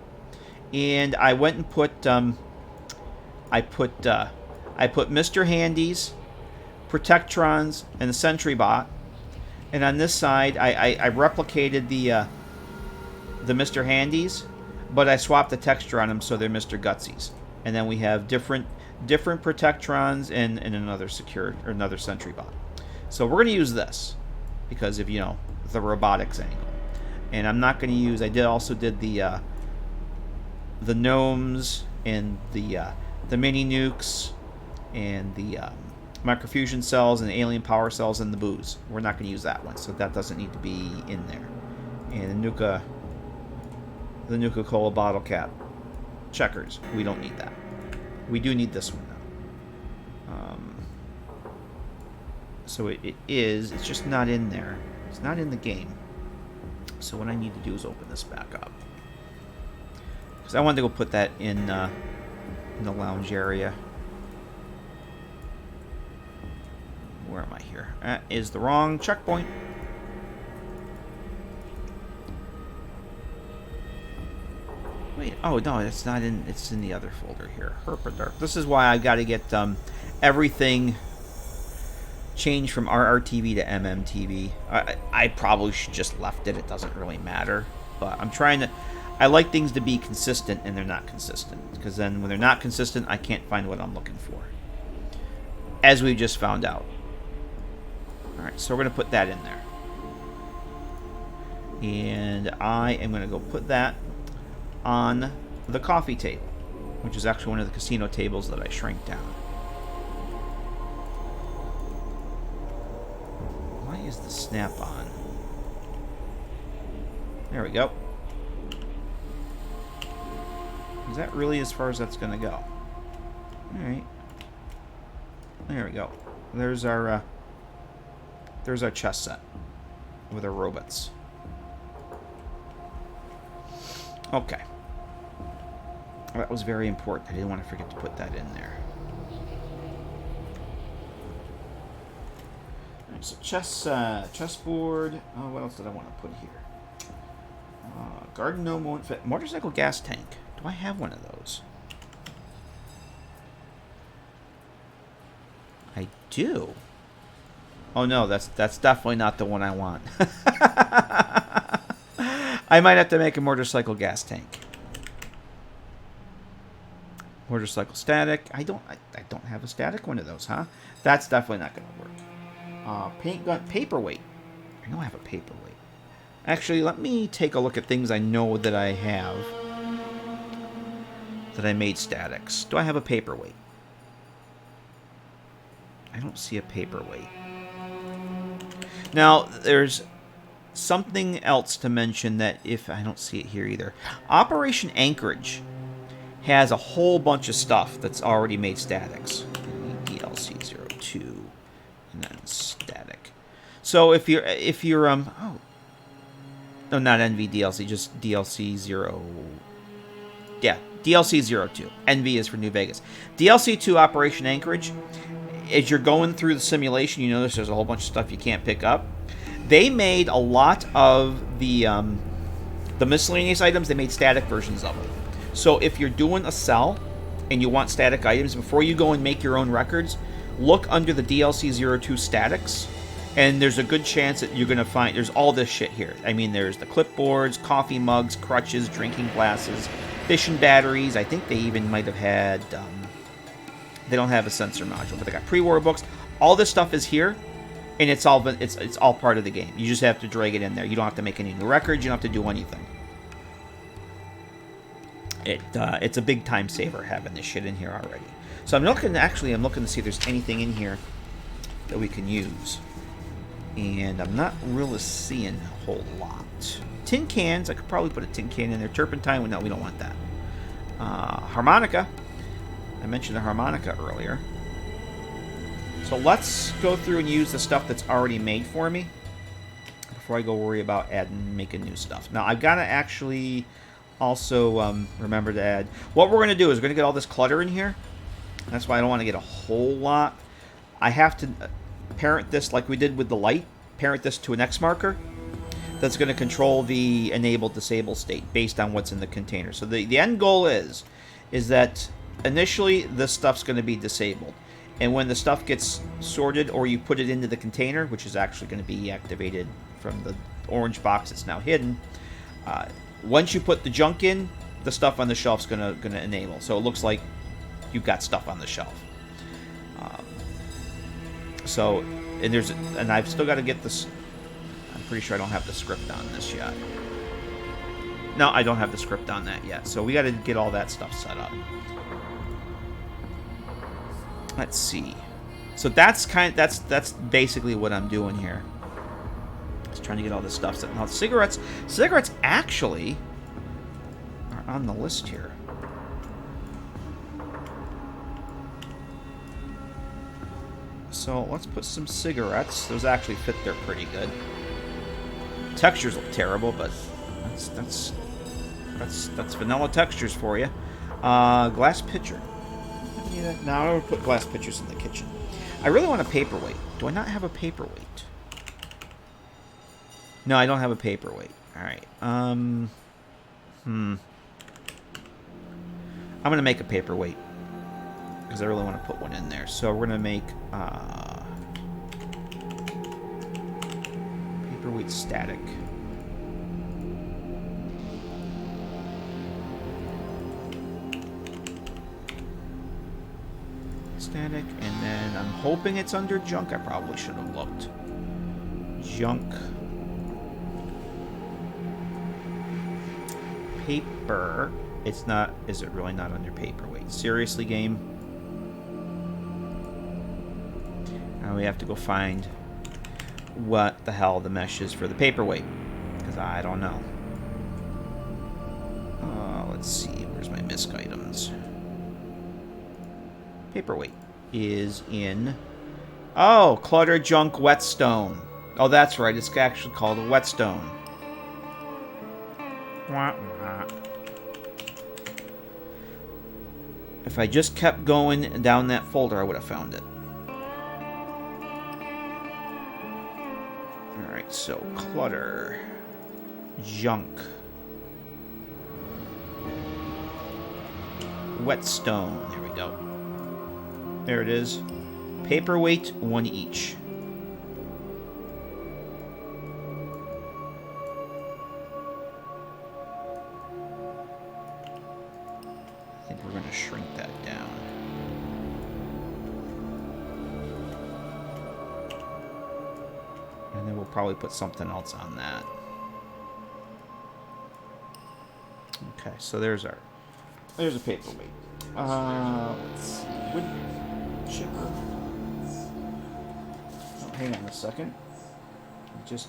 and I went and put, I put Mr. Handy's, Protectrons, and the Sentry Bot. And on this side, I replicated the Mr. Handy's. but I swapped the texture on them so they're Mr. Gutsies. And then we have different protectrons in another secure or another sentry bot. So we're going to use this because of the robotics angle. And I'm not going to use. I also did the gnomes and the mini nukes and the microfusion cells and the alien power cells and the booze. We're not going to use that one, so that doesn't need to be in there. And the Nuka-Cola bottle cap checkers. We don't need that. We do need this one though. So it's just not in there. It's not in the game. So what I need to do is open this back up. Because I wanted to go put that in the lounge area. Where am I here? That is the wrong checkpoint. Wait, oh no, it's not in. It's in the other folder here. Herpaderp. This is why I got to get everything changed from RRTV to MMTV. I probably should just left it. It doesn't really matter. But I'm trying to. I like things to be consistent, and they're not consistent. Because then when they're not consistent, I can't find what I'm looking for. As we just found out. Alright, so we're going to put that in there. And I am going to go put that on the coffee table, which is actually one of the casino tables that I shrank down. Why is the snap on? There we go. Is that really as far as that's going to go? Alright. There we go. There's our chess set with our robots. Okay. That was very important. I didn't want to forget to put that in there. Alright, so chessboard. Oh, what else did I want to put here? Garden gnome won't fit. Motorcycle gas tank. Do I have one of those? I do. Oh no, that's definitely not the one I want. I might have to make a motorcycle gas tank. Motorcycle static. I don't have a static one of those, huh? That's definitely not going to work. Paint gun paperweight. I know I have a paperweight. Actually, let me take a look at things I know that I have that I made statics. Do I have a paperweight? I don't see a paperweight. Now, there's something else to mention that if I don't see it here either. Operation Anchorage has a whole bunch of stuff that's already made statics. DLC02 and then static. So if you're no, not NVDLC, just DLC0. Yeah, DLC02. NV is for New Vegas. DLC2 Operation Anchorage. As you're going through the simulation, you notice there's a whole bunch of stuff you can't pick up. They made a lot of the miscellaneous items. They made static versions of them. So if you're doing a cell and you want static items, before you go and make your own records, look under the DLC02 statics, and there's a good chance that you're going to find there's all this shit here. I mean, there's the clipboards, coffee mugs, crutches, drinking glasses, fishing batteries. I think they even might have had... they don't have a sensor module, but they got pre-war books. All this stuff is here, and it's all part of the game. You just have to drag it in there. You don't have to make any new records. You don't have to do anything. It's a big time saver having this shit in here already. So I'm looking to see if there's anything in here that we can use, and I'm not really seeing a whole lot. Tin cans. I could probably put a tin can in there. Turpentine. No, we don't want that. Harmonica. I mentioned the harmonica earlier. So let's go through and use the stuff that's already made for me before I go worry about making new stuff. Now, I've got to actually also remember to add... What we're going to do is we're going to get all this clutter in here. That's why I don't want to get a whole lot. I have to parent this like we did with the light. Parent this to an X marker that's going to control the enable disable state based on what's in the container. So the end goal is that... initially, this stuff's going to be disabled. And when the stuff gets sorted or you put it into the container, which is actually going to be activated from the orange box that's now hidden, once you put the junk in, the stuff on the shelf's gonna enable. So it looks like you've got stuff on the shelf. And I've still got to get this. I'm pretty sure I don't have the script on this yet. No, I don't have the script on that yet. So we got to get all that stuff set up. Let's see. So that's basically what I'm doing here. Just trying to get all this stuff set. Now cigarettes actually are on the list here. So let's put some cigarettes. Those actually fit there pretty good. Textures look terrible, but that's vanilla textures for you. Glass pitcher. Now I would put glass pitchers in the kitchen. I really want a paperweight. Do I not have a paperweight? No, I don't have a paperweight. All right. I'm gonna make a paperweight because I really want to put one in there. So we're gonna make paperweight static. Static, and then I'm hoping it's under junk. I probably should have looked. Junk. Paper. It's not. Is it really not under paperweight? Seriously, game? Now we have to go find what the hell the mesh is for the paperweight, because I don't know. Let's see. Where's my misc items? Paperweight is in... Oh, clutter, junk, whetstone. Oh, that's right. It's actually called a whetstone. Wah, wah. If I just kept going down that folder, I would have found it. Alright, so clutter, junk, whetstone. There we go. There it is. Paperweight, 1 each. I think we're going to shrink that down. And then we'll probably put something else on that. Okay, so there's a paperweight. Let's see. Wood chipper. Oh, hang on a second. I just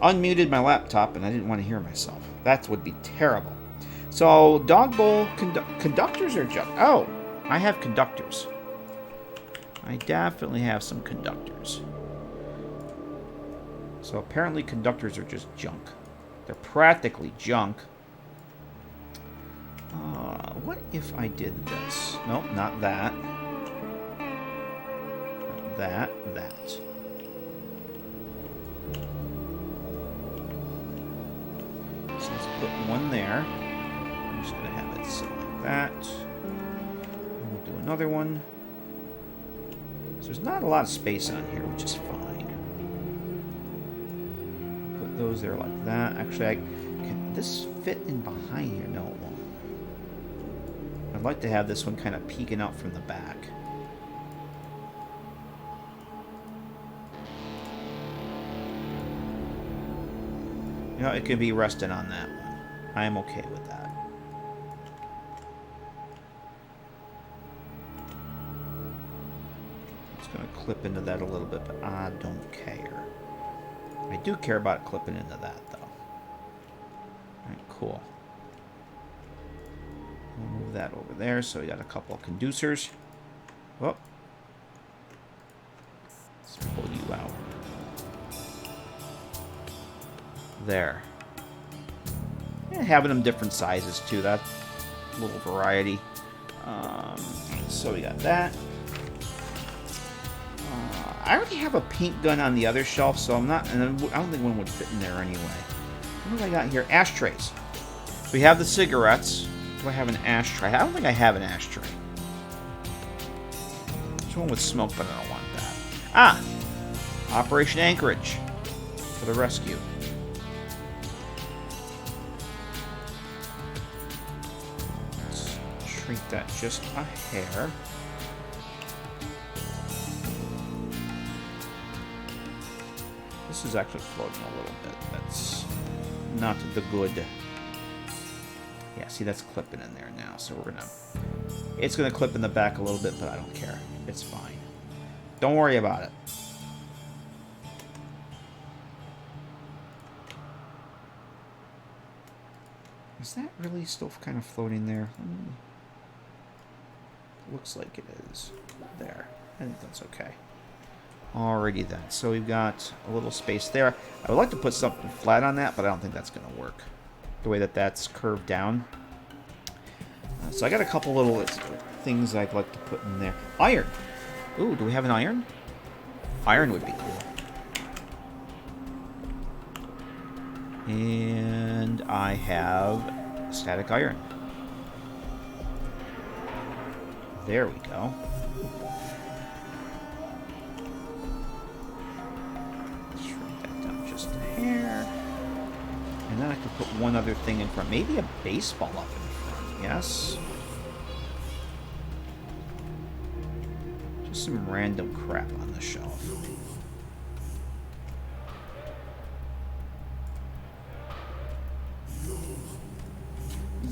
unmuted my laptop and I didn't want to hear myself. That would be terrible. So, dog bowl conductors or junk? Oh, I have conductors. I definitely have some conductors. So apparently conductors are just junk. They're practically junk. What if I did this? Nope, not that. Not that. That. So let's put one there. I'm just going to have it sit like that. And we'll do another one. So there's not a lot of space on here, which is fine. Put those there like that. Actually, can this fit in behind here? No, it won't. I'd like to have this one kind of peeking out from the back. You know, it could be resting on that one. I am okay with that. It's going to clip into that a little bit, but I don't care. I do care about clipping into that, though. Alright, cool. We'll move that over there, so we got a couple of conducers. Well, let's pull you out. There. And having them different sizes too, that little variety. So we got that. I already have a paint gun on the other shelf, so I'm not, and I don't think one would fit in there anyway. What do I got here? Ashtrays. We have the cigarettes. Do I have an ashtray? I don't think I have an ashtray. There's one with smoke, but I don't want that. Ah! Operation Anchorage for the rescue. shrink that just a hair. This is actually floating a little bit. That's not the good. Yeah, see, that's clipping in there now. So we're gonna... It's gonna clip in the back a little bit, but I don't care. It's fine. Don't worry about it. Is that really still kind of floating there? Looks like it is. There. I think that's okay. Alrighty then. So we've got a little space there. I would like to put something flat on that, but I don't think that's going to work. The way that that's curved down. So I got a couple little things I'd like to put in there. Iron. Ooh, do we have an iron? Iron would be cool. And I have static iron. There we go. Shrink that down just a hair. And then I could put one other thing in front. Maybe a baseball up in front. Yes. Just some random crap on the shelf.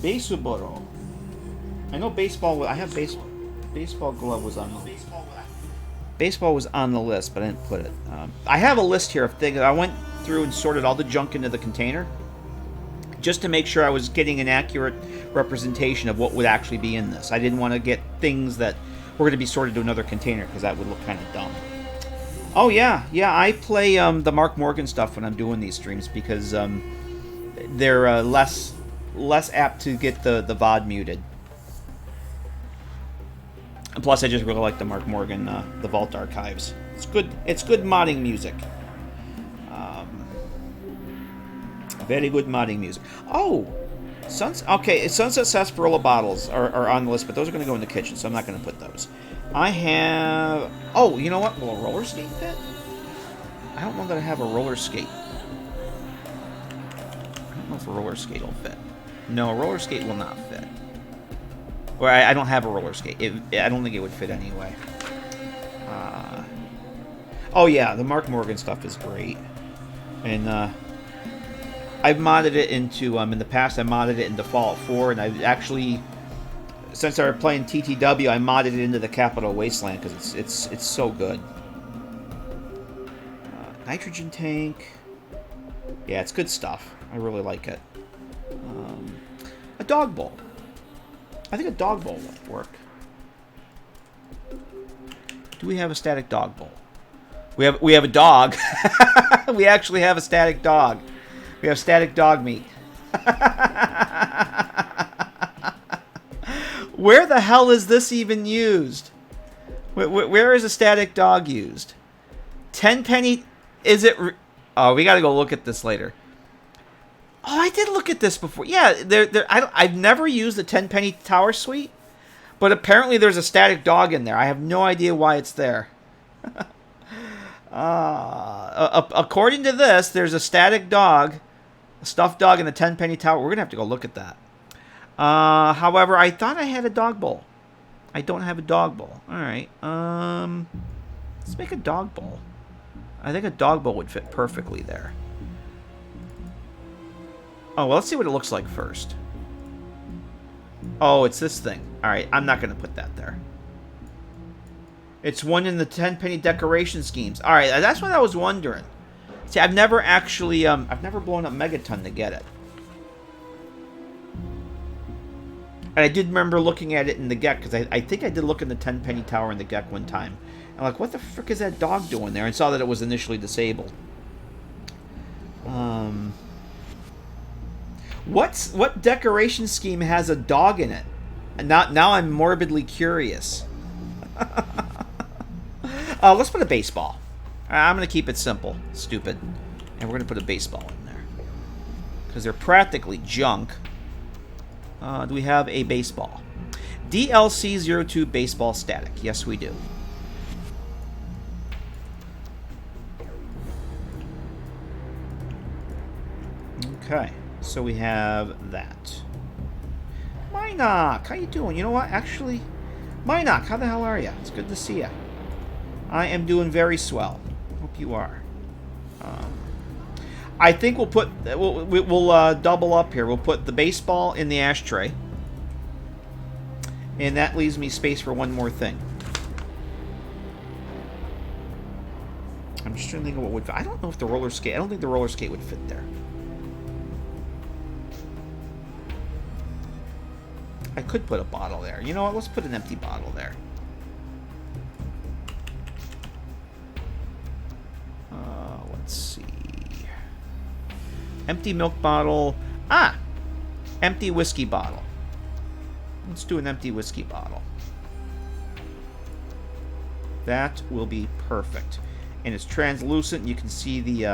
Baseball. I know baseball. I have baseball glove was on the baseball was on the list, but I didn't put it. I have a list here of things. I went through and sorted all the junk into the container just to make sure I was getting an accurate representation of what would actually be in this. I didn't want to get things that were going to be sorted to another container because that would look kind of dumb. Oh yeah. I play the Mark Morgan stuff when I'm doing these streams because they're less apt to get the VOD muted. And plus, I just really like the Mark Morgan, the Vault Archives. It's good. It's good modding music. Very good modding music. Oh, Sunset Sarsaparilla bottles are on the list, but those are going to go in the kitchen, so I'm not going to put those. I have... Oh, you know what? Will a roller skate fit? I don't know that I have a roller skate. I don't know if a roller skate will fit. No, a roller skate will not fit. Or I don't have a roller skate. I don't think it would fit anyway. Oh yeah, the Mark Morgan stuff is great. And I've modded it into... in the past, I modded it into Fallout 4, and I've actually... Since I started playing TTW, I modded it into the Capital Wasteland, because it's so good. Nitrogen tank. Yeah, it's good stuff. I really like it. A dog bowl. I think a dog bowl would work. Do we have a static dog bowl? We have a dog. We actually have a static dog. We have static dog meat. Where the hell is this even used? Where is a static dog used? 10 penny... Is it... Oh, we gotta go look at this later. Oh, I did look at this before. Yeah, I've never used the 10 penny tower suite, but apparently there's a static dog in there. I have no idea why it's there. According to this, there's a static dog, a stuffed dog in the 10 penny tower. We're going to have to go look at that. However, I thought I had a dog bowl. I don't have a dog bowl. All right. Let's make a dog bowl. I think a dog bowl would fit perfectly there. Oh, well, let's see what it looks like first. Oh, it's this thing. All right, I'm not going to put that there. It's one in the 10 penny decoration schemes. All right, that's what I was wondering. See, I've never actually, I've never blown up Megaton to get it. And I did remember looking at it in the GECK, because I think I did look in the 10 penny tower in the GECK one time. I'm like, what the frick is that dog doing there? And saw that it was initially disabled. What decoration scheme has a dog in it? And now I'm morbidly curious. Let's put a baseball. I'm going to keep it simple, stupid. And we're going to put a baseball in there. Because they're practically junk. Do we have a baseball? DLC02 baseball static. Yes, we do. Okay. So we have that. Minoc, how you doing? You know what? Actually, Minoc, how the hell are you? It's good to see you. I am doing very swell. Hope you are. I think we'll double up here. We'll put the baseball in the ashtray, and that leaves me space for one more thing. I'm just trying to think of what would fit. I don't know if the roller skate. I don't think the roller skate would fit there. I could put a bottle there. You know what? Let's put an empty bottle there. Let's see. Empty milk bottle. Ah! Empty whiskey bottle. Let's do an empty whiskey bottle. That will be perfect. And it's translucent. You can see the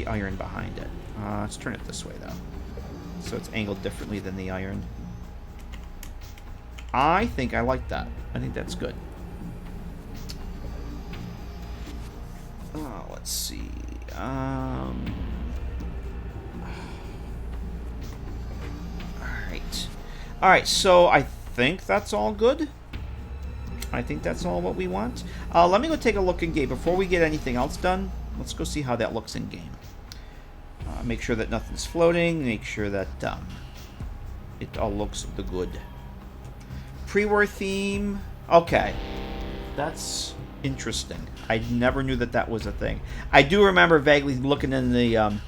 iron behind it. Let's turn it this way, though. So it's angled differently than the iron. I think I like that. I think that's good. Let's see. Alright, so I think that's all good. I think that's all what we want. Let me go take a look in game. Before we get anything else done, let's go see how that looks in game. Make sure that nothing's floating. Make sure that it all looks the good. Pre-war theme. Okay. That's interesting. I never knew that was a thing. I do remember vaguely looking in the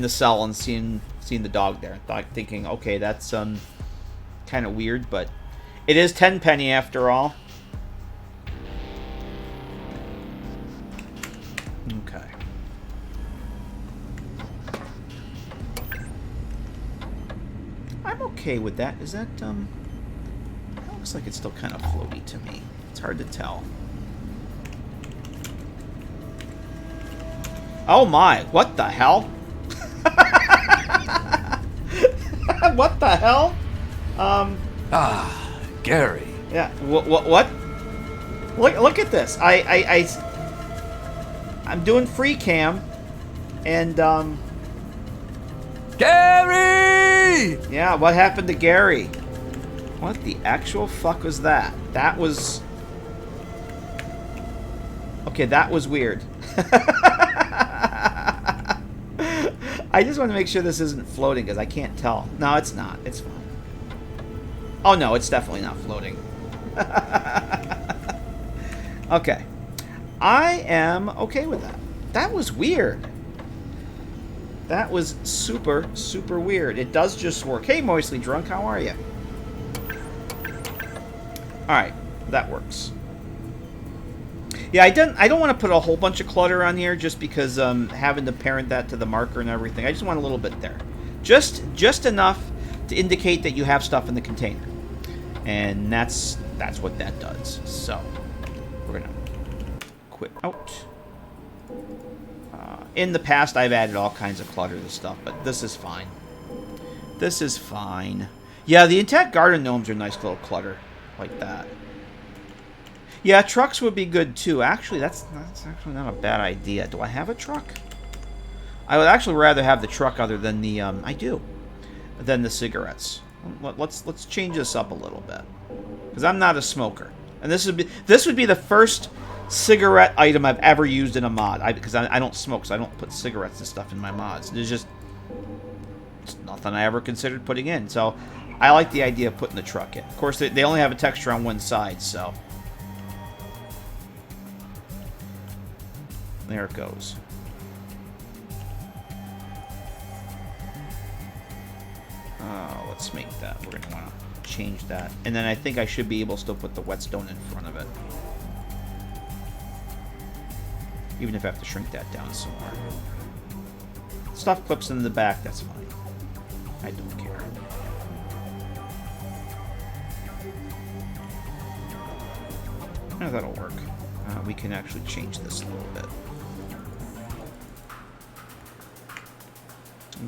cell and seeing the dog there, thinking, okay, that's kind of weird, but it is Tenpenny after all. Okay. I'm okay with that. Is that that looks like it's still kind of floaty to me. It's hard to tell. Oh my, what the hell? What the hell? Gary. Yeah, what? Look at this. I'm doing free cam, and Gary! yeah, what happened to Gary? What the actual fuck was that? That was... Okay, that was weird. I just want to make sure this isn't floating, because I can't tell. No, it's not. It's fine. Oh, no, it's definitely not floating. Okay. I am okay with that. That was weird. That was super, super weird. It does just work. Hey, Moistly Drunk, how are you? Alright, that works. Yeah, I don't want to put a whole bunch of clutter on here just because having to parent that to the marker and everything. I just want a little bit there. Just enough to indicate that you have stuff in the container. And that's what that does. So, we're going to quit out. In the past, I've added all kinds of clutter to stuff, but this is fine. This is fine. Yeah, the intact garden gnomes are nice little clutter like that. Yeah, trucks would be good too. Actually, that's actually not a bad idea. Do I have a truck? I would actually rather have the truck other than the I do, than the cigarettes. Let's change this up a little bit, because I'm not a smoker, and this would be the first cigarette item I've ever used in a mod. Because I don't smoke, so I don't put cigarettes and stuff in my mods. It's nothing I ever considered putting in. So I like the idea of putting the truck in. Of course, they only have a texture on one side, so there it goes. Let's make that. We're going to want to change that. And then I think I should be able to still put the whetstone in front of it. Even if I have to shrink that down some more. Stuff clips in the back, that's fine. I don't care. Oh, that'll work. We can actually change this a little bit.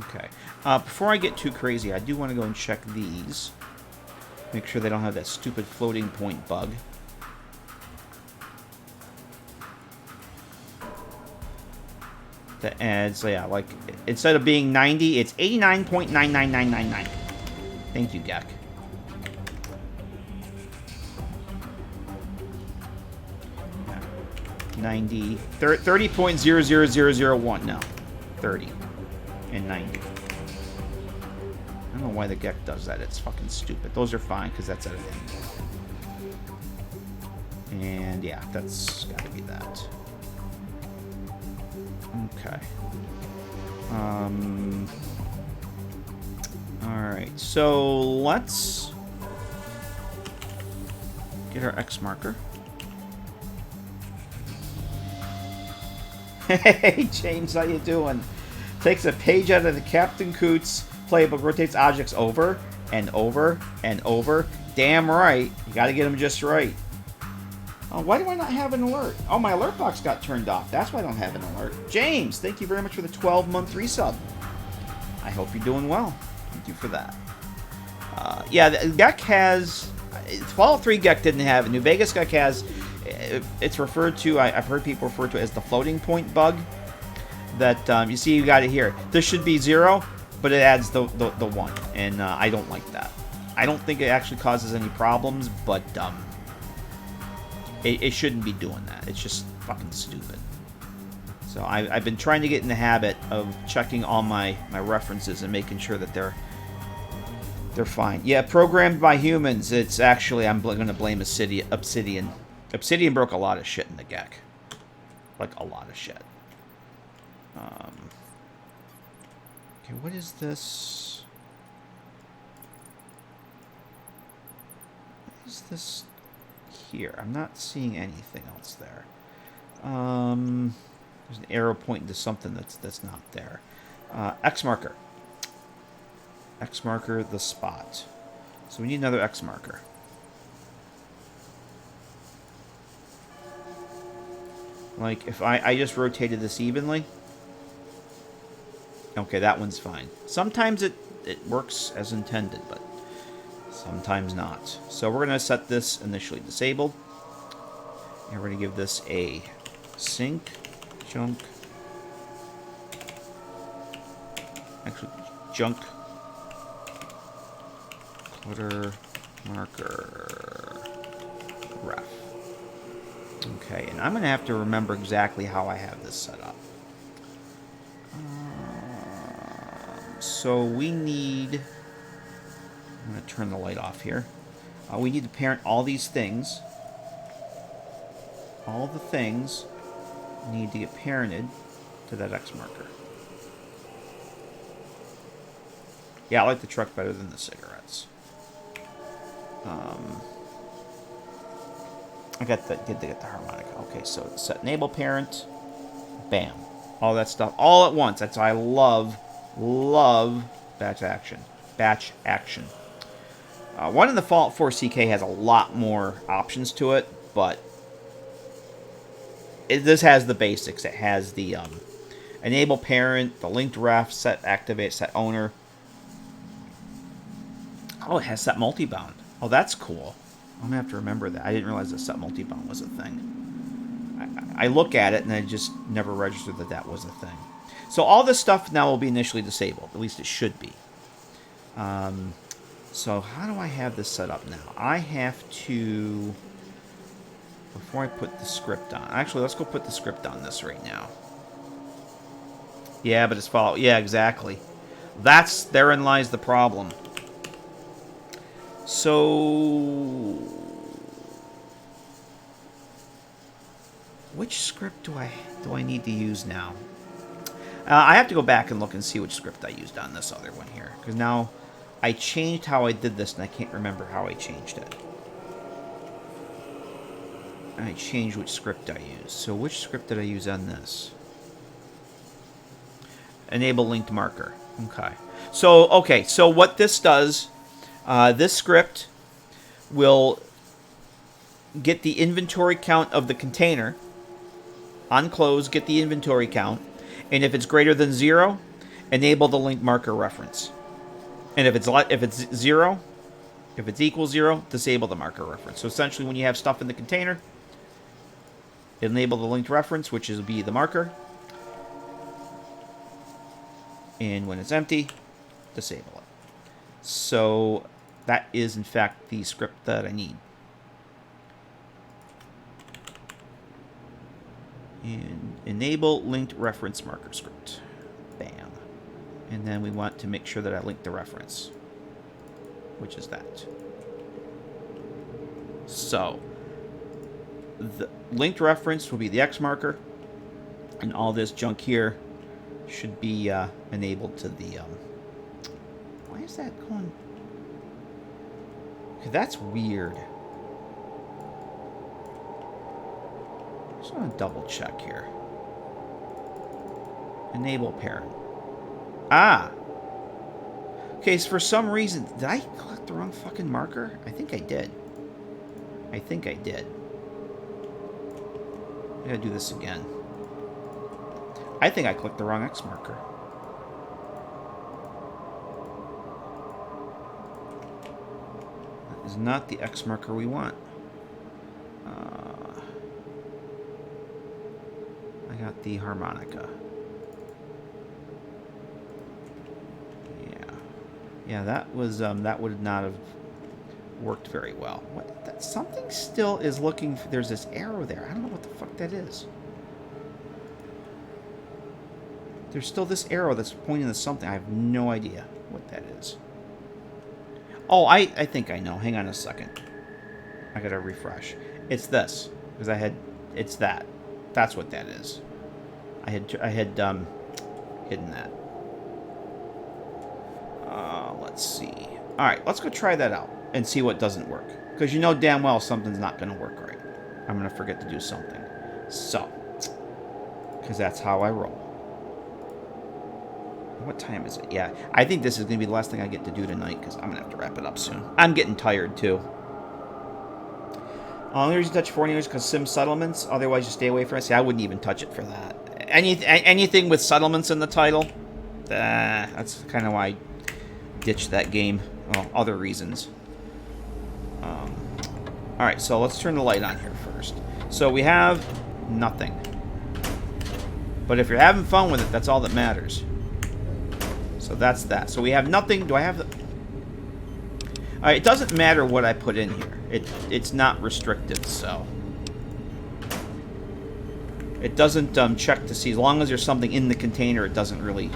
Okay. Before I get too crazy, I do want to go and check these. Make sure they don't have that stupid floating point bug. That adds, so yeah, like, instead of being 90, it's 89.99999. Thank you, GECK. Yeah. 90, 30.00001, no. 30 and 90. I don't know why the GECK does that. It's fucking stupid. Those are fine, because that's editing. And yeah, that's gotta be that. Okay. Alright, so let's get our X marker. Hey, James, how you doing? Takes a page out of the Captain Coots playbook, rotates objects over and over and over. Damn right. You gotta get them just right. Oh, why do I not have an alert? Oh, my alert box got turned off. That's why I don't have an alert. James, thank you very much for the 12-month resub. I hope you're doing well. Thank you for that. Yeah, the GECK has... Fallout 3 GECK didn't have it. New Vegas GECK has... It's referred to... I've heard people refer to it as the floating point bug. That, you see, you got it here. This should be 0, but it adds the 1. And I don't like that. I don't think it actually causes any problems, but... It shouldn't be doing that. It's just fucking stupid. So I've been trying to get in the habit of checking all my references and making sure that they're fine. Yeah, programmed by humans. It's actually, I'm going to blame Obsidian. Obsidian broke a lot of shit in the GECK. Like, a lot of shit. Okay, what is this? What is this? Here. I'm not seeing anything else there. There's an arrow pointing to something that's not there. X marker. X marker the spot. So we need another X marker. Like if I just rotated this evenly. Okay, that one's fine. Sometimes it works as intended, but sometimes not. So we're going to set this initially disabled. And we're going to give this a sink, junk. Actually, junk, clutter, marker, ref. Okay, and I'm going to have to remember exactly how I have this set up. So we need... I'm going to turn the light off here. We need to parent all these things. All the things need to get parented to that X marker. Yeah, I like the truck better than the cigarettes. I did get the harmonica. Okay, so set enable parent. Bam. All that stuff all at once. That's why I love batch action. Batch action. One in the Fallout 4 CK has a lot more options to it, but this has the basics. It has the enable parent, the linked ref, set activate, set owner. Oh, it has set multibound. Oh, that's cool. I'm gonna have to remember that. I didn't realize that set multibound was a thing. I look at it and I just never registered that that was a thing. So all this stuff now will be initially disabled. At least it should be. So how do I have this set up now? I have to, before I put the script on. Actually, let's go put the script on this right now. Yeah, but it's Fallout. Yeah, exactly. Therein lies the problem. So, which script do I need to use now? I have to go back and look and see which script I used on this other one here, because now I changed how I did this and I can't remember how I changed it. I changed which script I used. So which script did I use on this? Enable linked marker. Okay. So what this does, this script will get the inventory count of the container. On close, get the inventory count. And if it's greater than 0, enable the linked marker reference. And if it's 0, if it's equal 0, disable the marker reference. So essentially when you have stuff in the container, enable the linked reference, which will be the marker. And when it's empty, disable it. So that is, in fact, the script that I need. And enable linked reference marker script. Bam. And then we want to make sure that I link the reference, which is that. So the linked reference will be the X marker, and all this junk here should be enabled to the... why is that going... Okay, that's weird. Just want to double check here. Enable parent. Ah! Okay, so for some reason... Did I click the wrong fucking marker? I think I did. I think I did. I gotta do this again. I think I clicked the wrong X marker. That is not the X marker we want. I got the harmonica. Yeah, that was that would not have worked very well. What? That, something still is looking for, there's this arrow there. I don't know what the fuck that is. There's still this arrow that's pointing to something. I have no idea what that is. Oh, I think I know. Hang on a second. I gotta refresh. It's this, because I had, it's that. That's what that is. I had hidden that. Let's see. All right, let's go try that out and see what doesn't work. Because you know damn well something's not going to work right. I'm going to forget to do something. So, because that's how I roll. What time is it? Yeah, I think this is going to be the last thing I get to do tonight because I'm going to have to wrap it up soon. I'm getting tired too. Only reason to touch 4 years because sim settlements. Otherwise, you stay away from it. See, I wouldn't even touch it for that. Anything with settlements in the title, that's kind of why I ditched that game. Well, other reasons. Alright, so let's turn the light on here first. So we have nothing. But if you're having fun with it, that's all that matters. So that's that. So we have nothing. Do I have the... Alright, it doesn't matter what I put in here. It's not restricted, so... It doesn't check to see. As long as there's something in the container, it doesn't really...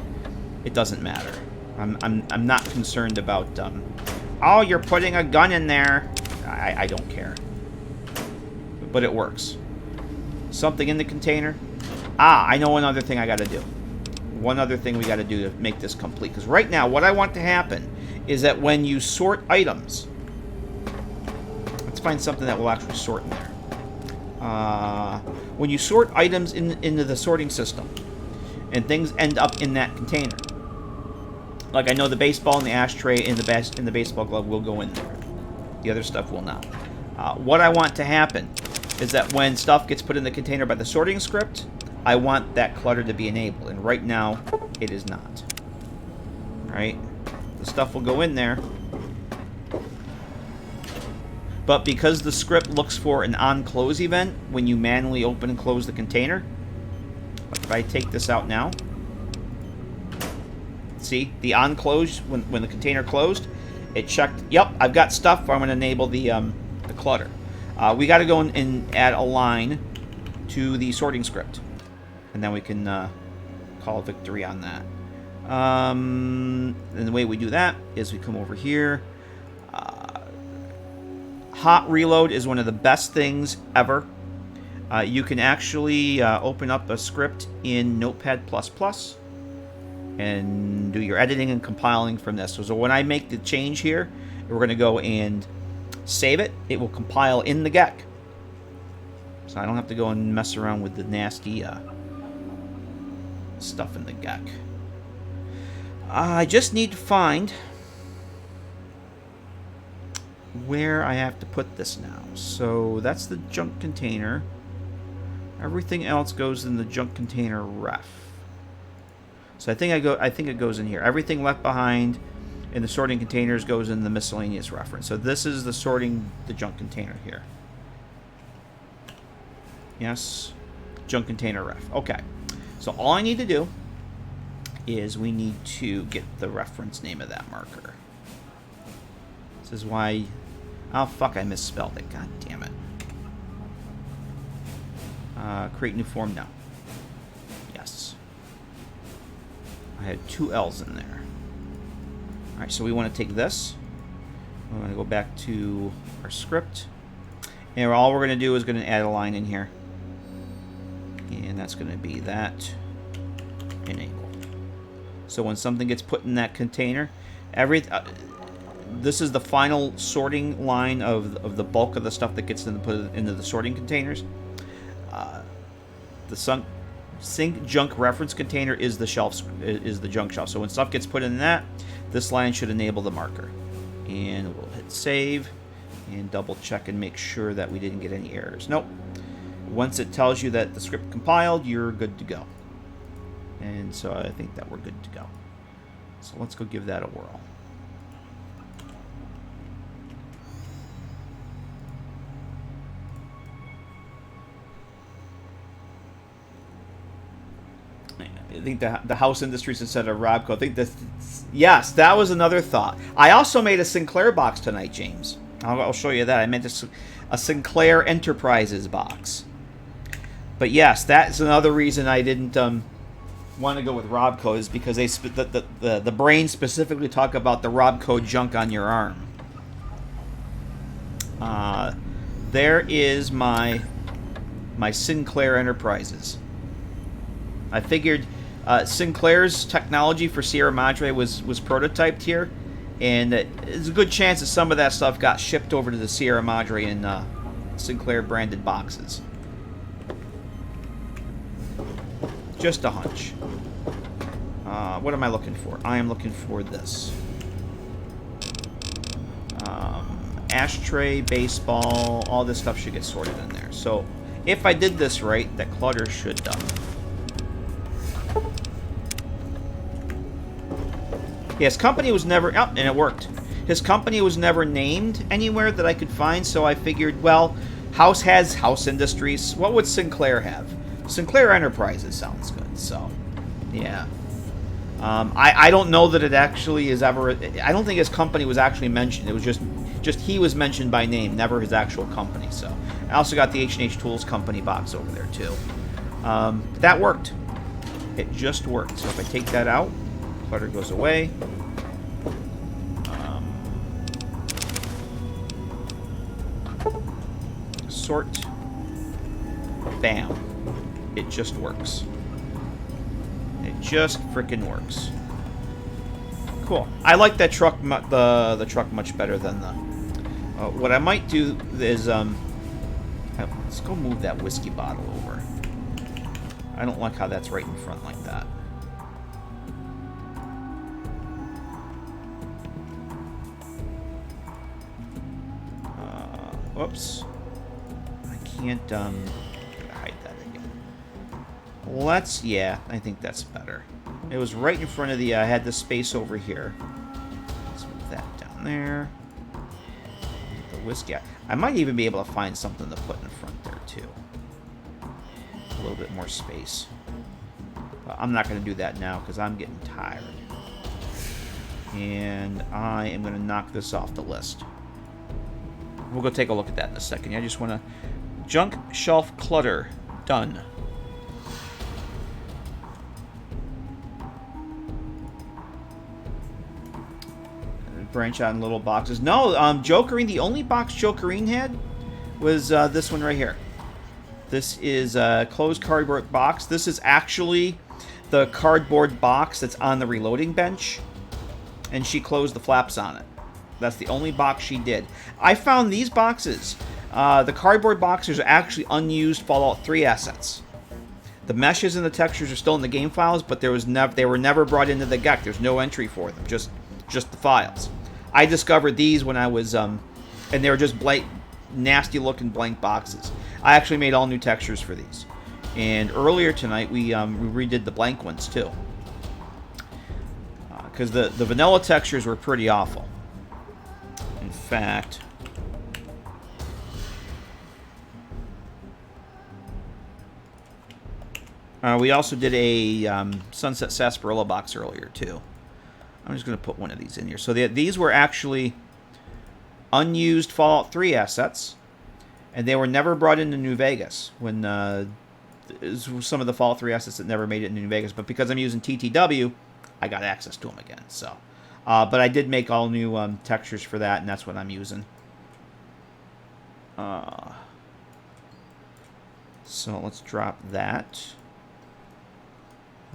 It doesn't matter. I'm not concerned about... oh, you're putting a gun in there. I don't care. But it works. Something in the container. Ah, I know another thing I got to do. One other thing we got to do to make this complete. Because right now, what I want to happen is that when you sort items... Let's find something that will actually sort in there. When you sort items into the sorting system, and things end up in that container. Like I know the baseball and the ashtray and the baseball glove will go in there. The other stuff will not. What I want to happen is that when stuff gets put in the container by the sorting script, I want that clutter to be enabled. And right now, it is not. Right? The stuff will go in there. But because the script looks for an on-close event when you manually open and close the container, like if I take this out now, see, the on-close, when the container closed, it checked, yep, I've got stuff, I'm going to enable the clutter. We got to go and add a line to the sorting script. And then we can call victory on that. And the way we do that is we come over here. Hot reload is one of the best things ever. You can actually open up a script in Notepad++ and do your editing and compiling from this. So when I make the change here, we're going to go and save it. It will compile in the GECK. So I don't have to go and mess around with the nasty stuff in the GECK. I just need to find where I have to put this now. So that's the junk container. Everything else goes in the junk container ref. So I think it goes in here. Everything left behind in the sorting containers goes in the miscellaneous reference. So this is the sorting the junk container here. Yes. Junk container ref. Okay. So all I need to do is we need to get the reference name of that marker. This is why... Oh, fuck, I misspelled it. God damn it. Create new form? No. Yes. I had 2 L's in there. Alright, so we want to take this. We're going to go back to our script. And all we're going to do is going to add a line in here. And that's going to be that enable. So when something gets put in that container, this is the final sorting line of the bulk of the stuff that gets put into the sorting containers. The sink junk reference container is the junk shelf. So when stuff gets put in that, this line should enable the marker. And we'll hit save and double check and make sure that we didn't get any errors. Nope. Once it tells you that the script compiled, you're good to go. And so I think that we're good to go. So let's go give that a whirl. I think the house industries instead of Robco. I think that, yes, that was another thought. I also made a Sinclair box tonight, James. I'll show you that. I meant a Sinclair Enterprises box. But yes, that's another reason I didn't want to go with Robco, is because the brain specifically talk about the Robco junk on your arm. There is my Sinclair Enterprises. I figured Sinclair's technology for Sierra Madre was prototyped here, and there's a good chance that some of that stuff got shipped over to the Sierra Madre in Sinclair branded boxes. Just a hunch. What am I looking for? I am looking for this. Ashtray, baseball, all this stuff should get sorted in there. So if I did this right, that clutter should His company was never... Oh, and it worked. His company was never named anywhere that I could find, so I figured, well, House has House Industries. What would Sinclair have? Sinclair Enterprises sounds good, so... Yeah. I don't know that it actually is ever... I don't think his company was actually mentioned. It was just he was mentioned by name, never his actual company, so... I also got the H&H Tools Company box over there, too. That worked. It just worked. So if I take that out... Clutter goes away. Sort. Bam. It just works. It just frickin' works. Cool. I like that truck, the truck much better than the... what I might do is, let's go move that whiskey bottle over. I don't like how that's right in front like that. Whoops. I can't, hide that again. Yeah, I think that's better. It was right in front of the, I had the space over here. Let's move that down there. The whiskey. I might even be able to find something to put in front there, too. A little bit more space. But I'm not going to do that now, because I'm getting tired. And I am going to knock this off the list. We'll go take a look at that in a second. I just want to... Junk shelf clutter. Done. Branch out in little boxes. No, Jokerine, the only box Jokerine had was this one right here. This is a closed cardboard box. This is actually the cardboard box that's on the reloading bench. And she closed the flaps on it. That's the only box she did. I found these boxes. The cardboard boxes are actually unused Fallout 3 assets. The meshes and the textures are still in the game files, but they were never brought into the GECK. There's no entry for them, just the files. I discovered these when I was, and they were just blank, nasty-looking blank boxes. I actually made all new textures for these. And earlier tonight, we redid the blank ones, too. Because the vanilla textures were pretty awful. In fact, We also did a Sunset Sarsaparilla box earlier, too. I'm just going to put one of these in here. So these were actually unused Fallout 3 assets, and they were never brought into New Vegas. When some of the Fallout 3 assets that never made it into New Vegas, but because I'm using TTW, I got access to them again. So, but I did make all new textures for that, and that's what I'm using. So let's drop that.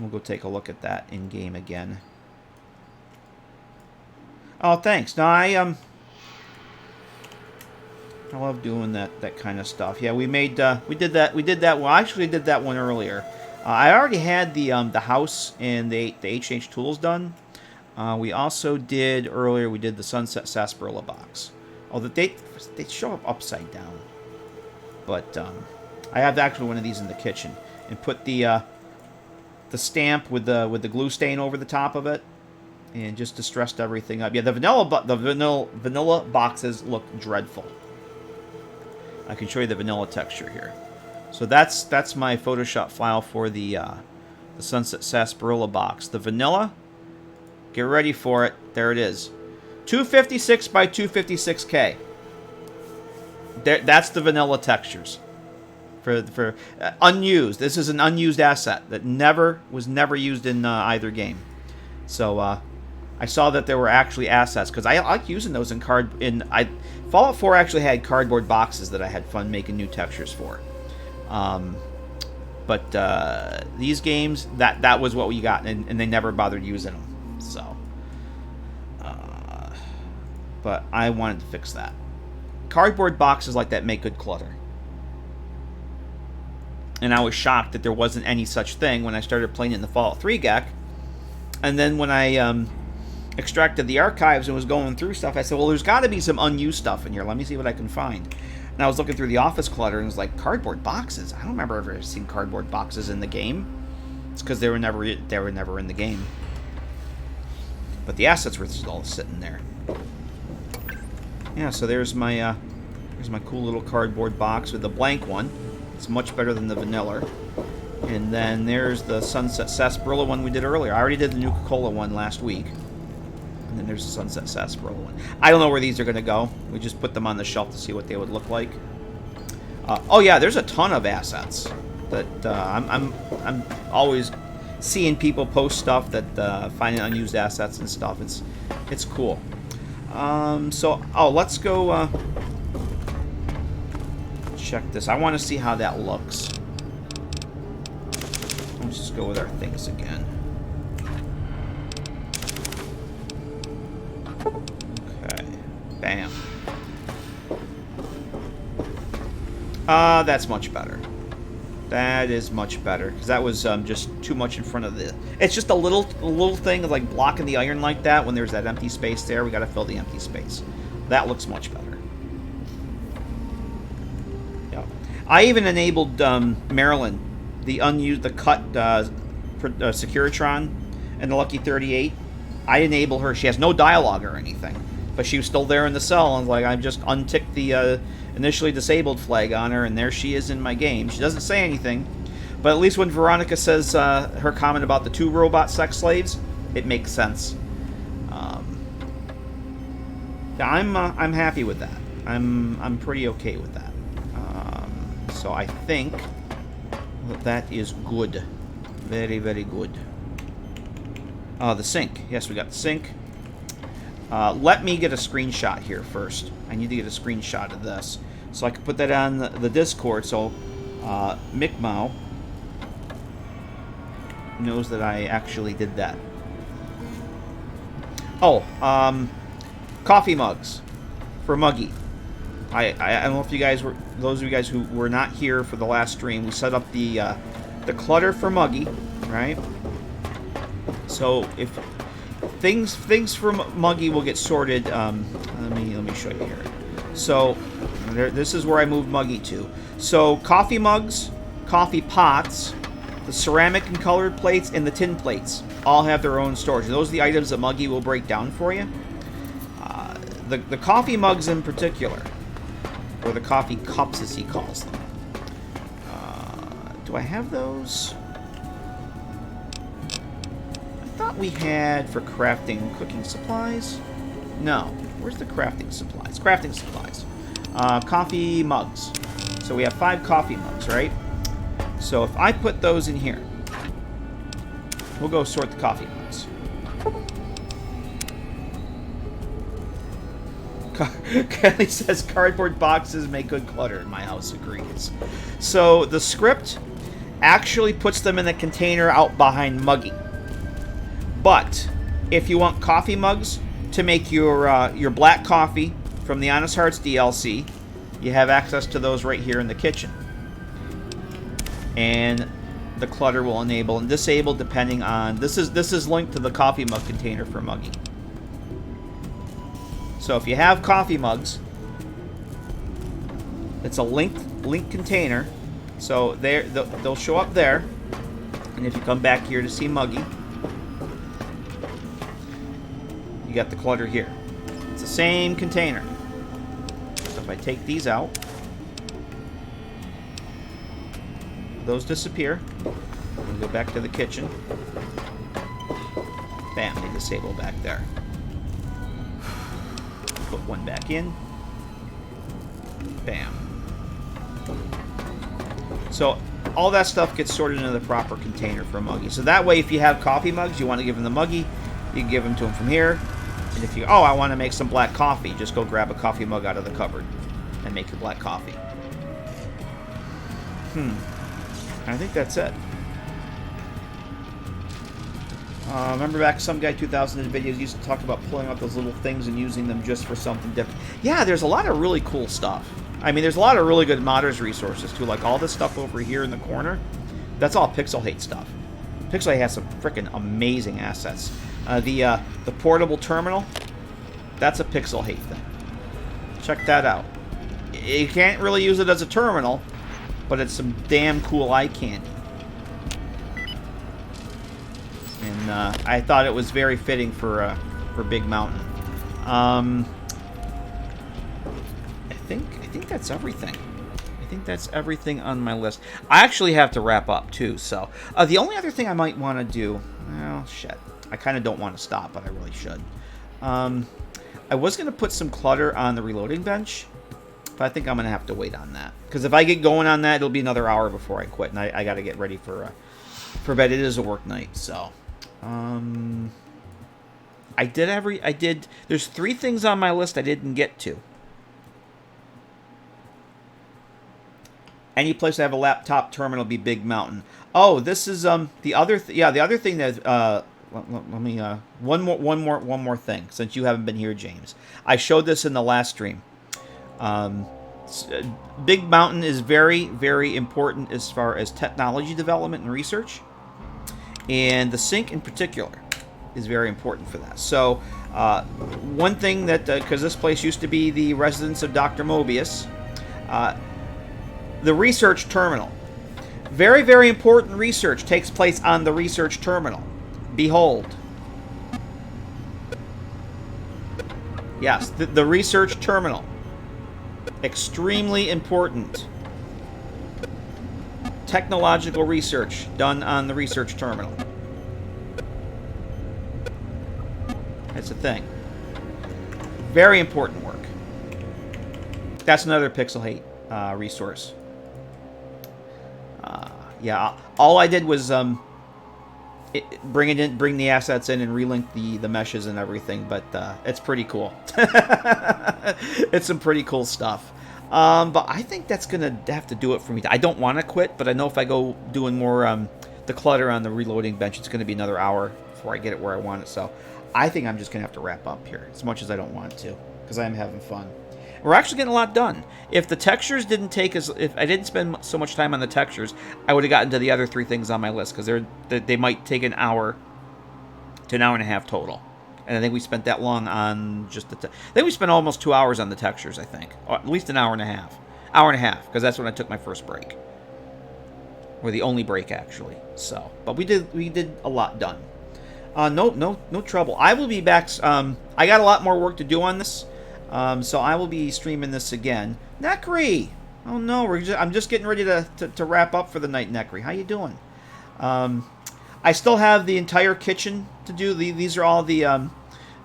We'll go take a look at that in game again. Oh, thanks. No, I love doing that kind of stuff. Yeah, we did that. Well, I actually did that one earlier. I already had the house and the H&H tools done. We also did earlier. We did the Sunset Sarsaparilla box. Oh, they show up upside down. But I have actually one of these in the kitchen and put the stamp with the glue stain over the top of it, and just distressed everything up. Yeah, the vanilla boxes look dreadful. I can show you the vanilla texture here. So that's my Photoshop file for the Sunset Sarsaparilla box. The vanilla, get ready for it. There it is, 256 by 256K. That's the vanilla textures for unused. This is an unused asset that was never used in either game. So I saw that there were actually assets because I like using those in Fallout 4 actually had cardboard boxes that I had fun making new textures for. But these games, that was what we got, and they never bothered using them. So, but I wanted to fix that. Cardboard boxes like that make good clutter. And I was shocked that there wasn't any such thing when I started playing in the Fallout 3 GECK. And then when I extracted the archives and was going through stuff, I said, well, there's got to be some unused stuff in here. Let me see what I can find. And I was looking through the office clutter, and it was like, cardboard boxes? I don't remember ever seeing cardboard boxes in the game. It's because they were never in the game. But the assets were just all sitting there. Yeah, so there's my cool little cardboard box with the blank one. It's much better than the vanilla. And then there's the Sunset Sarsaparilla one we did earlier. I already did the Nuka-Cola one last week. And then there's the Sunset Sarsaparilla one. I don't know where these are going to go. We just put them on the shelf to see what they would look like. Oh yeah, there's a ton of assets that I'm always seeing people post stuff that finding unused assets and stuff. It's cool. Let's go check this. I want to see how that looks. Let's just go with our things again. Okay. Bam. That's much better. That is much better, because that was just too much in front of the... It's just a little thing of like blocking the iron like that. When there's that empty space there, we got to fill the empty space. That looks much better. Yeah. I even enabled Marilyn, the cut Securitron, and the Lucky 38. I enable her. She has no dialogue or anything, but she was still there in the cell, and like I just unticked the initially disabled flag on her, and there she is in my game. She doesn't say anything, but at least when Veronica says her comment about the 2 robot sex slaves, it makes sense. Yeah, I'm happy with that. I'm pretty okay with that. So I think that is good, very, very good. The sink. Yes, we got the sink. Let me get a screenshot here first. I need to get a screenshot of this so I can put that on the Discord so Mick knows that I actually did that. Oh, coffee mugs for Muggy. I don't know if you guys were, those of you guys who were not here for the last stream, we set up the clutter for Muggy, right? So if things for Muggy will get sorted. Let me show you here. So this is where I moved Muggy to. So coffee mugs, coffee pots, the ceramic and colored plates, and the tin plates all have their own storage. Those are the items that Muggy will break down for you. The coffee mugs in particular, or the coffee cups as he calls them. Do I have those? thought we had for crafting cooking supplies. No. Where's the crafting supplies? Crafting supplies. Coffee mugs. So we have 5 coffee mugs, right? So if I put those in here, we'll go sort the coffee mugs. Kelly says cardboard boxes make good clutter. In my house agrees. So the script actually puts them in the container out behind Muggy. But if you want coffee mugs to make your black coffee from the Honest Hearts DLC, you have access to those right here in the kitchen. And the clutter will enable and disable depending on this is linked to the coffee mug container for Muggy. So if you have coffee mugs, it's a linked container. So they'll show up there. And if you come back here to see Muggy, you got the clutter here. It's the same container. So if I take these out, those disappear. We go back to the kitchen. Bam, they disable back there. Put one back in. Bam. So all that stuff gets sorted into the proper container for Muggy. So that way, if you have coffee mugs, you want to give them the Muggy, you can give them to him from here. And if you, I want to make some black coffee, just go grab a coffee mug out of the cupboard and make your black coffee. I think that's it. Remember back some guy 2000 videos used to talk about pulling out those little things and using them just for something different. Yeah, there's a lot of really cool stuff. I mean, there's a lot of really good modders resources too. Like all this stuff over here in the corner, that's all Pixel Hate stuff. Pixel Hate has some freaking amazing assets. The portable terminal, that's a Pixel Hate thing. Check that out. You can't really use it as a terminal, but it's some damn cool eye candy. And I thought it was very fitting for Big Mountain. I think that's everything. I think that's everything on my list. I actually have to wrap up too. So the only other thing I might want to do, well, shit, I kind of don't want to stop, but I really should. I was going to put some clutter on the reloading bench, but I think I'm going to have to wait on that. Because if I get going on that, it'll be another hour before I quit. And I got to get ready for bed. It is a work night, so. There's 3 things on my list I didn't get to. Any place I have a laptop terminal be Big Mountain. Oh, this is the other the other thing that let me one more thing since you haven't been here, James. I showed this in the last stream. Big Mountain is very, very important as far as technology development and research. And the sink in particular is very important for that. So one thing that, because this place used to be the residence of Dr. Mobius, the research terminal. Very, very important research takes place on the research terminal. Behold. Yes, the research terminal. Extremely important. Technological research done on the research terminal. That's a thing. Very important work. That's another Pixel Hate resource. Yeah, all I did was bring the assets in and relink the meshes and everything, but it's pretty cool. It's some pretty cool stuff. But I think that's gonna have to do it for me. I don't want to quit, but I know if I go doing more the clutter on the reloading bench, it's gonna be another hour before I get it where I want it. So I think I'm just gonna have to wrap up here, as much as I don't want to, because I am having fun. We're actually getting a lot done. If the textures didn't take if I didn't spend so much time on the textures, I would have gotten to the other 3 things on my list, because they might take an hour to an hour and a half total. And I think we spent that long on just I think we spent almost 2 hours on the textures, I think. Or at least an hour and a half. Hour and a half, because that's when I took my first break. Or the only break, actually. So, but we did a lot done. No trouble. I will be back. I got a lot more work to do on this. So I will be streaming this again. Necri! Oh no, I'm just getting ready to wrap up for the night, Necri. How you doing? I still have the entire kitchen to do. These are all the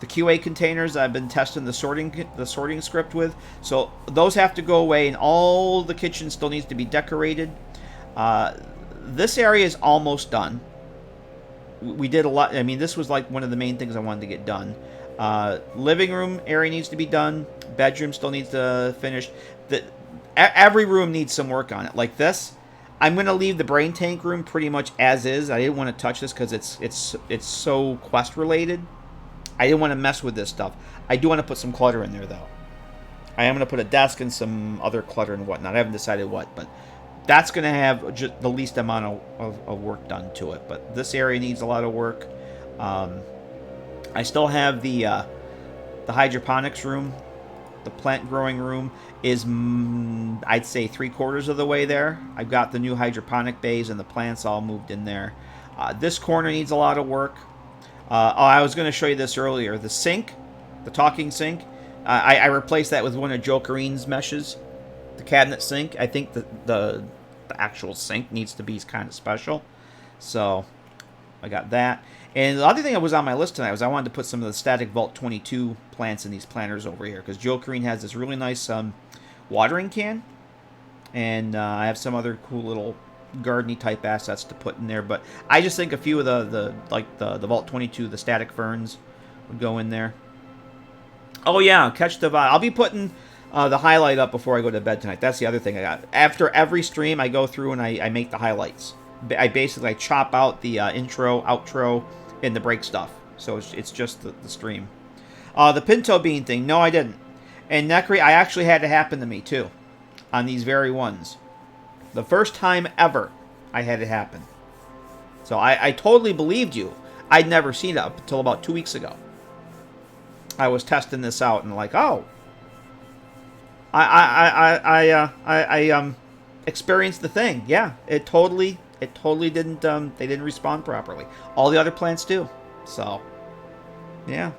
QA containers I've been testing the sorting script with. So those have to go away, and all the kitchen still needs to be decorated. This area is almost done. We did a lot. I mean, this was like one of the main things I wanted to get done. Living room area needs to be done. Bedroom still needs to finish. Every room needs some work on it. Like this, I'm going to leave the brain tank room pretty much as is. I didn't want to touch this because it's so quest related. I didn't want to mess with this stuff. I do want to put some clutter in there, though. I am going to put a desk and some other clutter and whatnot. I haven't decided what, but that's going to have just the least amount of work done to it. But this area needs a lot of work. I still have the hydroponics room. The plant growing room is, I'd say, 3/4 of the way there. I've got the new hydroponic bays and the plants all moved in there. This corner needs a lot of work. I was going to show you this earlier. The sink, the talking sink, I replaced that with one of Joe Green's meshes. The cabinet sink. I think the actual sink needs to be kind of special. So I got that. And the other thing that was on my list tonight was I wanted to put some of the Static Vault 22 plants in these planters over here, because Joe Green has this really nice watering can, and I have some other cool little gardening type assets to put in there. But I just think a few of the Vault 22, the static ferns, would go in there. Oh yeah, catch the vibe. I'll be putting the highlight up before I go to bed tonight. That's the other thing I got. After every stream, I go through and I make the highlights. I basically chop out the intro, outro, and the break stuff. So it's just the stream. The pinto bean thing, no, I didn't. And Necri, I actually had it happen to me too, on these very ones. The first time ever I had it happen. So I totally believed you. I'd never seen it up until about 2 weeks ago. I was testing this out and like, oh, I experienced the thing. Yeah, it totally didn't. They didn't respond properly. All the other plants do. So, yeah.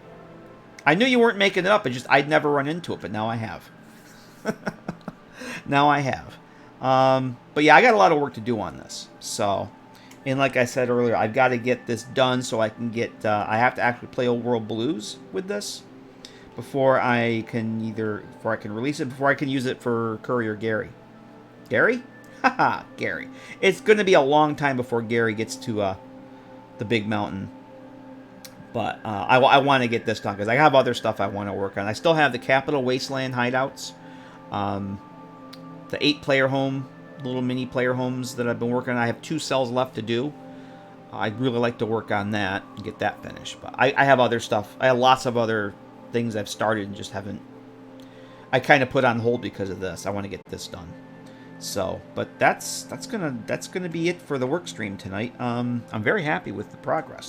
I knew you weren't making it up. I'd never run into it, but now I have. Now I have. But yeah, I got a lot of work to do on this. So, and like I said earlier, I've got to get this done so I can get. I have to actually play Old World Blues with this before I can release it, before I can use it for Courier Gary. Gary? Haha, Gary. It's going to be a long time before Gary gets to the big mountain. But I want to get this done because I have other stuff I want to work on. I still have the Capital Wasteland hideouts. The 8-player home, little mini player homes that I've been working on. I have 2 cells left to do. I'd really like to work on that and get that finished. But I have other stuff. I have lots of other things I've started and just haven't. I kind of put on hold because of this. I want to get this done. So, but that's gonna be it for the work stream tonight. I'm very happy with the progress, though.